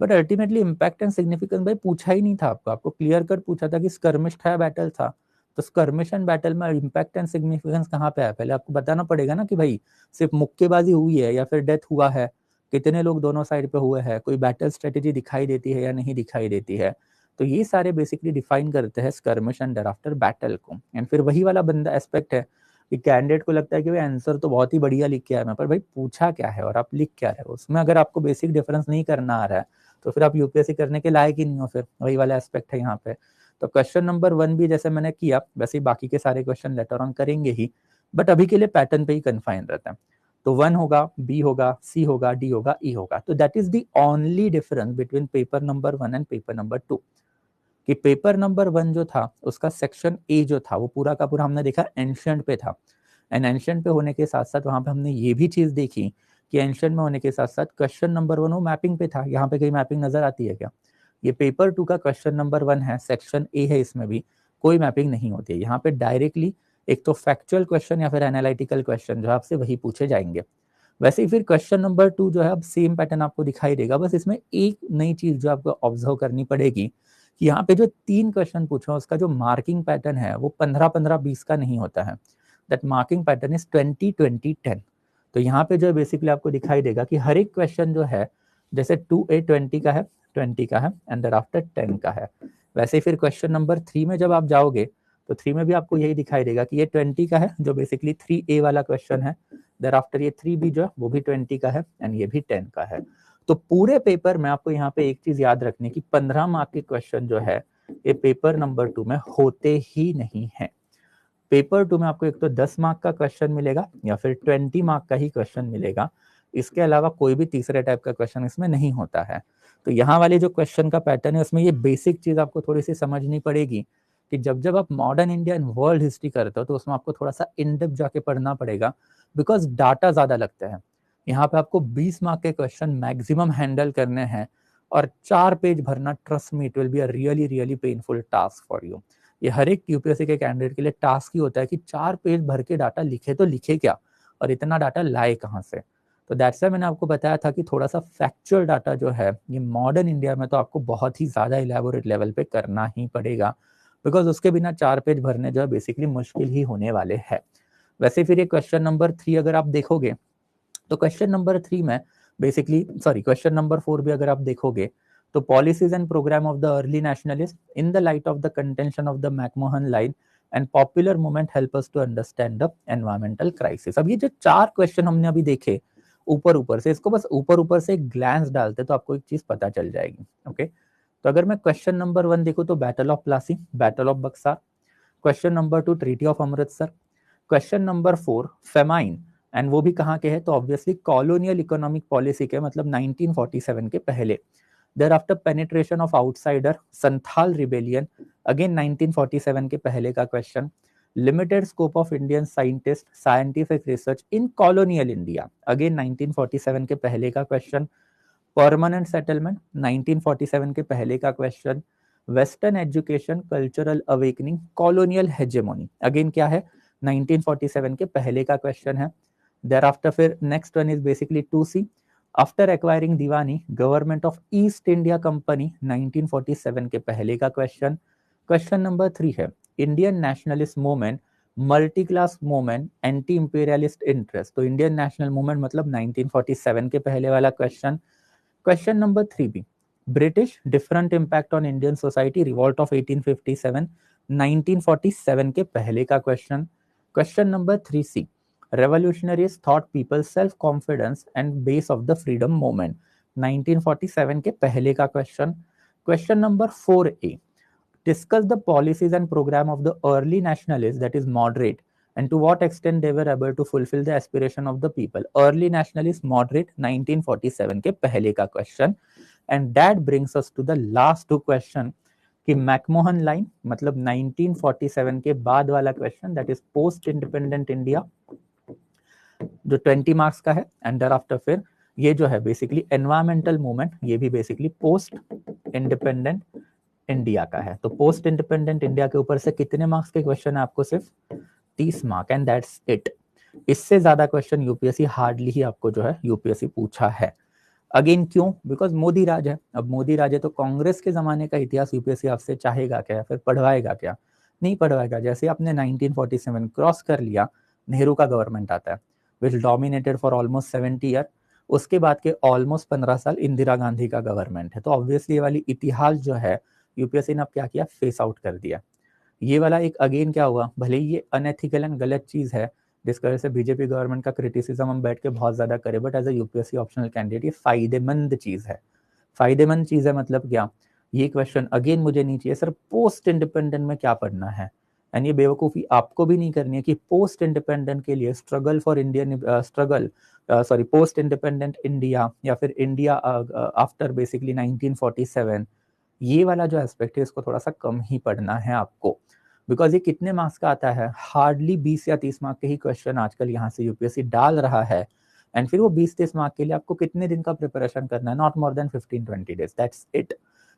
But ultimately impact and significance भाई पूछा ही नहीं था आपको क्लियर कट पूछा था कि स्कर्मिश था बैटल था। तो स्कर्मिश एंड बैटल में इम्पैक्ट एंड सिग्निफिकेंस कहाँ पे आया, पहले आपको बताना पड़ेगा ना कि भाई सिर्फ मुक्केबाजी हुई है या फिर डेथ हुआ है, कितने लोग दोनों साइड पे हुए हैं, कोई बैटल स्ट्रेटेजी दिखाई देती है या नहीं दिखाई देती है। तो ये सारे बेसिकली डिफाइन करते हैं स्कर्मिश एंड आफ्टर बैटल को। एंड फिर वही वाला बंदा एस्पेक्ट है कि कैंडिडेट को लगता है कि भाई आंसर तो बहुत ही बढ़िया लिख के आया मैं, पर भाई पूछा क्या है और आप लिख क्या रहे हो, उसमें अगर आपको बेसिक डिफरेंस नहीं करना आ रहा है तो फिर आप यूपीएससी करने के लायक ही नहीं हो। फिर वही वाला एस्पेक्ट है यहाँ पे। तो क्वेश्चन नंबर 1 भी जैसे मैंने किया वैसे ही बाकी के सारे क्वेश्चन लेटर ऑन करेंगे ही, बट अभी के लिए पैटर्न पे ही कन्फाइन रहता है। तो 1 होगा, बी होगा, सी होगा, डी होगा, ई होगा। तो that is the only difference between paper number 1 and paper number 2। कि पेपर नंबर 1 जो था उसका सेक्शन ए जो था वो पूरा का पूरा हमने देखा एंशिएंट पे था। एंड एंशिएंट पे होने के साथ साथ वहां पे हमने ये भी चीज देखी कि एंशिएंट में होने के साथ साथ क्वेश्चन नंबर 1 वो मैपिंग पे था। यहाँ पे कहीं मैपिंग नजर आती है क्या? ये पेपर 2 का क्वेश्चन नंबर 1 है, सेक्शन ए है, इसमें भी कोई मैपिंग नहीं होती है। यहाँ पे डायरेक्टली एक तो फैक्चुअल क्वेश्चन या फिर एनालिटिकल क्वेश्चन जो आपसे वही पूछे जाएंगे। वैसे ही फिर क्वेश्चन नंबर 2 जो है अब सेम पैटर्न आपको दिखाई देगा, बस इसमें एक नई चीज जो आपको ऑब्जर्व करनी पड़ेगी कि यहाँ पे जो 3 क्वेश्चन पूछा उसका जो मार्किंग पैटर्न है वो 15-15-20 का नहीं होता है। That marking pattern is 20-20-10। तो यहाँ पे जो बेसिकली आपको दिखाई देगा कि हर एक क्वेश्चन जो है जैसे 2A 20 का है, 20 का है एंड देयर आफ्टर 10 का है। वैसे ही फिर क्वेश्चन नंबर 3 में जब आप जाओगे तो 3 में भी आपको यही दिखाई देगा कि ये 20 का है जो बेसिकली 3A वाला क्वेश्चन है, देयर आफ्टर ये 3B जो है वो भी 20 का है एंड ये भी 10 का है। तो पूरे पेपर में आपको यहाँ पे एक चीज याद रखनी कि 15 मार्क के क्वेश्चन जो है ये पेपर नंबर 2 में होते ही नहीं है। पेपर 2 में आपको एक तो 10 मार्क का क्वेश्चन मिलेगा या फिर 20 मार्क का ही क्वेश्चन मिलेगा। इसके अलावा कोई भी तीसरे टाइप का क्वेश्चन इसमें नहीं होता है। तो यहाँ वाले जो क्वेश्चन का पैटर्न है उसमें ये बेसिक चीज आपको थोड़ी सी समझनी पड़ेगी कि जब जब आप modern India and world history करते हो तो उसमें आपको थोड़ा सा इन डेप्थ जाके पढ़ना पड़ेगा, बिकॉज डाटा ज्यादा लगते हैं। यहाँ पे आपको 20 मार्क के क्वेश्चन मैक्सिमम हैंडल करने हैं और 4 पेज भरना, trust me it will be a really really painful task for you. ये हर एक यूपीएससी के कैंडिडेट के लिए टास्क ही होता है कि 4 पेज भर के डाटा लिखे तो लिखे क्या और इतना डाटा लाए कहाँ से। तो दैट्स व्हाई मैंने आपको बताया था कि थोड़ा सा फैक्चुअल डाटा जो है ये मॉडर्न इंडिया में तो आपको बहुत ही ज्यादा इलेबोरेट लेवल पे करना ही पड़ेगा, बिकॉज उसके बिना 4 पेज भरने जो है बेसिकली मुश्किल ही होने वाले हैं। वैसे फिर ये क्वेश्चन नंबर 3 अगर आप देखोगे तो क्वेश्चन नंबर 3 में बेसिकली क्वेश्चन नंबर 4 भी अगर आप देखोगे तो policies and programme of the early nationalist in the light of the contention of the McMahon line and popular movement help us to understand the environmental crisis. अब ये जो 4 question हमने अभी देखे ऊपर ऊपर से, इसको बस ऊपर ऊपर से एक ग्लैंस डालते तो आपको एक चीज पता चल जाएगी। ओके, तो अगर मैं क्वेश्चन नंबर 1 देखूं तो battle of Plassey, battle of Buxar, question number 2 treaty of Amritsar, question number 4 famine, and वो भी कहाँ के हैं तो ऑब्वियसली कॉलोनियल इकोनॉमिक पॉलिसी के, मतलब 1947 के पहले। Thereafter penetration of outsider, Santhal rebellion, again 1947 के पहले का question. Limited scope of Indian scientist scientific research in colonial India, again 1947 के पहले का क्वेश्चन। परमानेंट सेटलमेंट 1947 के पहले का question. Western education cultural awakening colonial hegemony, again क्या है 1947 के पहले का क्वेश्चन है। देयर आफ्टर फिर next one is basically 2C, after acquiring Diwani government of East India company 1947 के पहले का क्वेश्चन। क्वेश्चन नंबर 3 है Indian nationalist movement multi class movement anti imperialist interest, तो इंडियन नेशनल मूवमेंट मतलब 1947 के पहले वाला question. Question number 3B, British different impact on Indian society revolt of 1857 1947 के पहले का क्वेश्चन। Question number 3C, revolutionaries thought people self confidence and base of the freedom movement 1947 के पहले का क्वेश्चन। Question number 4A, discuss the policies and program of the early nationalists that is moderate and to what extent they were able to fulfill the aspiration of the people, early nationalist moderate 1947 के पहले का question. and that brings us to the last two question कि McMahon line मतलब 1947 के बाद वाला question that is post independent India जो 20 marks का है। एंड देयर आफ्टर फिर ये जो है बेसिकली एनवायरमेंटल मूवमेंट, ये भी बेसिकली पोस्ट इंडिपेंडेंट इंडिया का है। तो पोस्ट इंडिपेंडेंट इंडिया के ऊपर से कितने मार्क्स के क्वेश्चन है आपको? सिर्फ 30 मार्क एंड दैट्स इट। इससे ज्यादा क्वेश्चन यूपीएससी हार्डली ही आपको जो है यूपीएससी पूछा है। अगेन क्यों? बिकॉज मोदी राज है। अब मोदी राज है तो कांग्रेस के जमाने का इतिहास यूपीएससी आपसे चाहेगा क्या, फिर पढ़वाएगा क्या? नहीं पढ़वाएगा। जैसे आपने 1947 क्रॉस कर लिया, नेहरू का गवर्नमेंट आता है विच डोमिनेटेड फॉर ऑलमोस्ट 70 ईयर, उसके बाद के ऑलमोस्ट 15 साल इंदिरा गांधी का गवर्नमेंट है। तो ऑब्वियसली ये वाली इतिहास जो है यूपीएससी ने अब क्या किया, फेस आउट कर दिया। ये वाला एक अगेन क्या हुआ, भले ही ये अनएथिकल एंड गलत चीज है जिस वजह से बीजेपी गवर्नमेंट का क्रिटिसिज्म हम बैठ के बहुत ज्यादा करें, but as a UPSC optional candidate ये फायदेमंद चीज है। फायदेमंद चीज है मतलब क्या, ये क्वेश्चन अगेन मुझे नहीं चाहिए सर पोस्ट इंडिपेंडेंट में क्या पढ़ना है। एंड ये बेवकूफी आपको भी नहीं करनी है कि पोस्ट इंडिपेंडेंट के लिए struggle for Indian sorry post independent India या फिर इंडिया आफ्टर बेसिकली 1947, ये वाला जो एस्पेक्ट है इसको थोड़ा सा कम ही पढ़ना है आपको। बिकॉज ये कितने मार्क्स का आता है, हार्डली 20 या 30 मार्क के ही क्वेश्चन आजकल यहाँ से यूपीएससी डाल रहा है। एंड फिर वो 20-30 मार्क के लिए आपको कितने दिन का प्रिपरेशन करना है, not more than 15-20 days, that's it.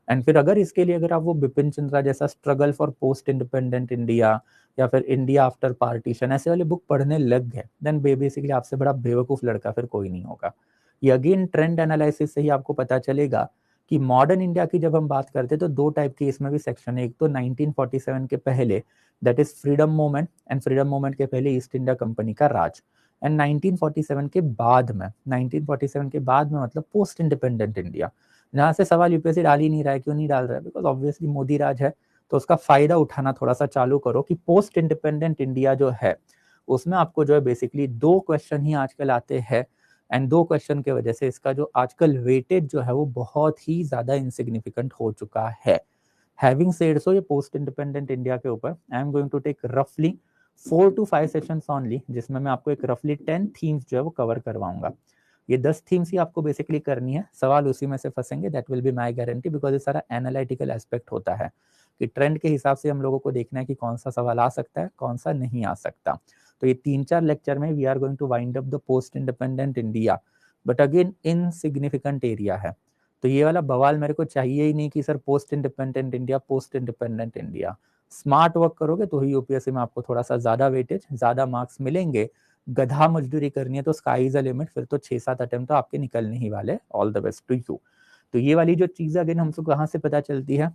And फिर अगर इसके लिए अगर आप वो बिपिन चंद्रा जैसा struggle for post independent India या फिर इंडिया आफ्टर पार्टीशन ऐसे वाली बुक पढ़ने लग गए, देन बेसिकली आपसे बड़ा बेवकूफ लड़का फिर कोई नहीं होगा। ये अगेन ट्रेंड एनालिसिस से ही आपको पता चलेगा कि मॉडर्न इंडिया की जब हम बात करते हैं तो दो टाइप की इसमें भी सेक्शन है। एक तो 1947 के पहले that is freedom movement, and freedom movement के पहले ईस्ट इंडिया कंपनी का राज। एंड 1947 के बाद में, 1947 के बाद में मतलब पोस्ट इंडिपेंडेंट इंडिया, जहां से सवाल यूपीएससी डाल ही नहीं रहा है। क्यों नहीं डाल रहा है? बिकॉज ऑब्वियसली मोदी राज है, तो उसका फायदा उठाना थोड़ा सा चालू करो कि पोस्ट इंडिपेंडेंट इंडिया जो है उसमें आपको जो है बेसिकली 2 क्वेश्चन ही आजकल आते हैं। एंड 2 क्वेश्चन के वजह से इसका जो आजकल वेटेज जो है वो बहुत ही ज्यादा इनसिग्निफिकेंट हो चुका है। हैविंग सेड सो, ये पोस्ट इंडिपेंडेंट इंडिया के ऊपर I am going to take रफली 4 to 5 सेशंस ओनली, जिसमें मैं आपको एक रफली 10 थीम्स जो है वो कवर करवाऊंगा। ये 10 थीम्स ही आपको बेसिकली करनी है, सवाल उसी में से फंसेंगे, that will be my guarantee. Because ये सारा एनालिटिकल एस्पेक्ट होता है कि ट्रेंड के हिसाब से हम लोगों को देखना है कि कौन सा सवाल आ सकता है, कौन सा नहीं आ सकता। तो ये 3-4 लेक्चर में we are going to wind up the post independent India, but again insignificant area है। तो ये वाला बवाल मेरे को चाहिए ही नहीं कि sir post independent India, post independent India. Smart work करोगे तो ही यूपीएससी में आपको थोड़ा सा ज्यादा वेटेज, ज्यादा मार्क्स मिलेंगे। गधा मजदूरी करनी है तो स्काई इज द लिमिट, फिर तो 6-7 अटेम्प्ट तो आपके निकलने ही वाले। All the best to you. तो ये वाली जो चीज अगेन हमको कहाँ से पता चलती है,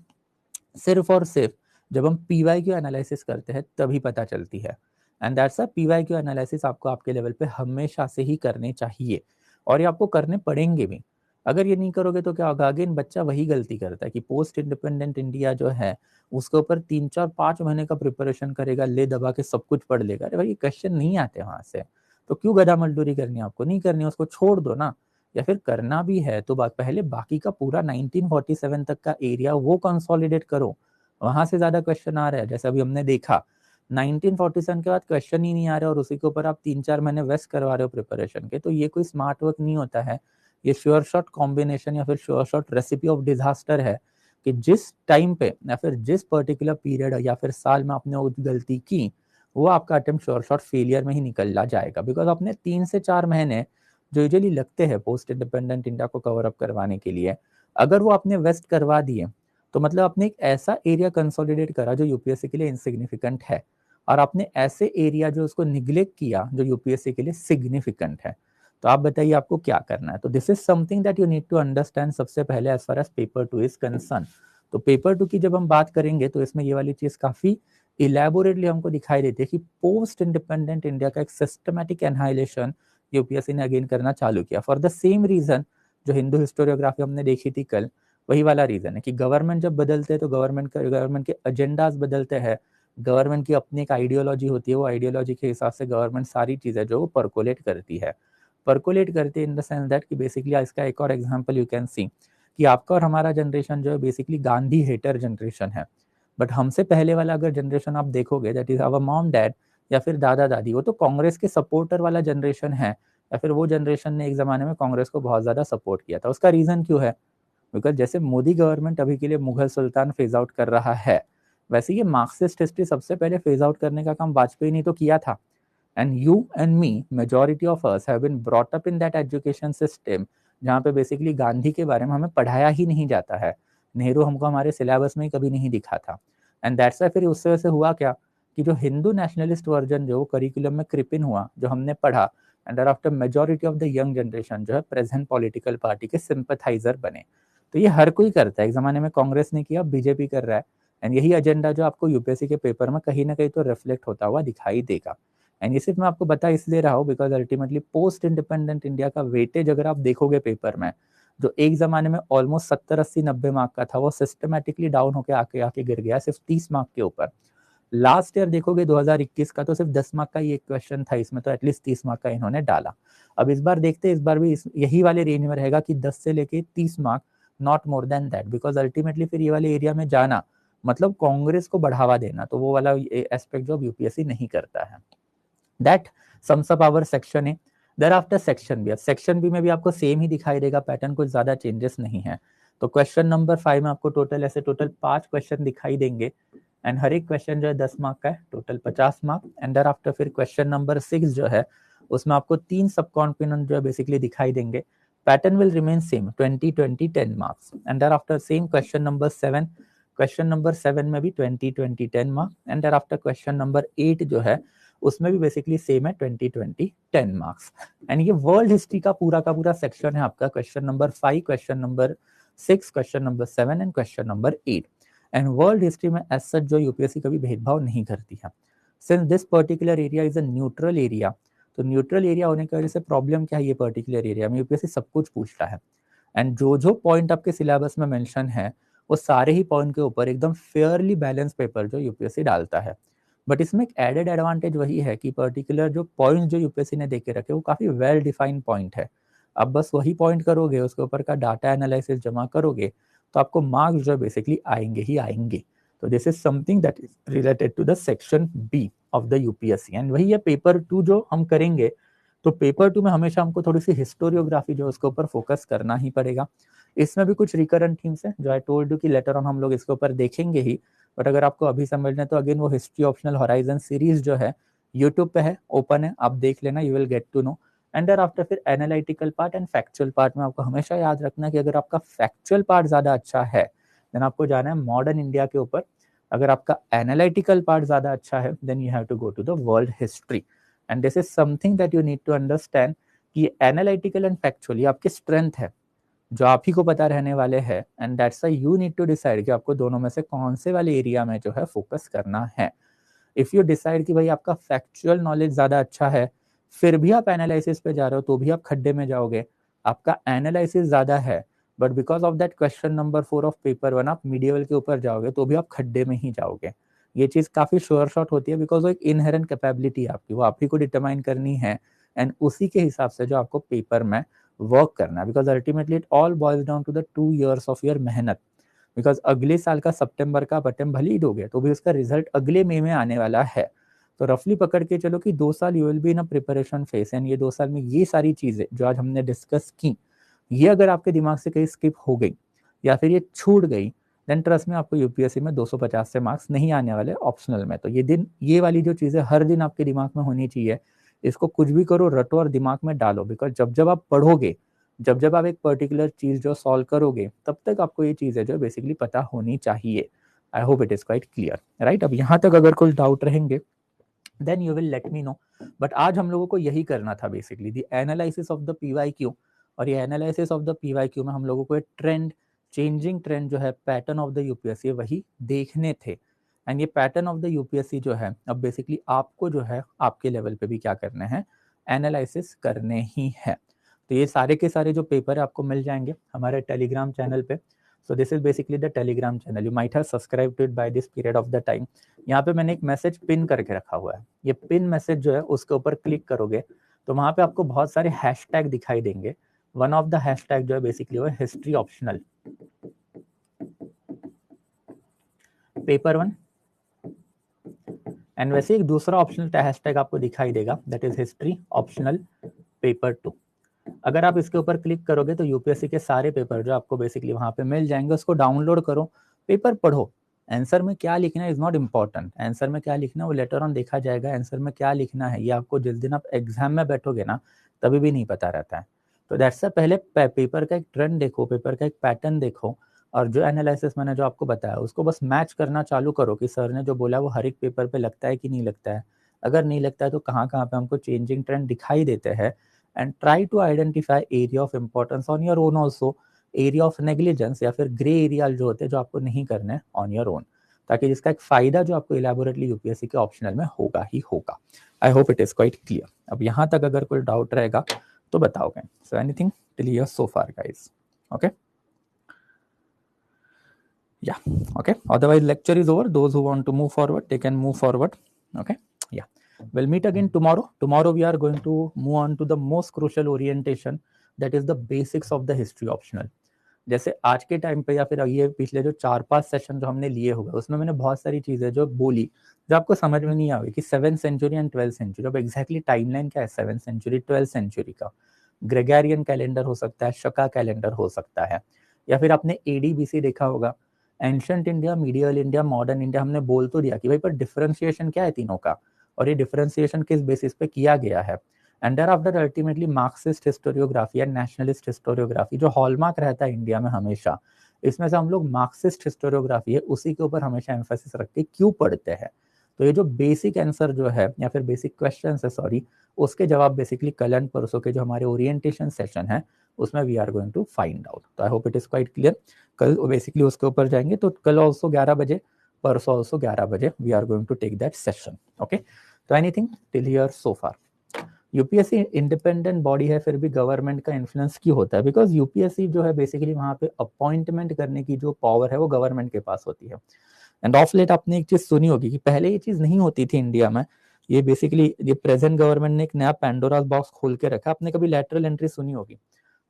सिर्फ और सिर्फ जब हम पीवाईक्यू एनालिसिस करते हैं तभी पता चलती है। And that's a PYQ analysis आपको आपके लेवल पे हमेशा से ही करने चाहिए, और ये आपको करने पड़ेंगे भी। अगर ये नहीं करोगे तो क्या होगा, अगेन बच्चा वही गलती करता है कि पोस्ट इंडिपेंडेंट इंडिया जो है उसके ऊपर 3-4-5 महीने का प्रिपरेशन करेगा, ले दबा के सब कुछ पढ़ लेगा। अरे भाई क्वेश्चन नहीं आते वहां से, तो क्यों गधा मजदूरी करनी है? आपको नहीं करनी है, उसको छोड़ दो ना। या फिर करना भी है तो पहले बाकी का पूरा 1947 तक का एरिया वो कंसोलिडेट करो, वहां से ज्यादा क्वेश्चन आ रहा है। जैसे अभी हमने देखा 1947 के बाद क्वेश्चन ही नहीं आ रहे और उसी के ऊपर आप 3-4 महीने वेस्ट करवा रहे हो प्रिपरेशन के, तो ये कोई स्मार्ट वर्क नहीं होता है। ये श्योर शॉट कॉम्बिनेशन या फिर sure shot recipe of disaster है कि जिस टाइम पे या फिर जिस पर्टिकुलर पीरियड या फिर साल में आपने वो गलती की, वो आपका अटेम्प्ट श्योर शॉट फेलियर में ही निकल जाएगा, बिकॉज अपने 3 से 4 महीने जो यूजुअली लगते हैं पोस्ट इंडिपेंडेंट इंडिया को कवर अप करवाने के लिए, अगर वो आपने वेस्ट करवा दिए तो मतलब आपने एक ऐसा एरिया कंसोलिडेट करा जो यूपीएससी के लिए इनसिग्निफिकेंट है, और आपने ऐसे एरिया जो उसको निग्लेक्ट किया जो यूपीएससी के लिए सिग्निफिकेंट है। तो आप बताइए आपको क्या करना है। तो this is something that you need to understand सबसे पहले as far as paper 2 is concern. तो पेपर 2 की जब हम बात करेंगे तो इसमें ये वाली चीज काफी इलेबोरेटली हमको दिखाई देती है कि पोस्ट इंडिपेंडेंट इंडिया का एक सिस्टमैटिक एनहाइलेशन यूपीएससी ने अगेन करना चालू किया फॉर द सेम रीजन जो हिंदू हिस्टोरियोग्राफी हमने देखी थी कल, वही वाला रीजन है कि गवर्नमेंट जब बदलते हैं तो गवर्नमेंट के एजेंडाज बदलते हैं, गवर्नमेंट की अपनी एक आइडियोलॉजी होती है, वो आइडियोलॉजी के हिसाब से गवर्नमेंट सारी चीजें जो वो परकोलेट करती है, परकोलेट करती है इन द सेंस दैट कि बेसिकली इसका एक और एग्जांपल यू कैन सी कि आपका और हमारा जनरेशन जो है बेसिकली गांधी हेटर जनरेशन है, बट हमसे पहले वाला अगर जनरेशन आप देखोगे that is our mom dad या फिर दादा दादी, वो तो कांग्रेस के सपोर्टर वाला जनरेशन है, या फिर वो जनरेशन ने एक जमाने में कांग्रेस को बहुत ज्यादा सपोर्ट किया था। उसका रीजन क्यों है? बिकॉज जैसे मोदी गवर्नमेंट अभी के लिए मुगल सुल्तान फेज आउट कर रहा है, वैसे ये मार्क्सिस्ट हिस्ट्री सबसे पहले फेज आउट करने का काम वाजपेयी ने तो किया था। And you and me, majority of us have been brought up in that education system जहाँ पे बेसिकली गांधी के बारे में हमें पढ़ाया ही नहीं जाता है, नेहरू हमको हमारे सिलेबस में ही कभी नहीं दिखा था। एंड दैट्स वाई फिर उससे वजह से हुआ क्या कि जो हिंदू नेशनलिस्ट वर्जन जो करिकुलम में क्रिपिन हुआ, जो हमने पढ़ा, and after majority of the young generation जो है प्रेजेंट पॉलिटिकल पार्टी के सिंपथाइजर बने। तो ये हर कोई करता है, एक जमाने में कांग्रेस ने किया, बीजेपी कर रहा है, एंड यही एजेंडा जो आपको यूपीएससी के पेपर में कहीं ना कहीं तो रिफ्लेक्ट होता हुआ दिखाई देगा। एंड ये सिर्फ मैं आपको बता इसलिए रहा हूँ because ultimately post independent India का वेटेज अगर आप देखोगे पेपर में, जो एक जमाने में ऑलमोस्ट 70-80-90 मार्क का था, वो सिस्टमेटिकली डाउन होकर आके आके गिर गया सिर्फ 30 मार्क के ऊपर। लास्ट ईयर देखोगे 2021 का तो सिर्फ 10 मार्क का ही एक क्वेश्चन था, इसमें तो एटलीस्ट 30 मार्क का इन्होंने डाला। अब इस बार देखते हैं, इस बार भी यही वाले रेंज में रहेगा कि 10 से लेके 30 mark, not more than that, because ultimately फिर ये वाले एरिया में जाना मतलब कांग्रेस को बढ़ावा देना, तो वो वाला एस्पेक्ट जो यूपीएससी नहीं करता है। That sums up our section A. Thereafter section B, section B में भी आपको सेम ही दिखाई देगा पैटर्न, कुछ ज्यादा चेंजेस नहीं है। तो क्वेश्चन नंबर 5 में आपको टोटल 5 क्वेश्चन दिखाई देंगे, एंड हर एक क्वेश्चन जो है 10 मार्क का है, total 50 mark. And thereafter फिर क्वेश्चन नंबर 6 जो है उसमें आपको 3 सब कॉन्फिडेंट जो है बेसिकली दिखाई देंगे। Pattern will remain same, 20-20-10 marks. And thereafter same question number 7, question number 7 में भी 20-20-10 marks. And thereafter question number 8 जो है उसमें भी बेसिकली सेम है, 20-20-10 मार्क्स। एंड ये वर्ल्ड हिस्ट्री का पूरा सेक्शन है आपका, question number 5, question number 6, question number 7 and question number 8। And world history में एज सच जो यूपीएससी कभी भेदभाव नहीं करती है, since this particular area is a neutral area. तो न्यूट्रल एरिया होने की वजह से प्रॉब्लम क्या है, ये पर्टिकुलर एरिया में यूपीएससी सब कुछ पूछता है, एंड जो पॉइंट आपके सिलेबस में मेंशन है वो सारे ही पॉइंट के ऊपर एकदम फेयरली बैलेंस पेपर जो यूपीएससी डालता है। बट इसमें एक एडेड एडवांटेज वही है कि पर्टिकुलर जो पॉइंट जो यूपीएससी ने देके रखे वो काफी वेल डिफाइंड पॉइंट है। अब बस वही पॉइंट करोगे, उसके ऊपर का डाटा एनालिसिस जमा करोगे तो आपको मार्क्स जो बेसिकली आएंगे ही आएंगे। तो this is something that is related to the section B of the UPSC. And वही है पेपर 2 जो हम करेंगे, तो पेपर 2 में हमेशा हमको थोड़ी सी हिस्टोरियोग्राफी जो उसके ऊपर फोकस करना ही पड़ेगा। इसमें भी कुछ रिकरेंट थीम्स है जो आई टोल्ड यू कि लेटर ऑन हम लोग इसके ऊपर देखेंगे ही, बट अगर आपको अभी समझना है तो अगेन वो हिस्ट्री ऑप्शनल हॉराइजन सीरीज जो है यूट्यूब पे है, ओपन है, आप देख लेना, you will get to know. And thereafter फिर analytical part and factual part में आपको हमेशा याद रखना कि अगर आपका फैक्चुअल पार्ट ज्यादा अच्छा है देन आपको जाना है मॉडर्न इंडिया के ऊपर, अगर आपका एनालिटिकल पार्ट ज्यादा अच्छा है then you have to go to the world history. And this is something that you need to understand कि एनालिटिकल एंड फैक्चुअल ये आपकी स्ट्रेंथ है जो आप ही को पता रहने वाले हैं, and that's why you need to decide कि आपको दोनों में से कौन से वाले एरिया में जो है फोकस करना है। इफ यू डिसाइड कि भाई आपका फैक्चुअल नॉलेज ज्यादा अच्छा है फिर भी आप एनालिसिस पे जा रहे हो तो भी आप खड्डे में जाओगे। आपका एनालिसिस ज्यादा है but because of that question number 4 of paper 1 आप मीडिएवल के ऊपर जाओगे तो भी आप खड्डे में ही जाओगे। ये चीज काफी श्योर शॉट होती है बिकॉज वो एक इनहेरेंट कैपेबिलिटी है आपकी, वो आप ही को डिटरमाइन करनी है, एंड उसी के हिसाब से जो आपको पेपर में वर्क करना है, because ultimately it all boils down to the 2 years of your मेहनत। बिकॉज अगले साल का सितंबर का आप अटेम्प्ट भले ही दोगे तो भी उसका रिजल्ट अगले मई में आने वाला है। तो रफली पकड़ के चलो कि 2 साल you will be in a preparation face, and ये 2 साल में ये सारी चीजें जो आज हमने डिस्कस की ये अगर आपके दिमाग से कहीं स्किप हो गई या फिर ये छूट गई देन ट्रस्ट में आपको यूपीएससी में 250 से मार्क्स नहीं आने वाले ऑप्शनल में। तो ये वाली जो चीज़ें हर दिन आपके दिमाग में होनी चाहिए, इसको कुछ भी करो रटो और दिमाग में डालो, बिकॉज जब जब आप पढ़ोगे, जब जब आप एक पर्टिकुलर चीज़ जो सॉल्व करोगे, तब तक आपको ये चीज़ें जो बेसिकली पता होनी चाहिए। I hope it is quite clear, right. अब यहाँ तक अगर कोई डाउट रहेंगे then you will let me know. But आज हम लोगों को यही करना था basically, the analysis of the PYQ। और ये एनालिसिस ऑफ द PYQ में हम लोगों को एक ट्रेंड, चेंजिंग ट्रेंड जो है, पैटर्न ऑफ द यूपीएससी वही देखने थे। एंड ये पैटर्न ऑफ द यूपीएससी जो है, अब बेसिकली आपको जो है आपके लेवल पे भी क्या करने हैं, एनालिसिस करने ही है। तो ये सारे के सारे जो पेपर है आपको मिल जाएंगे हमारे टेलीग्राम चैनल पे। So this is basically the Telegram channel, you might have subscribe to it by this period of the time. यहाँ पे मैंने एक मैसेज पिन करके रखा हुआ है, ये पिन मैसेज जो है उसके ऊपर क्लिक करोगे तो वहाँ पे आपको बहुत सारे हैशटैग दिखाई देंगे। वन ऑफ द हैशटैग जो है बेसिकली वो हिस्ट्री ऑप्शनल पेपर 1, एंड वैसे एक दूसरा ऑप्शनल हैशटैग आपको दिखाई देगा, that is history optional paper 2। अगर आप इसके ऊपर क्लिक करोगे तो यूपीएससी के सारे पेपर जो आपको बेसिकली वहाँ पे मिल जाएंगे, उसको डाउनलोड करो, पेपर पढ़ो। आंसर में क्या लिखना है इज नॉट इम्पॉर्टेंट, आंसर में क्या लिखना है वो लेटर ऑन देखा जाएगा। आंसर में क्या लिखना है ये आपको जिस दिन आप एग्जाम में बैठोगे ना तभी भी नहीं पता रहता है। तो दैट्स पहले पेपर का एक ट्रेंड देखो, पेपर का एक पैटर्न देखो, और जो एनालिसिस मैंने जो आपको बताया उसको बस मैच करना चालू करो कि सर ने जो बोला वो हर एक पेपर पे लगता है कि नहीं लगता है। अगर नहीं लगता है तो कहाँ कहाँ पे हमको चेंजिंग ट्रेंड दिखाई देते हैं, and try to identify area of importance on your own also, area of negligence या फिर ग्रे एरिया जो होते हैं जो आपको नहीं करने ऑन योर ओन, ताकि जिसका एक फायदा जो आपको इलेबोरेटली यूपीएससी के ऑप्शनल में होगा ही होगा। I hope it is quite clear. अब यहाँ तक अगर कोई डाउट रहेगा तो बताओगे। So anything clear so far guys? Okay, yeah, okay, otherwise lecture is over. Those who want to move forward they can move forward. Okay, yeah, we'll meet again tomorrow we are going to move on to the most crucial orientation, that is the basics of the history optional। जैसे आज के time पे या फिर ये पिछले जो 4-5 session जो हमने लिए हुए उसमें मैंने बहुत सारी चीजें जो बोली जो आपको समझ में नहीं आएगी कि 7th century and 12th century, अब एग्जैक्टली टाइमलाइन क्या है 7th सेंचुरी 12th सेंचुरी का, ग्रेगरियन कैलेंडर हो सकता है, शका कैलेंडर हो सकता है, या फिर आपने AD-BC देखा होगा, ancient India, medial India, modern India. हमने बोल तो दिया कि भाई पर डिफरेंशिएशन क्या है तीनों का, और ये डिफरेंशिएशन किस बेसिस पे किया गया है। And thereafter ultimately Marxist historiography and nationalist historiography जो हॉलमार्क रहता है इंडिया में हमेशा, इसमें से हम लोग मार्क्सिस्ट हिस्टोरियोग्राफी है उसी के ऊपर हमेशा एम्फेसिस रख के क्यों पढ़ते हैं। तो ये जो बेसिक आंसर जो है या फिर बेसिक क्वेश्चन है सॉरी, उसके जवाब बेसिकली कल एंड परसों के जो हमारे ओरिएंटेशन सेशन है उसमें we are going to find out. तो I hope it is quite clear. कल बेसिकली उसके ऊपर जाएंगे, तो कल ऑल्सो 11 बजे, परसों ऑल्सो 11 बजे we are going to take that session. Okay, तो anything till here so far? UPSC independent body है फिर भी गवर्नमेंट का इन्फ्लुएंस क्यों होता है? बिकॉज यूपीएससी जो है बेसिकली वहाँ पे अपॉइंटमेंट करने की जो पावर है वो गवर्नमेंट के पास होती है। एंड ऑफ लेट आपने एक चीज सुनी होगी कि पहले ये चीज नहीं होती थी इंडिया में, ये बेसिकली ये प्रेजेंट गवर्नमेंट ने एक नया पैंडोरास बॉक्स खोल के रखा। आपने कभी लैटरल एंट्री सुनी होगी?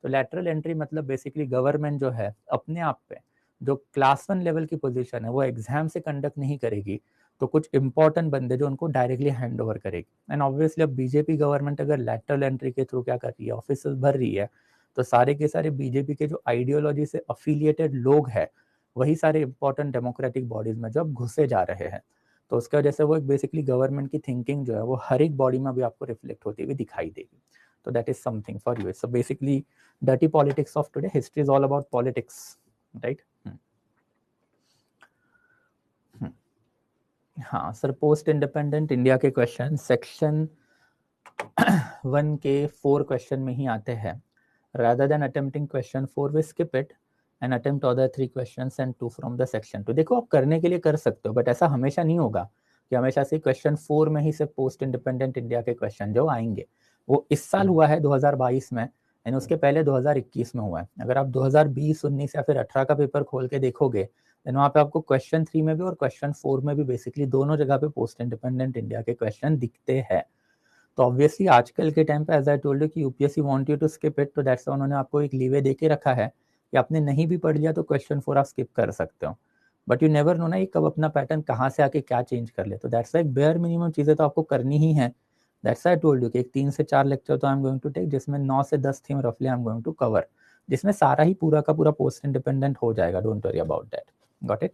तो लैटरल एंट्री मतलब बेसिकली गवर्नमेंट जो है अपने आप पे जो क्लास 1 लेवल की पोजीशन है वो एग्जाम से कंडक्ट नहीं करेगी, तो कुछ इंपॉर्टेंट बंदे जो उनको डायरेक्टली हैंड ओवर करेगी। एंड ऑब्वियसली अब बीजेपी गवर्नमेंट अगर लैटरल एंट्री के थ्रू क्या कर रही है, ऑफिस भर रही है, तो सारे के सारे बीजेपी के जो आइडियोलॉजी से अफिलिएटेड लोग हैं वही सारे इंपॉर्टेंट डेमोक्रेटिक बॉडीज में जो अब घुसे जा रहे हैं। तो उसकी वजह से वो एक बेसिकली गवर्नमेंट की थिंकिंग जो है वो हर एक बॉडी में भी आपको रिफ्लेक्ट होती हुई दिखाई देगी। तो that is something for you. So basically dirty politics of today, history is all about politics, right? हाँ सर, पोस्ट इंडिपेंडेंट इंडिया के क्वेश्चन सेक्शन 1 के 4 क्वेश्चन में ही आते हैं। rather than attempting question 4 we skip it and attempt other 3 questions and 2 from the section 2। देखो आप करने के लिए कर सकते हो, बट ऐसा हमेशा नहीं होगा कि हमेशा से क्वेश्चन 4 में ही सिर्फ पोस्ट इंडिपेंडेंट इंडिया के क्वेश्चन जो आएंगे। वो इस साल हुआ है 2022 में, एंड उसके पहले 2021 में हुआ है। अगर आप 2020, 19 या फिर 18 का पेपर खोल के देखोगे देन वहाँ पे आपको क्वेश्चन 3 में भी और क्वेश्चन 4 में भी बेसिकली दोनों जगह पे पोस्ट इंडिपेंडेंट इंडिया के क्वेश्चन दिखते हैं। तो ऑब्वियसली आजकल के टाइम पे एज आई टोल्ड यू कि UPSC want you to skip it, तो दैट्स उन्होंने आपको एक लीवे दे के रखा है कि आपने नहीं भी पढ़ लिया तो क्वेश्चन 4 आप स्किप कर सकते हो। बट यू नेवर नो ना, ये कब अपना पैटर्न कहाँ से आके क्या चेंज कर ले। तो दैट्स लाइक बेयर मिनिमम चीज़ें तो आपको करनी ही है। दैट्स आई टोल्ड यू कि एक 3 से 4 लेक्चर तो I am going to take, जिसमें 9 से 10 थीम रफली I am going to cover, जिसमें सारा ही पूरा का पूरा पोस्ट इंडिपेंडेंट हो जाएगा। Don't worry about that. Got it?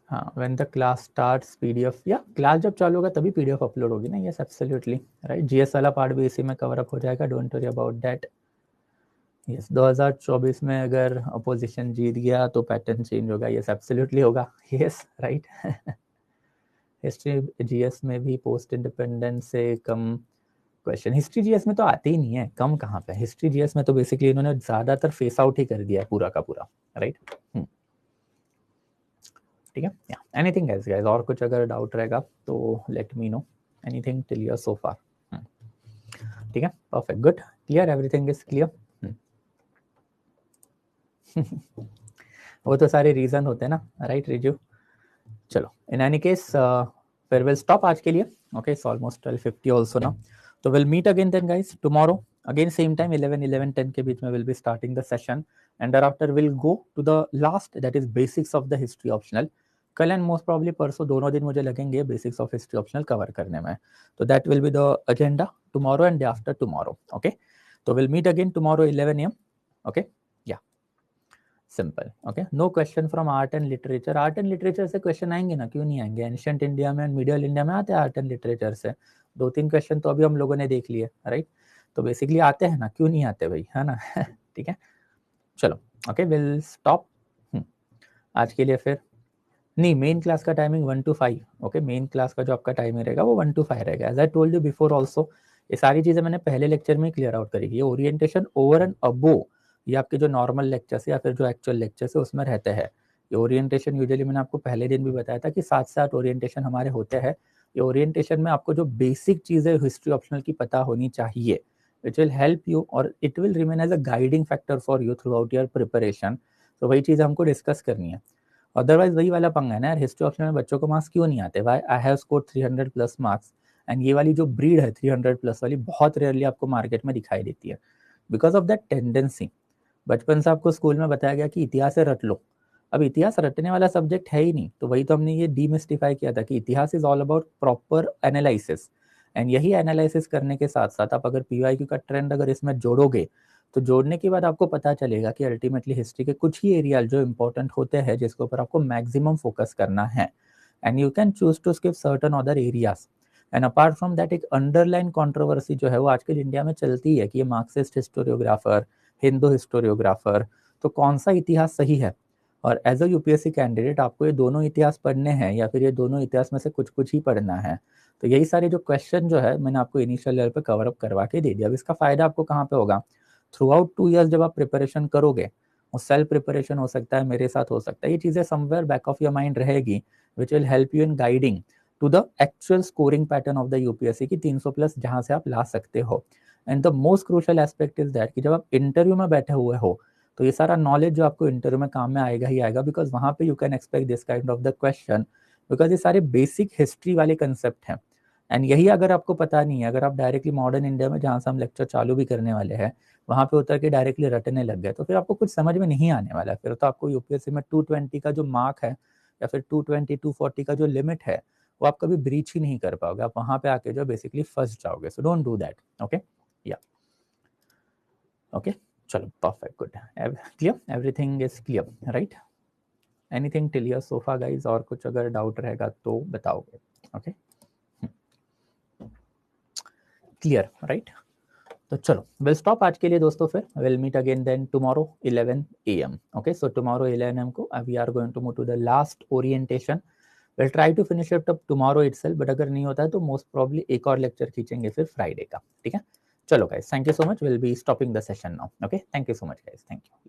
हाँ, when the class starts PDF, या क्लास जब चालू होगा तभी पीडीएफ अपलोड होगी ना, यस एब्सोल्युटली राइट। जीएस वाला पार्ट भी इसी में कवर अप हो जाएगा, don't worry about that. Yes, 2024 में अगर अपोजिशन जीत गया तो पैटर्न चेंज होगा, यस एब्सोल्युटली होगा, यस राइट। हिस्ट्री जीएस में भी पोस्ट इंडिपेंडेंस से कम क्वेश्चन, हिस्ट्री जीएस में तो आते ही नहीं है, कम कहाँ पे, हिस्ट्री जीएस में तो बेसिकली इन्होंने ज्यादातर फेस आउट ही कर दिया है पूरा का पूरा, राइट। ठीक है, या एनीथिंग एल्स गाइस, और कुछ अगर डाउट रहेगा तो let me know, anything till here so far? ठीक है, perfect, good, clear, everything is clear. वो तो सारे रीजन होते हैं ना, राइट रिजू। चलो, इन एनी केस फिर विल स्टॉप आज के लिए, ओके, इट्स ऑलमोस्ट 12:50 आल्सो ना, तो will meet again then guys tomorrow, again same time 11:10 के बीच में will be starting the session, and thereafter will go to the last, that is basics of the history optional. कल and most probably परसों दोनों दिन मुझे लगेंगे basics of history optional cover करने में, तो that will be the agenda tomorrow and day after tomorrow, okay. तो will meet again tomorrow 11 AM, okay, या simple, okay. No question from art and literature, art and literature से question आएंगे ना, क्यों नहीं आएंगे, एंशिएंट इंडिया में and medieval India में आते हैं आर्ट एंड लिटरेचर से, 2-3 क्वेश्चन तो अभी हम लोगों ने देख लिए, राइट। तो बेसिकली आते हैं ना, क्यों नहीं आते भाई, है ना। ठीक है, चलो, ओके, विल स्टॉप आज के लिए। फिर नहीं, मेन क्लास का timing 1 to 5, okay, main class का जो आपका टाइमिंग रहेगा वो 1 to 5 रहेगा, as I told you before also. ये सारी चीजें मैंने पहले लेक्चर में क्लियर आउट करी, ये ओरिएंटेशन ओवर एंड अबो ये आपके जो नॉर्मल लेक्चर्स या फिर जो एक्चुअल लेक्चर्स है उसमें रहते हैं। ये ओरिएंटेशन यूजुअली मैंने आपको पहले दिन भी बताया था कि 7 ओरिएंटेशन हमारे होते हैं। ये ओरिएंटेशन में आपको जो बेसिक चीजें हिस्ट्री ऑप्शनल की पता होनी चाहिए, विच विल हेल्प यू और it will remain as a guiding factor for you throughout your preparation. तो वही चीज़ हमको डिस्कस करनी है, अदरवाइज वही वाला पंगा है ना यार, हिस्ट्री ऑप्शनल में बच्चों को मार्क्स क्यों नहीं आते, why I have score 300+ marks, and ये वाली जो ब्रीड है 300+ वाली बहुत रेयरली आपको मार्केट में दिखाई देती है, बिकॉज ऑफ दैट टेंडेंसी। बचपन से आपको स्कूल में बताया गया कि इतिहास से रट लो, अब इतिहास रटने वाला सब्जेक्ट है ही नहीं, तो वही तो हमने ये डीमिस्टिफाई किया था कि इतिहास is all about proper analysis, and यही एनालिसिस करने के साथ साथ आप अगर पीवाईक्यू का ट्रेंड अगर इसमें जोड़ोगे, तो जोड़ने के बाद आपको पता चलेगा कि अल्टीमेटली हिस्ट्री के कुछ ही एरिया जो इंपॉर्टेंट होते हैं जिसके ऊपर आपको मैक्सिमम फोकस करना है, and you can choose to skip certain other areas. And apart from that एक अंडरलाइन कंट्रोवर्सी जो है वो आजकल इंडिया में चलती है कि ये मार्क्सिस्ट हिस्टोरियोग्राफर, हिंदू हिस्टोरियोग्राफर, तो कौन सा इतिहास सही है। और एज अ यूपीएससी कैंडिडेट आपको ये दोनों इतिहास पढ़ने हैं या फिर ये दोनों इतिहास में से कुछ कुछ ही पढ़ना है। तो यही सारे जो क्वेश्चन जो है मैंने आपको इनिशियल लेवल पे कवर अप करवा के दे दिया। अब इसका फायदा आपको कहाँ पे होगा, थ्रू आउट 2 years जब आप प्रिपरेशन करोगे, वो सेल्फ प्रिपरेशन हो सकता है, मेरे साथ हो सकता है, ये चीज़ें somewhere back of your mind रहेगी, which will help you in guiding to the actual scoring pattern of the UPSC की 300+ जहाँ से आप ला सकते हो। And the most crucial aspect is that कि जब आप इंटरव्यू में बैठे हुए हो तो ये सारा नॉलेज जो आपको इंटरव्यू में काम में आएगा ही आएगा, बिकॉज वहाँ पे you can expect this kind of the question, because ये सारे बेसिक हिस्ट्री वाले कंसेप्ट हैं। एंड यही अगर आपको पता नहीं है, अगर आप डायरेक्टली मॉडर्न इंडिया में जहाँ से हम लेक्चर चालू भी करने वाले हैं वहाँ पे उतर के डायरेक्टली रटने लग गए, तो फिर आपको कुछ समझ में नहीं आने वाला। फिर तो आपको यूपीएससी में 220 का जो मार्क है या फिर 220 240 का जो लिमिट है वो आप कभी ब्रीच ही नहीं कर पाओगे, आप वहाँ पे आके जो बेसिकली फंस जाओगे। So don't do that, okay, या ओके, चलो perfect, good, clear, everything is clear right, anything till here so far guys, और कुछ अगर डाउट रहेगा तो बताओगे, ओके, क्लियर राइट। तो चलो विल स्टॉप आज के लिए दोस्तों, फिर will meet again then tomorrow 11 AM, okay. So tomorrow 11 AM को we are going to move to the last orientation, will try to finish it up tomorrow itself, but अगर नहीं होता है तो मोस्ट प्रॉब्ली एक और लेक्चर खींचेंगे फिर फ्राइडे का, ठीक है। चलो guys, thank you so much, will be stopping the session now, okay, thank you so much guys, thank you.